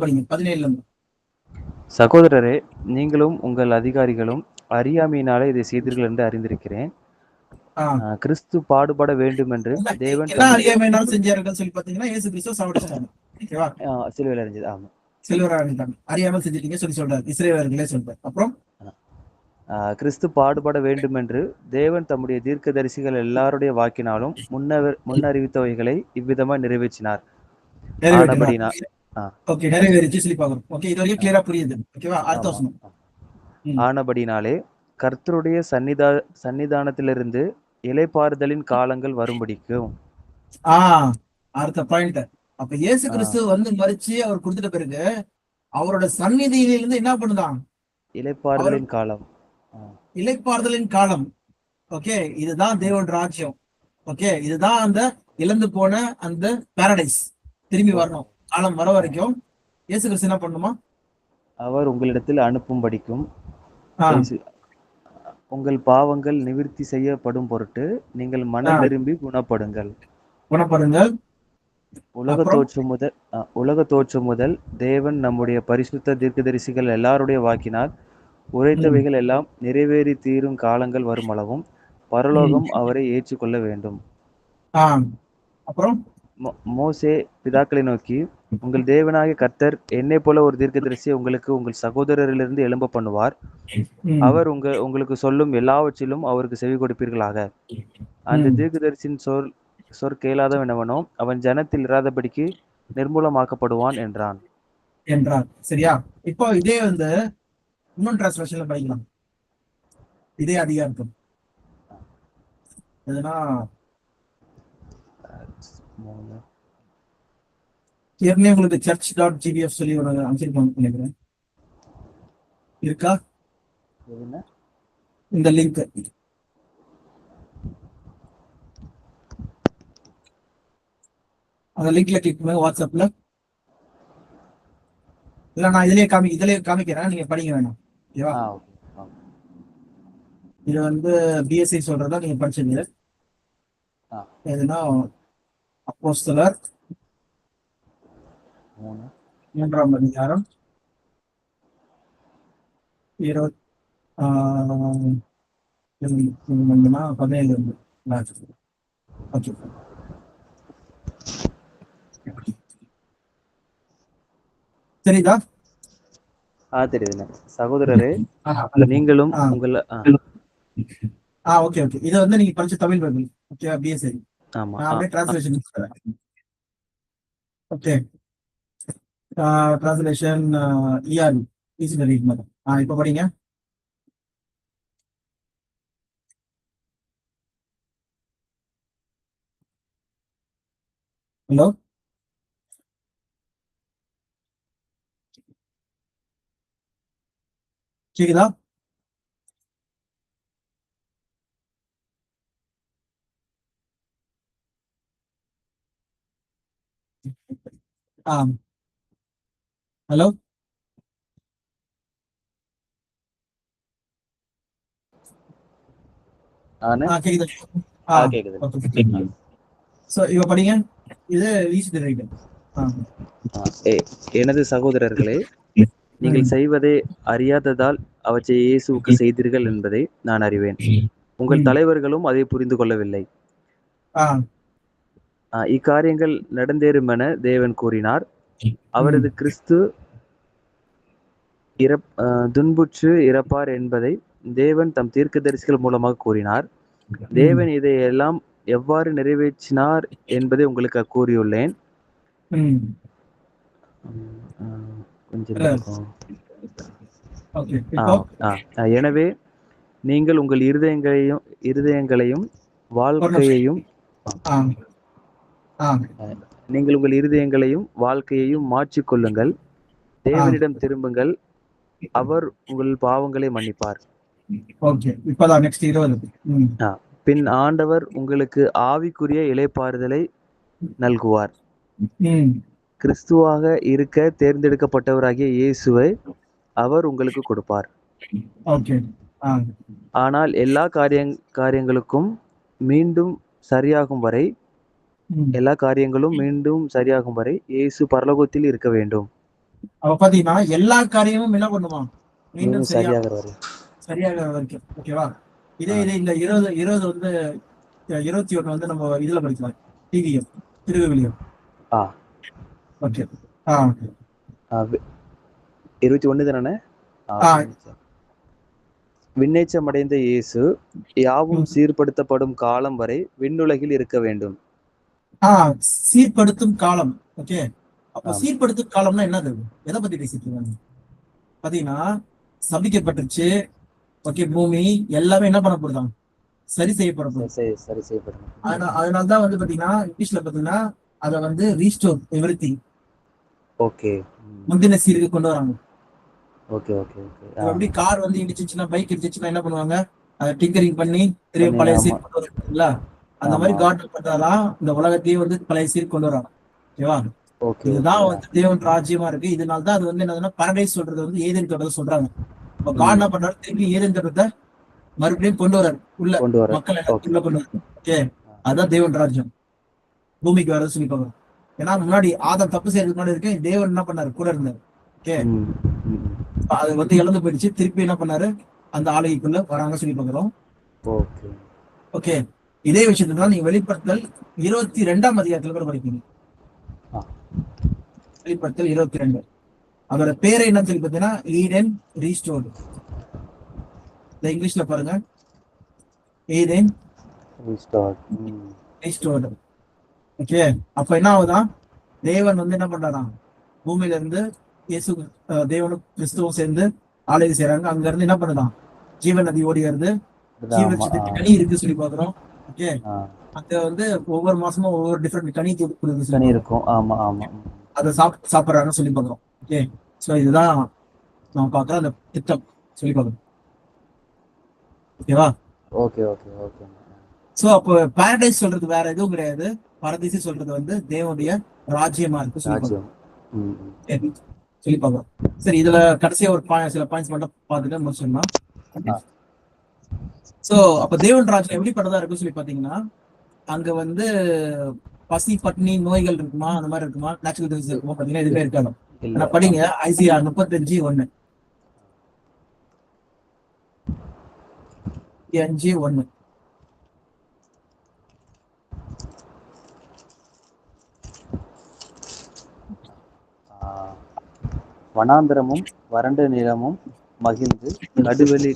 Speaker 2: படிங்க. 17
Speaker 3: சகோதரரே, நீங்களும் உங்கள் அதிகாரிகளும் அறியாமையினாலே இதை செய்தீர்கள் என்று அறிந்திருக்கிறேன். கிறிஸ்து பாடுபட வேண்டும் என்று தேவன்
Speaker 2: அறியாமையினாலும் செஞ்சார்கள் சொல்லி பாத்தீங்கன்னா, இயேசு கிறிஸ்து சாவடிச்சாங்க. ஓகேவா?
Speaker 3: சிலுவையில் அறைஞ்சார். ஆமா,
Speaker 2: சிலுவையில் அறைஞ்சாங்க. அறியாமல் செஞ்சிட்டீங்க சொல்லி சொல்றாரு, இஸ்ரவேலர்களே சொல்றாரு. அப்புறம்
Speaker 3: கிறிஸ்து பாடுபட வேண்டும் என்று தேவன் தம்முடைய தீர்க்கதரிசிகள் எல்லாருடைய வாக்கினாலும் முன்னறிவித்தவைகளை இவ்விதமா நிறைவேற்றினார். ஆனபடினாலே கர்த்தருடைய சன்னிதானத்திலிருந்து இளைப்பாறுதலின் காலங்கள் வரும்படிக்கும்.
Speaker 2: அடுத்த பாயிண்ட். அப்ப இயேசு கிறிஸ்து வந்து மரிச்சு அவர் கொடுத்துட்ட பிறகு அவரோட சந்நிதியிலிருந்து என்ன பண்ணுதான்?
Speaker 3: இளைப்பாறுதலின் காலம்.
Speaker 2: ஓகே, இதுதான் தேவன் ராஜ்யம். ஓகே, இதுதான் அந்த இழந்து போன அந்த பாரடைஸ் திரும்பி வரணும். காலம் வர வரைக்கும் இயேசு கிறிஸ்து என்ன பண்ணுமா?
Speaker 3: அவர் உங்களிடத்தில் அனுப்பும்படிக்கும்
Speaker 2: ஆ,
Speaker 3: உங்கள் பாவங்கள் நிவிர்த்தி செய்யப்படும் பொருட்டு நீங்கள்
Speaker 2: ஆ,
Speaker 3: மனம் திரும்பி குணப்படுங்கள்.
Speaker 2: குணப்படுங்கள். அப்புறம்
Speaker 3: உலக தோற்றம் முதல் தேவன் நம்முடைய பரிசுத்த தீர்க்கதரிசிகள் எல்லாருடைய வாக்கினால் உரைத்தவைகள் எல்லாம் நிறைவேறி தீரும் காலங்கள் வரும் அளவும் பரலோகம் அவரை ஏற்றுக்கொள்ள வேண்டும்.
Speaker 2: ஆ, அப்புறம்
Speaker 3: மோசே பிதாக்களை நோக்கி, உங்கள் தேவனாகிய கர்த்தர் என்னை போல ஒரு தீர்க்கதரிசியை உங்களுக்கு உங்கள் சகோதரரிலிருந்து எழும்ப பண்ணுவார். அவர் உங்களுக்கு சொல்லும் எல்லாவற்றிலும் அவருக்கு செவி கொடுப்பீர்களாக. அந்த தீர்க்கதரிசியின் சொற்கேளாதவனவனோ அவன் ஜனத்தில் இராதபடிக்கு நிர்மூலமாக்கப்படுவான் என்றான்.
Speaker 2: சரியா? இப்போ இதே வந்து இன்னொன்று டிரான்ஸ்லேஷன்ல படிக்கலாம். இதே அதிகாரம் எதுனா ஏற்கனவே உங்களுக்கு church.gbf சொல்லி ஒரு அமைச்சிருப்பாங்க நினைக்கிறேன். இருக்கா இந்த லிங்க்? அந்த லிங்க்ல கிளிக் பண்ணுங்க வாட்ஸ்அப்ல. இல்ல நான் இதுலயே காமிக்கிறேன், நீங்க படிக்க வேணாம். ஓகேவா? இது வந்து பிஎஸ்சி சொல்றதா நீங்க படிச்சீங்க. எதுனா அப்போஸ்தலர் 3ஆம் அதிகாரம் 17 ஓகே. சரிதா?
Speaker 3: தெரியுதுண்ணே. சகோதரரே, நீங்களும் உங்கள்
Speaker 2: ஓகே ஓகே. இதை வந்து நீங்க படிச்ச தமிழ் பைபிள். Okay, BSc.
Speaker 3: ஆமா.
Speaker 2: நான் அப்படியே translation okay. Translation இஆர்இ easy read மாதிரி. இப்போ படிங்க. ஹலோ, கேக்குதா? ஹலோ, கேக்குதா? சோ இப்ப படிங்க. இது ஈஸி ரீட்.
Speaker 3: எனது சகோதரர்களே, நீங்கள் செய்வதை அறியாததால் அவற்றை இயேசுவுக்கு செய்தீர்கள் என்பதை நான் அறிவேன். உங்கள் தலைவர்களும் அதை புரிந்து கொள்ளவில்லை. இக்காரியங்கள் நடந்தேறுமென தேவன் கூறினார். அவரது கிறிஸ்து துன்புற்று இறப்பார் என்பதை தேவன் தம் தீர்க்கதரிசிகள் மூலமாக கூறினார். தேவன் இதை எல்லாம் எவ்வாறு நிறைவேற்றினார் என்பதை உங்களுக்கு கூறியுள்ளேன். எனவே நீங்கள் உங்கள் இருதயங்களையும் வாழ்க்கையையும் மாற்றிக்கொள்ளுங்கள். தேவனிடம் திரும்புங்கள், அவர் உங்கள் பாவங்களை மன்னிப்பார். பின் ஆண்டவர் உங்களுக்கு ஆவிக்குரிய இளைப்பாறுதலை நல்குவார். கிறிஸ்துவாக இருக்க தேர்ந்தெடுக்கப்பட்டவராகிய இயேசுவை அவர் உங்களுக்கு கொடுப்பார். ஆனால் எல்லா காரியங்களும் மீண்டும் சரியாகும் வரை இயேசு பரலோகத்தில் இருக்க வேண்டும்.
Speaker 2: பாத்தீங்கன்னா எல்லா காரியமும் என்ன பண்ணுமா? மீண்டும் சரியாக வரைக்கும். ஓகேவா? இதே இந்த 20 வந்து 21 வந்து நம்ம இதுல படிக்கலாம். டிவிஎம் திருவிவிலியம். ஓகே.
Speaker 3: 21 தானே? விண்ணேற்றமடைந்த இயேசு யாவும் சீர்படுத்தப்படும் காலம் வரை விண்ணுலகில் இருக்க வேண்டும்.
Speaker 2: சீர்படுத்தும் காலம். ஓகே, அப்ப சீர்படுத்தும் காலம்னா என்னது? எதை பத்தி பேசிட்டு இருக்காங்க? பாத்தீங்கன்னா சபிக்கப்பட்டுச்சு. ஓகே, பூமி எல்லாமே என்ன பண்ணப்படுதாங்க? சரி செய்யப்படும். அதனாலதான் வந்து பாத்தீங்கன்னா இங்கிலீஷ்ல பாத்தீங்கன்னா அதை வந்து ரீஸ்டோர் எவ்ரிதிங்.
Speaker 3: ஓகே,
Speaker 2: முந்தின சீருக்கு கொண்டு வராங்க.
Speaker 3: Okay okay okay.
Speaker 2: அப்படி கார் வந்து இடிச்சிச்சுன்னா, பைக் இடிச்சிச்சுன்னா என்ன பண்ணுவாங்க? அதை டிங்கரிங் பண்ணி திரும்ப பழைய சீர் கொண்டு வருவாங்களா? அந்த மாதிரி
Speaker 3: ஆமா.
Speaker 2: காட் பண்றாராம் இந்த உலகத்தையே வந்து பழைய சீர் கொண்டு வராங்க. ஓகேவா?
Speaker 3: ஓகே,
Speaker 2: இதுதான்
Speaker 3: ஓகே.
Speaker 2: வந்து தேவன் ராஜ்யமா இருக்கு. இதனால தான் அது வந்து என்னதுன்னா பரடைஸ் சொல்றது வந்து ஏதேன் தோட்டத்தை சொல்றாங்க. இப்ப காட்
Speaker 3: ம்.
Speaker 2: என்ன பண்றாரு, திருப்பி ஏதேன் தோட்டத்தை மறுபடியும் கொண்டு வர்றாரு உள்ள,
Speaker 3: கொண்டு வரார்.
Speaker 2: மக்கள் எல்லாத்தையும்
Speaker 3: ஓகே.
Speaker 2: உள்ள கொண்டு வர்றாரு. ஓகே, அதான் தேவன் ராஜ்யம் பூமிக்கு வரது சொல்லி பாக்குறோம். ஏன்னா முன்னாடி ஆதாம் தப்பு செய்யறதுக்கு முன்னாடி இருக்கு தேவன் என்ன பண்ணாரு, கூட இருந்தாரு. ஓகே,
Speaker 3: ம். ம்.
Speaker 2: அது வந்து இழந்து போயிடுச்சு. திருப்பி என்ன பண்ணாரு, அந்த ஆலயக்குள்ள வராங்க சொல்லி பாக்குறோம்.
Speaker 3: ஓகே.
Speaker 2: ஓகே, இதே விஷயத்தை தான் நீங்க வெளிப்படுத்தல் 22ஆம் அதிகாரத்துல கூட படிப்பீங்க.
Speaker 3: ஆ.
Speaker 2: வெளிப்படுத்தல் 22 அதோட பேரை என்னன்னு சொல்லி பார்த்தீங்கன்னா ஈடென் ரீஸ்டோர்டு. இந்த இங்கிலீஷ்ல பாருங்க, ஈடென்
Speaker 3: ரீஸ்டார்ட். ம்.
Speaker 2: ரீஸ்டோர்டு. ஓகே, அப்ப என்ன ஆகுதான், தேவன் வந்து என்ன பண்றாராம், பூமியில இருந்து இயேசு தேவனும் கிறிஸ்துவும் சேர்ந்து ஆலயம் செய்யறாங்க. அங்க இருந்து என்ன பண்ணுதான், ஜீவன் நதி ஓடிக்கிறது.
Speaker 3: இதுதான். ஆமா.
Speaker 2: ஜீவனத்துக்கு கனி இருக்கு சொல்லி பாக்குறோம். ஓகே,
Speaker 3: ஆ.
Speaker 2: அங்க வந்து ஒவ்வொரு மாசமும் ஒவ்வொரு டிஃப்ரெண்ட் கனி கொடுக்குது சொல்லி
Speaker 3: கனி
Speaker 2: பாக்குறோம்.
Speaker 3: இருக்கும். ஆமா, ஆமா.
Speaker 2: அதை சாப்பிடுறாங்கன்னு சொல்லி பாக்குறோம். ஓகே, சோ இதுதான் நம்ம பாக்குற அந்த திட்டம் சொல்லி பாக்குறோம். ஓகேவா?
Speaker 3: Okay, okay, okay.
Speaker 2: சோ அப்போ பாரடைஸ் சொல்றது வேற எதுவும் கிடையாது. பரதீசி சொல்றது வந்து தேவனுடைய ராஜ்யமா இருக்கு சொல்லி
Speaker 3: ராஜ்யம். ம். ம்.
Speaker 2: பாக்குறோம். சொல்லி பாக்குறோம். சரி, இதுல கடைசியா ஒரு சில பாயிண்ட்ஸ் மட்டும் பார்த்துட்டு முடிச்சிடலாம்.
Speaker 3: ஆ.
Speaker 2: சோ அப்ப தேவன் ராஜ்யம் எப்படிப்பட்டதா இருக்குன்னு சொல்லி பாத்தீங்கன்னா, அங்க வந்து பசி பட்டினி நோய்கள் இருக்குமா, அந்த மாதிரி இருக்குமா, நேச்சுரல் டிசீஸ் இருக்குமா பாத்தீங்கன்னா எதுவுமே இருக்காது.
Speaker 3: இல்ல.
Speaker 2: ஆனா படிங்க ஐசியா 35:1 5:1.
Speaker 3: ஆ. வனாந்தரமும் வறண்ட நிலமும் மகிழ்ந்து கடுவெளி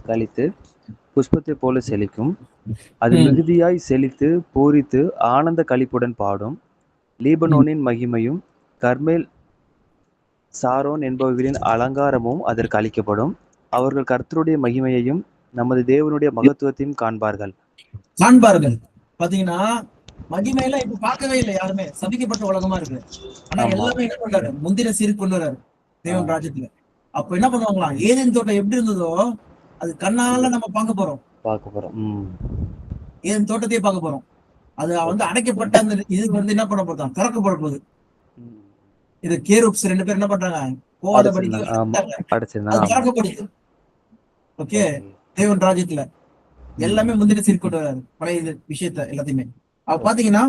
Speaker 3: கழித்து புஷ்பத்தை போல செழிக்கும். அது மிகுதியாய் செழித்து பூரித்து ஆனந்த களிப்புடன் பாடும். லீபனோனின் மகிமையும் கர்மேல் சாரோன் என்பவர்களின் அலங்காரமும் அதற்கு அளிக்கப்படும். அவர்கள் கர்த்தருடைய மகிமையையும் நமது தேவனுடைய மகத்துவத்தையும் காண்பார்கள்.
Speaker 2: பாத்தீங்கன்னா மகிமையெல்லாம் இப்ப பார்க்கவே இல்லை யாருமே. சபிக்கப்பட்ட உலகமா இருக்கு. ஆனா
Speaker 3: ஆமா.
Speaker 2: எல்லாமே என்ன பண்றாரு, முந்தின சீர் கொண்டு வர்றாரு தேவன் ராஜ்யத்துல. அப்ப என்ன பண்ணுவாங்களாம், ஏதேன் தோட்டம் எப்படி இருந்ததோ அது கண்ணால நம்ம பார்க்க போறோம்.
Speaker 3: பார்க்க போறோம். ம்.
Speaker 2: ஏதேன் தோட்டத்தையே பார்க்க போறோம். அது வந்து அடைக்கப்பட்ட அந்த இது வந்து என்ன பண்ண போதான், திறக்கப்பட போகுது.
Speaker 3: ம்.
Speaker 2: இது கேரூப்ஸ் 2 பேர் என்ன பண்றாங்க, போகாதபடிக்கு
Speaker 3: அடைச்சிருந்தாங்க. ஆமா.
Speaker 2: அது
Speaker 3: அடைச்சிருந்தாங்க. ஆமா.
Speaker 2: திறக்கப்படுது. Okay,
Speaker 3: okay.
Speaker 2: தேவன் ராஜ்யத்துல எல்லாமே முந்தின சீர் கொண்டு வர்றாரு பழைய விஷயத்த எல்லாத்தையுமே. அப்ப பாத்தீங்கன்னா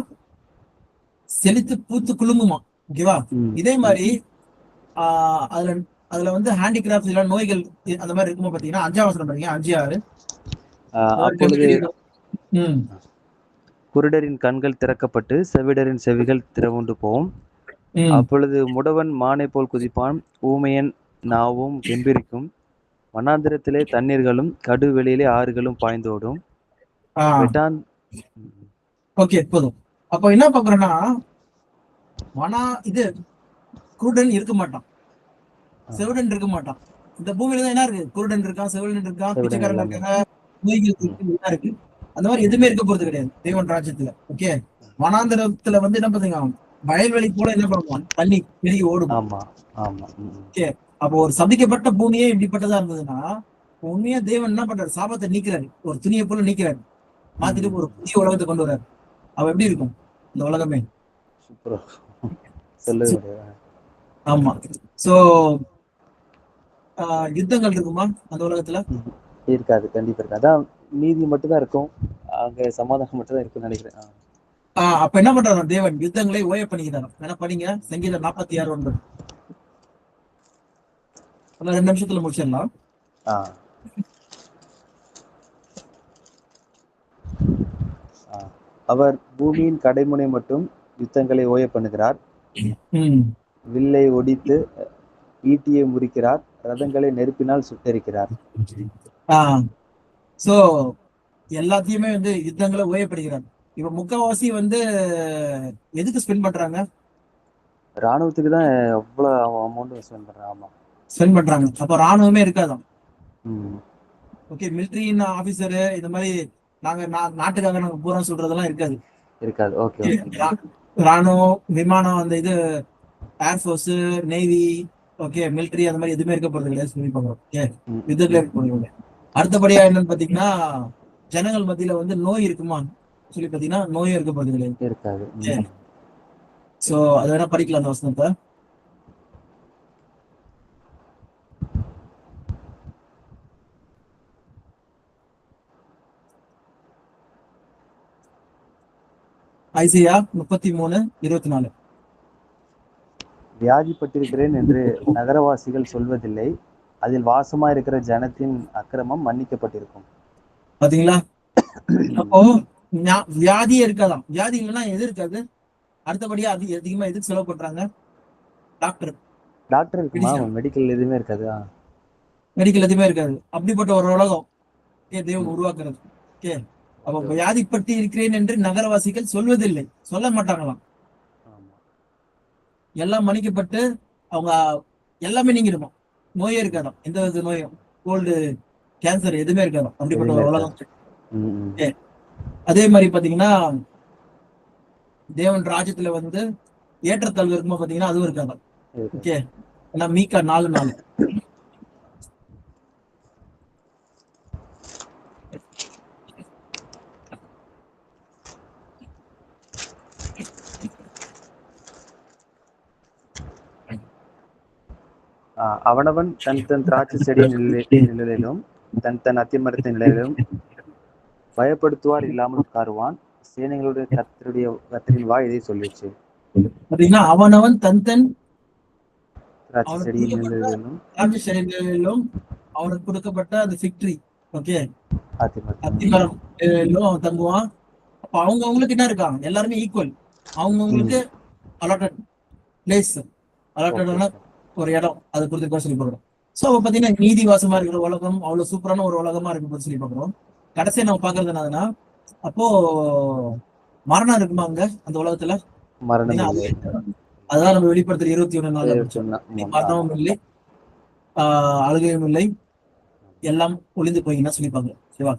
Speaker 2: செழித்து பூத்து குலுங்குமா. ஓகேவா?
Speaker 3: ம்.
Speaker 2: இதே மாதிரி அதுல அதுல வந்து ஹேண்டிகிராஃப்ட்ஸ் இல்ல நோய்கள் அந்த மாதிரி இருக்குமா பாத்தீங்கன்னா 5ஆம் வசனம் பாருங்க, 5:6.
Speaker 3: அப்பொழுது
Speaker 2: ம்.
Speaker 3: குருடரின் கண்கள் திறக்கப்பட்டு செவிடரின் செவிகள் திறவுண்டு போகும்.
Speaker 2: ம்.
Speaker 3: அப்பொழுது முடவன் மானை போல் குதிப்பான், ஊமையன் நாவும் கெம்பீரிக்கும். வனாந்திரத்திலே தண்ணீர்களும் கடுவெளியிலே ஆறுகளும் பாய்ந்தோடும்.
Speaker 2: ஆ,
Speaker 3: வெட்டான்.
Speaker 2: ஓகே, போதும். அப்ப என்ன பாக்குறோம்னா, இது குருடன் இருக்க மாட்டான், செவிடன் இருக்க மாட்டான். இந்த பூமியில தான் என்ன இருக்கு, குருடன் இருக்கான், செவிடன் இருக்கான்,
Speaker 3: செவிடன்
Speaker 2: பிச்சைக்காரன்
Speaker 3: எல்லாமே.
Speaker 2: இருக்காங்க, நோய்கள் இருக்கு, எல்லாம் இருக்கு. அந்த மாதிரி எதுவுமே இருக்க போறது கிடையாது தேவன் ராஜ்யத்துல. ஓகே, வனாந்திரத்துல வந்து என்ன பாத்தீங்க, வயல்வெளி போல என்ன பண்ணுவான், தண்ணி பெருகி ஓடும்.
Speaker 3: ஆமா, ஆமா. ம்.
Speaker 2: ஓகே, அப்போ ஒரு சபிக்கப்பட்ட பூமியே இப்படிப்பட்டதா இருந்ததுன்னா உண்மையா தேவன் என்ன பண்றாரு, சாபத்தை நீக்கிறாரு, ஒரு துணியை போல நீக்கிறாரு, மாத்திட்டு ஒரு புதிய உலகத்தை கொண்டு வர்றாரு. அவ எப்படி இருக்கும் இந்த உலகமே?
Speaker 3: சூப்பரா சொல்லுங்க.
Speaker 2: ஆமா. சோ யுத்தங்கள் இருக்குமா அந்த உலகத்துல?
Speaker 3: இருக்காது, கண்டிப்பா இருக்காது. அதான் நீதி மட்டும் தான் இருக்கும். அங்க சமாதானம் மட்டும் தான் இருக்கும்னு நினைக்கிறேன்.
Speaker 2: அப்ப என்ன பண்றாரு தேவன், யுத்தங்களை ஓய பண்ணிக்கிறாரு. என்ன படிங்க, சங்கீதம் 46:9. 2 நிமிஷத்துல முடிச்சிடலாம்.
Speaker 3: ஆ. அவர் பூமியின் கடைமுனை மட்டும் யுத்தங்களை ஓய பண்ணுகிறார். வில்லை ஒடித்து ஈட்டியை முறிக்கிறார், ரதங்களை நெருப்பினால் சுட்டரிக்கிறார்.
Speaker 2: சோ எல்லாத்தையுமே வந்து யுத்தங்களை ஓயப்படுகிறார். இப்ப முக்காவாசி வந்து எதுக்கு ஸ்பெண்ட் பண்றாங்க,
Speaker 3: ராணுவத்துக்கு தான் அவ்வளவு அமௌண்ட் ஸ்பெண்ட் பண்றாங்க. ஆமா,
Speaker 2: ஸ்பெண்ட் பண்றாங்க. அப்ப ராணுவமே இருக்காதான்.
Speaker 3: ம்.
Speaker 2: ஓகே, மிலிட்டரியின் ஆபீசரு இந்த மாதிரி நாங்க நாட்டுக்காக நாங்க பூரா சொல்றதெல்லாம் இருக்காது.
Speaker 3: இருக்காது. ஓகே.
Speaker 2: ராணுவம், விமானம், அந்த இது ஏர்ஃபோர்ஸ், நேவி, ஓகே, மிலிட்டரி அந்த மாதிரி எதுவுமே இருக்க போறது கிடையாது சொல்லி பாக்குறோம். ஓகே, யுத்தத்துல இருக்க போறது. அடுத்தபடியா என்னன்னு பாத்தீங்கன்னா, ஜனங்கள் மத்தியில வந்து நோய் இருக்குமா, சொல்லி பாத்தீங்கன்னா நோயும் இருக்க போறது கிடையாது.
Speaker 3: இருக்காது.
Speaker 2: சோ அது வேணா படிக்கலாம் அந்த வசனத்தை. ஐசையா 33:24.
Speaker 3: வியாதிப்பட்டிருக்கிறேன் என்று நகரவாசிகள் சொல்வதில்லை, அதில் வாசமா இருக்கிற ஜனத்தின் அக்கிரமம் மன்னிக்கப்பட்டிருக்கும்.
Speaker 2: பாத்தீங்களா? அப்போ வியாதியே இருக்காதாம். வியாதி இல்லைன்னா எது இருக்காது? அடுத்தபடியா அதிகமா எதுக்கு செலவு பண்றாங்க? டாக்டர்
Speaker 3: இருக்குமா? மெடிக்கல் எதுவுமே இருக்காது.
Speaker 2: மெடிக்கல் எதுவுமே இருக்காது. அப்படிப்பட்ட ஒரு உலகம் தேவன் உருவாக்குறது. ஓகே, அப்ப வியாதிப்பட்டு இருக்கிறேன் என்று நகரவாசிகள் சொல்வதில்லை, சொல்ல மாட்டாங்களாம். எல்லாம் மன்னிக்கப்பட்டு அவங்க எல்லாமே நீங்கிடுமா, நோயே இருக்காதாம், எந்த வித நோயும், கோல்டு, கேன்சர் எதுவுமே இருக்காதாம். அப்படிப்பட்ட ஒரு உலகம். அதே மாதிரி பாத்தீங்கன்னா தேவன் ராஜ்யத்துல வந்து ஏற்றத்தாழ்வு இருக்குமா பாத்தீங்கன்னா அதுவும் இருக்காதாம். ஓகே, ஏன்னா மீகா 4:4.
Speaker 3: அவனவன் தன் தன் திராட்சை செடியின் நிழலிலும் தன் தன் அத்திமரத்தின் நிழலிலும் பயப்படுத்துவார் இல்லாமல் உட்காருவான். சேனைகளுடைய கர்த்தரின் வாய் இதை சொல்லிச்சு.
Speaker 2: பாத்தீங்கன்னா அவனவன் தன் தன்
Speaker 3: திராட்சை செடியின்
Speaker 2: நிழலிலும் அவனுக்கு கொடுக்கப்பட்ட அந்த ஃபிக்டரி, ஓகே, அத்திமரம் அவன் தங்குவான். அப்ப அவங்களுக்கு என்ன இருக்காங்க, எல்லாருமே ஈக்குவல். அவங்களுக்கு அலாட்டட் பிளேஸ், அலாட்டடான ஒரு இடம், அது குறித்து சொல்லி பார்க்கிறோம். சோ அப்ப பாத்தீங்கன்னா நீதி வாசமா இருக்கிற உலகம் அவ்வளவு சூப்பரான ஒரு உலகமா இருக்கு சொல்லி பார்க்கிறோம். கடைசியா நம்ம பாக்குறது என்னதுன்னா, அப்போ மரணம் இருக்குமா அங்க அந்த உலகத்துல? அதான் நம்ம வெளிப்படுத்துற 21:4. மரணமும் இல்லை, அழுகையும் இல்லை, எல்லாம் ஒளிந்து போயின்னா சொல்லிப்பாங்க. சரிவா?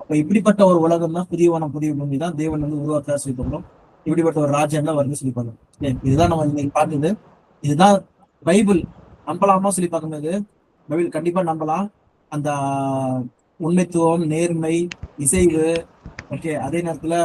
Speaker 2: அப்ப இப்படிப்பட்ட ஒரு உலகம் தான் புதிய வானம் புதிய பூமி தான் தேவன் வந்து உருவாக்க சொல்லி பார்க்கிறோம். இப்படிப்பட்ட ஒரு ராஜ்யம் தான் வருது சொல்லிப்பாங்க. இதுதான் நம்ம இன்னைக்கு பார்த்தது. இதுதான் பைபிள். நம்பலாமா சொல்லி பார்க்கும்போது பைபிள் கண்டிப்பா நம்பலாம். அந்த உண்மைத்துவம், நேர்மை, இசைவு, ஓகே, அதே நேரத்துல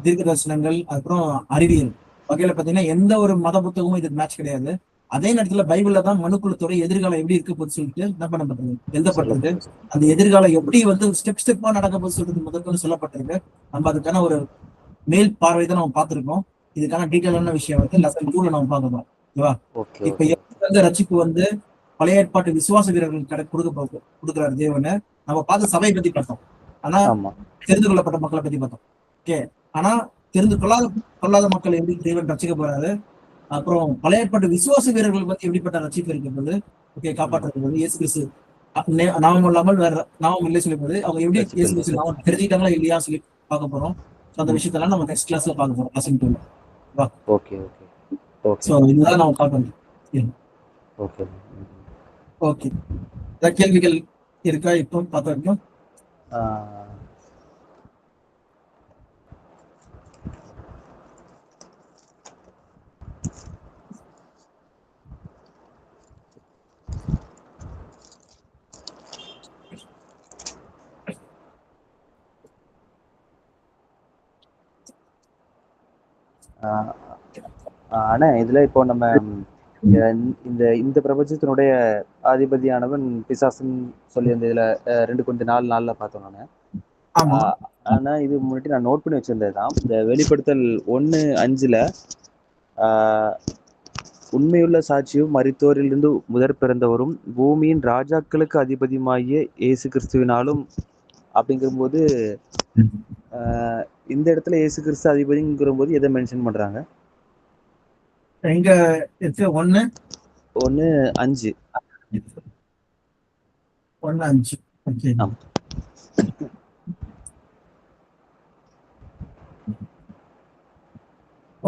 Speaker 2: தீர்க்க தரிசனங்கள், அப்புறம் அறிவியல் வகையில பாத்தீங்கன்னா எந்த ஒரு மத புத்தகமும் இதுக்கு மேட்ச் கிடையாது. அதே நேரத்துல பைபிள்ல தான் மனுக்குலத்தோட எதிர்காலம் எப்படி இருக்க போது சொல்லிட்டு என்ன பண்ணப்பட்டது, எழுதப்பட்டிருக்கு. அந்த எதிர்காலம் எப்படி வந்து ஸ்டெப் ஸ்டெப்பா நடக்க போது சொல்றது முதற்கொண்டு சொல்லப்பட்டிருக்கு. நம்ம அதுக்கான ஒரு மேல் பார்வை தான் நம்ம பார்த்திருக்கோம். இதுக்கான டீட்டெயிலான விஷயம் வந்து லெசன் 2ல நம்ம பார்க்கணும். ஓகேவா? இப்ப வந்து ரட்சிப்பு வந்து பழைய ஏற்பாட்டு விசுவாச வீரர்கள் கொடுக்குறாரு தேவனை. நம்ம பார்த்து சபையை பத்தி பார்த்தோம், ஆனா தெரிந்து கொள்ளப்பட்ட மக்களை பத்தி பார்த்தோம். ஓகே, ஆனா தெரிந்து கொள்ளாத மக்கள் எப்படி தேவன் ரட்சிக்க போறாரு, அப்புறம் பழைய ஏற்பாட்டு விசுவாச வீரர்கள் பத்தி எப்படிப்பட்ட ரட்சிப்பு இருக்கிறது, ஓகே, காப்பாற்றுறது வந்து இயேசு கிறிஸ்து நாமம் இல்லாமல் வேற நாமம் இல்லை சொல்லும் போது அவங்க எப்படி இயேசு கிறிஸ்து நாமம் தெரிஞ்சுக்கிட்டாங்களா இல்லையா சொல்லி பார்க்க போறோம். அந்த விஷயத்தெல்லாம் நம்ம நெக்ஸ்ட் கிளாஸ்ல பார்க்க போறோம். லெசன் 2.
Speaker 3: ஓகே
Speaker 2: சோ இதுதான் நம்ம பார்க்கணும்.
Speaker 3: ஓகே
Speaker 2: ஓகே, ஏதாவது கேள்விகள் இருக்கா இப்போ பார்த்த வரைக்கும்?
Speaker 3: ஆனா இதுல இப்போ நம்ம இந்த பிரபஞ்சத்தினுடைய அதிபதியானவன் பிசாசுன்னு சொல்லி அந்த இதுல 2 பார்த்தோம் நானு. ஆனா இது முன்னாடி நான் நோட் பண்ணி வச்சிருந்ததுதான் இந்த வெளிப்படுத்தல் 1:5 உண்மையுள்ள சாட்சியும் மரித்தோரிலிருந்து முதற் பிறந்தவரும் பூமியின் ராஜாக்களுக்கு அதிபதியுமாகிய இயேசு கிறிஸ்துவினாலும் அப்படிங்கிற போது இந்த இடத்துல இயேசு கிறிஸ்து அதிபதிங்கிற போது எதை மென்ஷன் பண்றாங்க?
Speaker 2: எங்க இருக்கு?
Speaker 3: 1:5.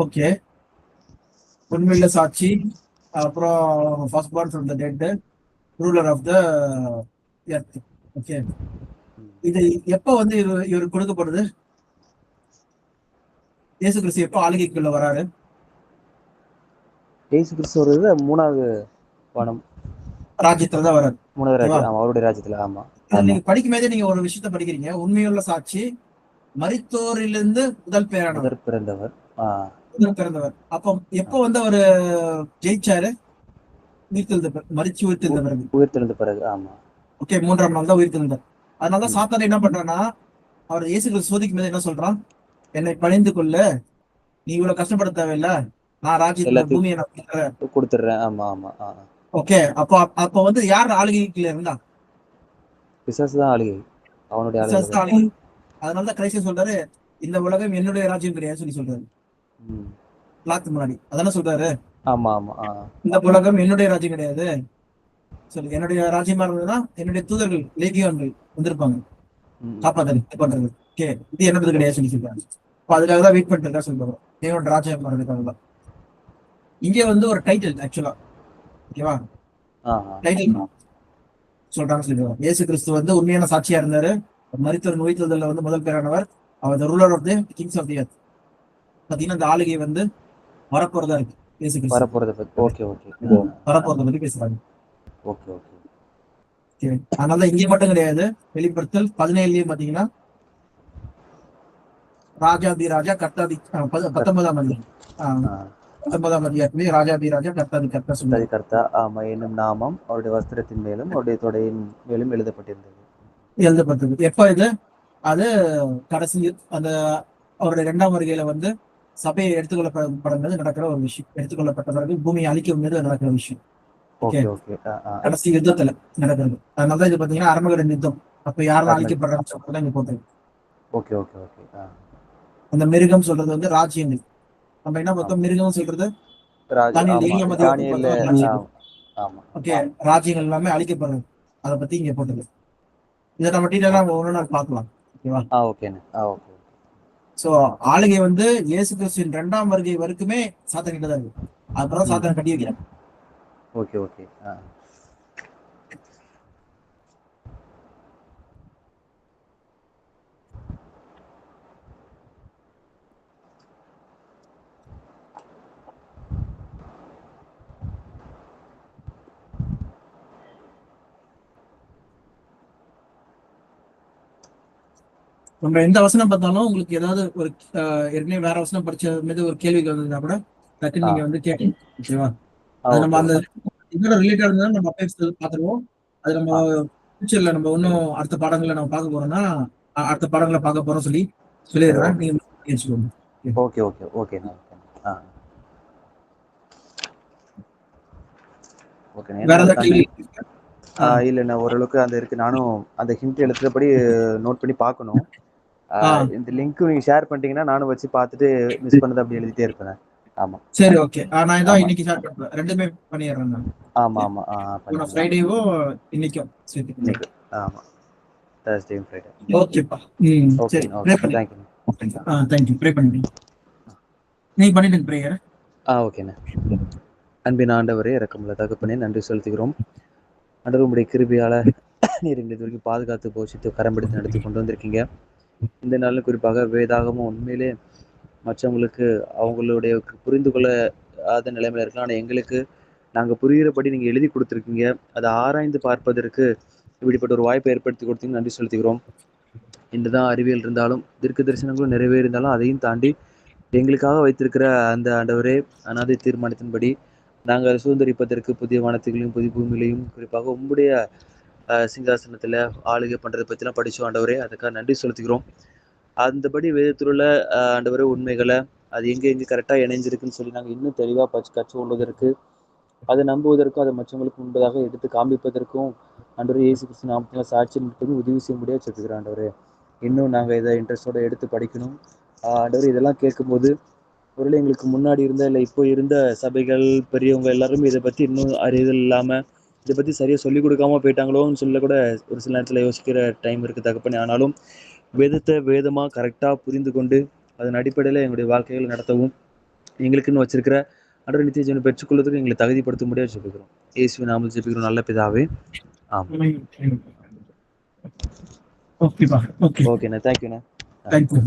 Speaker 2: ஓகே, உண்மையுள்ள சாட்சி, அப்புறம் first born from the dead, ruler of the earth. Okay, இது எப்ப வந்து இவர் கொடுக்கப்படுது? இயேசு கிறிஸ்து எப்ப ஆளுகைக்குள்ள வராரு?
Speaker 3: இயேசு கிறிஸ்து வருது 3வது வானம்
Speaker 2: ராஜ்யத்துல தான் வராரு.
Speaker 3: 3வது ராஜ்யம், அவருடைய ராஜ்யத்துல. ஆமா,
Speaker 2: நீங்க படிக்கும் போதே நீங்க ஒரு விஷயத்த படிக்கிறீங்க, உண்மையுள்ள சாட்சி, மரித்தோரிலிருந்து முதல் பேரானவர்,
Speaker 3: முதற் பிறந்தவர்.
Speaker 2: முதல் பிறந்தவர். அப்போ எப்போ வந்து அவரு ஜெயிச்சாரு? மரிச்சு உயிர்த்தெழுந்த பிறகு.
Speaker 3: உயிர்த்தெழுந்த பிறகு. ஆமா.
Speaker 2: ஓகே, 3ஆம் நாள் தான் உயிர்த்தெழுந்தார். அதனாலதான் சாத்தான் என்ன பண்றான்னா, அவர் இயேசு கிறிஸ்து சோதிக்கும் போது என்ன சொல்றான்? என்னை பணிந்து கொள்ள, நீ இவ்வளவு கஷ்டப்பட தேவையில்ல, நான் ராஜ்யத்துல பூமியை நான்
Speaker 3: கொடுத்துடுறேன். ஆமா ஆமா.
Speaker 2: ஓகே, அப்போ வந்து யார் ஆளுகைக்குள்ள இருந்தா?
Speaker 3: பிசாசு தான் ஆளுகை, அவனுடைய
Speaker 2: பிசாசு தான்
Speaker 3: ஆளுகை.
Speaker 2: ஆளுகை. அதனாலதான் கடைசியா சொல்றாரு, இந்த உலகம் என்னுடைய ராஜ்யம் கிடையாது சொல்லி சொல்றாரு. லாத்து முன்னாடி அதான சொல்றாரு.
Speaker 3: ஆமா ஆமா.
Speaker 2: இந்த உலகம் என்னுடைய ராஜ்யம் கிடையாது சொல்லி, என்னுடைய ராஜ்யமா இருந்ததுன்னா என்னுடைய தூதர்கள் லேகியோன்கள் வந்திருப்பாங்க காப்பாத்து பண்றது. ஓகே, இது என்னது கிடையாது சொல்லி சொல்றாங்க. அப்ப அதுக்காக தான் வெயிட் பண்ணிட்டு இருக்கா சொல்றாங்க, தேவனோட ராஜ்யம் வர்றதுக்காக தான். இங்க வந்து ஒரு டைட்டில் ஆக்சுவலா, ஓகேவா, டைட்டில் சொல்றாங்க சொல்லுவாங்க. இயேசு கிறிஸ்து வந்து உண்மையான சாட்சியா இருந்தாரு. மரித்தோர் நோய்த்தல்ல வந்து முதல் பேரானவர். அவர் ruler of the kings of the earth. பாத்தீங்கன்னா இந்த ஆளுகை வந்து வரப்போறதா இருக்கு. இயேசு கிறிஸ்து வரப்போறத பத்தி பேசுறாங்க.
Speaker 3: Okay okay.
Speaker 2: அதனால இங்க மட்டும் கிடையாது, வெளிப்படுத்தல் 17லயும் பாத்தீங்கன்னா ராஜாதி ராஜா கர்த்தாதி 19ஆம் அதிகாரத்திலே ராஜாதி ராஜா கர்த்தாதி கர்த்தா சொன்னாரு.
Speaker 3: கர்த்தா ஆமா என்னும் நாமம் அவருடைய வஸ்திரத்தின் மேலும் அவருடைய தொடையின் மேலும்
Speaker 2: எழுதப்பட்டது. எப்ப இது? அது கடைசி அந்த அவருடைய 2ஆம் வருகையில வந்து சபையை எடுத்துக்கொள்ளப்படுறது நடக்கிற ஒரு விஷயம். எடுத்துக்கொள்ளப்பட்ட பிறகு பூமியை அழிக்கும் போது நடக்கிற விஷயம். கடைசி யுத்தத்துல நடக்கிறது. அதனாலதான் இது பாத்தீங்கன்னா அரமகடன் யுத்தம். அப்ப யாரெல்லாம் அழிக்கப்படுறாங்க சொல்றதா இங்க போட்டது.
Speaker 3: Okay okay okay.
Speaker 2: அந்த மிருகம் சொல்றது வந்து ராஜ்யங்கள். நம்ம என்ன பார்த்தோம்? மிருகம் சொல்றது ஓகே, ராஜ்யங்கள் எல்லாமே அழிக்கப்படுறது. அதை பத்தி இங்க போட்டது. இதை நம்ம டீட்டெயிலா ஒவ்வொரு பார்க்கலாம். ஓகேவா? சோ ஆளுகை வந்து இயேசு கிறிஸ்துவின் 2ஆம் வருகை வரைக்குமே சாத்தான் கிட்ட தான் இருக்கு. அப்புறம் சாத்தான் கட்டி வைக்கிறான்.
Speaker 3: Okay okay.
Speaker 2: நம்ம எந்த வசனம் பார்த்தாலும் உங்களுக்கு ஏதாவது ஒரு ஏற்கனவே வேற வசனம் படிச்ச மீது ஒரு கேள்விக்கு வந்ததுன்னா கூட டக்குன்னு நீங்க வந்து கேட்கணும். ஓகேவா? அது நம்ம அந்த இதோட ரிலேட்டட் இருந்தா நம்ம அப்பே பார்த்துருவோம். அது நம்ம ஃபியூச்சர்ல நம்ம இன்னும் அடுத்த பாடங்களை நம்ம பார்க்க போறோம்னா அடுத்த பாடங்களை பார்க்க போறோம் சொல்லிடுறேன். நீங்க வச்சுக்கோங்க.
Speaker 3: Okay okay okay.
Speaker 2: வேற ஏதாவது கேள்வி?
Speaker 3: இல்ல ஓரளவுக்கு அந்த இருக்கு. நானும் அந்த ஹிண்ட் எழுத்துறபடி நோட் பண்ணி பார்க்கணும். இந்த லிங்க் நீங்க ஷேர் பண்ணிட்டீங்கன்னா நானும் வச்சு பார்த்துட்டு மிஸ் பண்ணது அப்படி எழுதிட்டே இருப்பேன். ஆமா
Speaker 2: சரி, ஓகே. நான் இதான் இன்னைக்கு ஷேர் பண்றேன். ரெண்டுமே பண்ணிடுறேன் நான்.
Speaker 3: ஆமா ஆமா.
Speaker 2: ஃப்ரைடேவோ இன்னைக்கும் சேர்த்து.
Speaker 3: ஆமா, Thursday Friday.
Speaker 2: ஓகேப்பா. சரி,
Speaker 3: தேங்க்
Speaker 2: யூ. ப்ரே பண்ணுங்க. நீங்க பண்ணிடுங்க பிரேயர்.
Speaker 3: ஓகேண்ணே. அன்பின் ஆண்டவரே, இரக்கமுள்ள தகப்பனே, நன்றி செலுத்துகிறோம். ஆண்டவர் உங்களுடைய கிருபையால நீர் எங்களை இது வரைக்கும் பாதுகாத்து போஷித்து கரம்பிடித்து நடத்தி கொண்டு வந்திருக்கீங்க. இந்த நாளில் குறிப்பாக வேதாகமும் உண்மையிலே மற்றவங்களுக்கு அவங்களுடைய புரிந்து கொள்ளாத நிலைமையில இருக்கலாம். ஆனால் எங்களுக்கு நாங்கள் புரிகிறபடி நீங்கள் எழுதி கொடுத்துருக்கீங்க. அதை ஆராய்ந்து பார்ப்பதற்கு இப்படிப்பட்ட ஒரு வாய்ப்பை ஏற்படுத்தி கொடுத்தீங்க. நன்றி செலுத்துகிறோம். இன்றுதான் அறிவியல் இருந்தாலும் தீர்க்க தரிசனங்களும் நிறைவேறியிருந்தாலும் அதையும் தாண்டி எங்களுக்காக வைத்திருக்கிற அந்த ஆண்டவரே அனாதை தீர்மானத்தின்படி நாங்கள் சுதந்திரிப்பதற்கு புதிய வானத்துகளையும் புதிய பூமியிலையும் குறிப்பாக உங்களுடைய சிங்காசனத்தில் ஆளுகை பண்ணுறதை பற்றிலாம் படித்தோம் ஆண்டவரே. அதுக்காக நன்றி செலுத்துகிறோம். அந்தபடி வேதத்தில் உள்ள ஆண்டவரே உண்மைகளை அது எங்கே கரெக்டாக இணைஞ்சிருக்குன்னு சொல்லி நாங்கள் இன்னும் தெளிவாக கற்றுக்கொள்வதற்கு, அதை நம்புவதற்கும், அதை மற்றவங்களுக்கு முன்பதாக எடுத்து காண்பிப்பதற்கும் ஆண்டவரே இயேசு கிறிஸ்து நாமத்தில் சாட்சி நிற்பது உதவி செய்ய முடியாது சொல்லிக்கிறோம் ஆண்டவரே. இன்னும் நாங்கள் இதை இன்ட்ரெஸ்டோடு எடுத்து படிக்கணும் ஆண்டவரே. இதெல்லாம் கேட்கும்போது ஒருவேளை எங்களுக்கு முன்னாடி இருந்த இல்லை இப்போ இருந்த சபைகள் பெரியவங்க எல்லாருமே இதை பற்றி இன்னும் அறிதல் இல்லாமல் இதை பற்றி சரியாக சொல்லிக் கொடுக்காம போயிட்டாங்களோன்னு சொல்ல கூட ஒரு சில நேரத்தில் யோசிக்கிற டைம் இருக்குது தகப்பனே. ஆனாலும் வேதத்தை வேதமாக கரெக்டாக புரிந்து கொண்டு அதன் அடிப்படையில் எங்களுடைய வாழ்க்கைகளை நடத்தவும் எங்களுக்குன்னு வச்சிருக்கிற ஆண்டவரே நித்திய ஜீவனை பெற்றுக்கொள்வதற்கு எங்களை தகுதிப்படுத்த முடியாது சொல்லிக்கிறோம். இயேசுவின் நாமத்தில் ஜெபிக்கிறோம் நல்ல பிதாவே. ஆமாம். ஓகேண்ணா. தேங்க்யூண்ணா.
Speaker 2: தேங்க்யூ.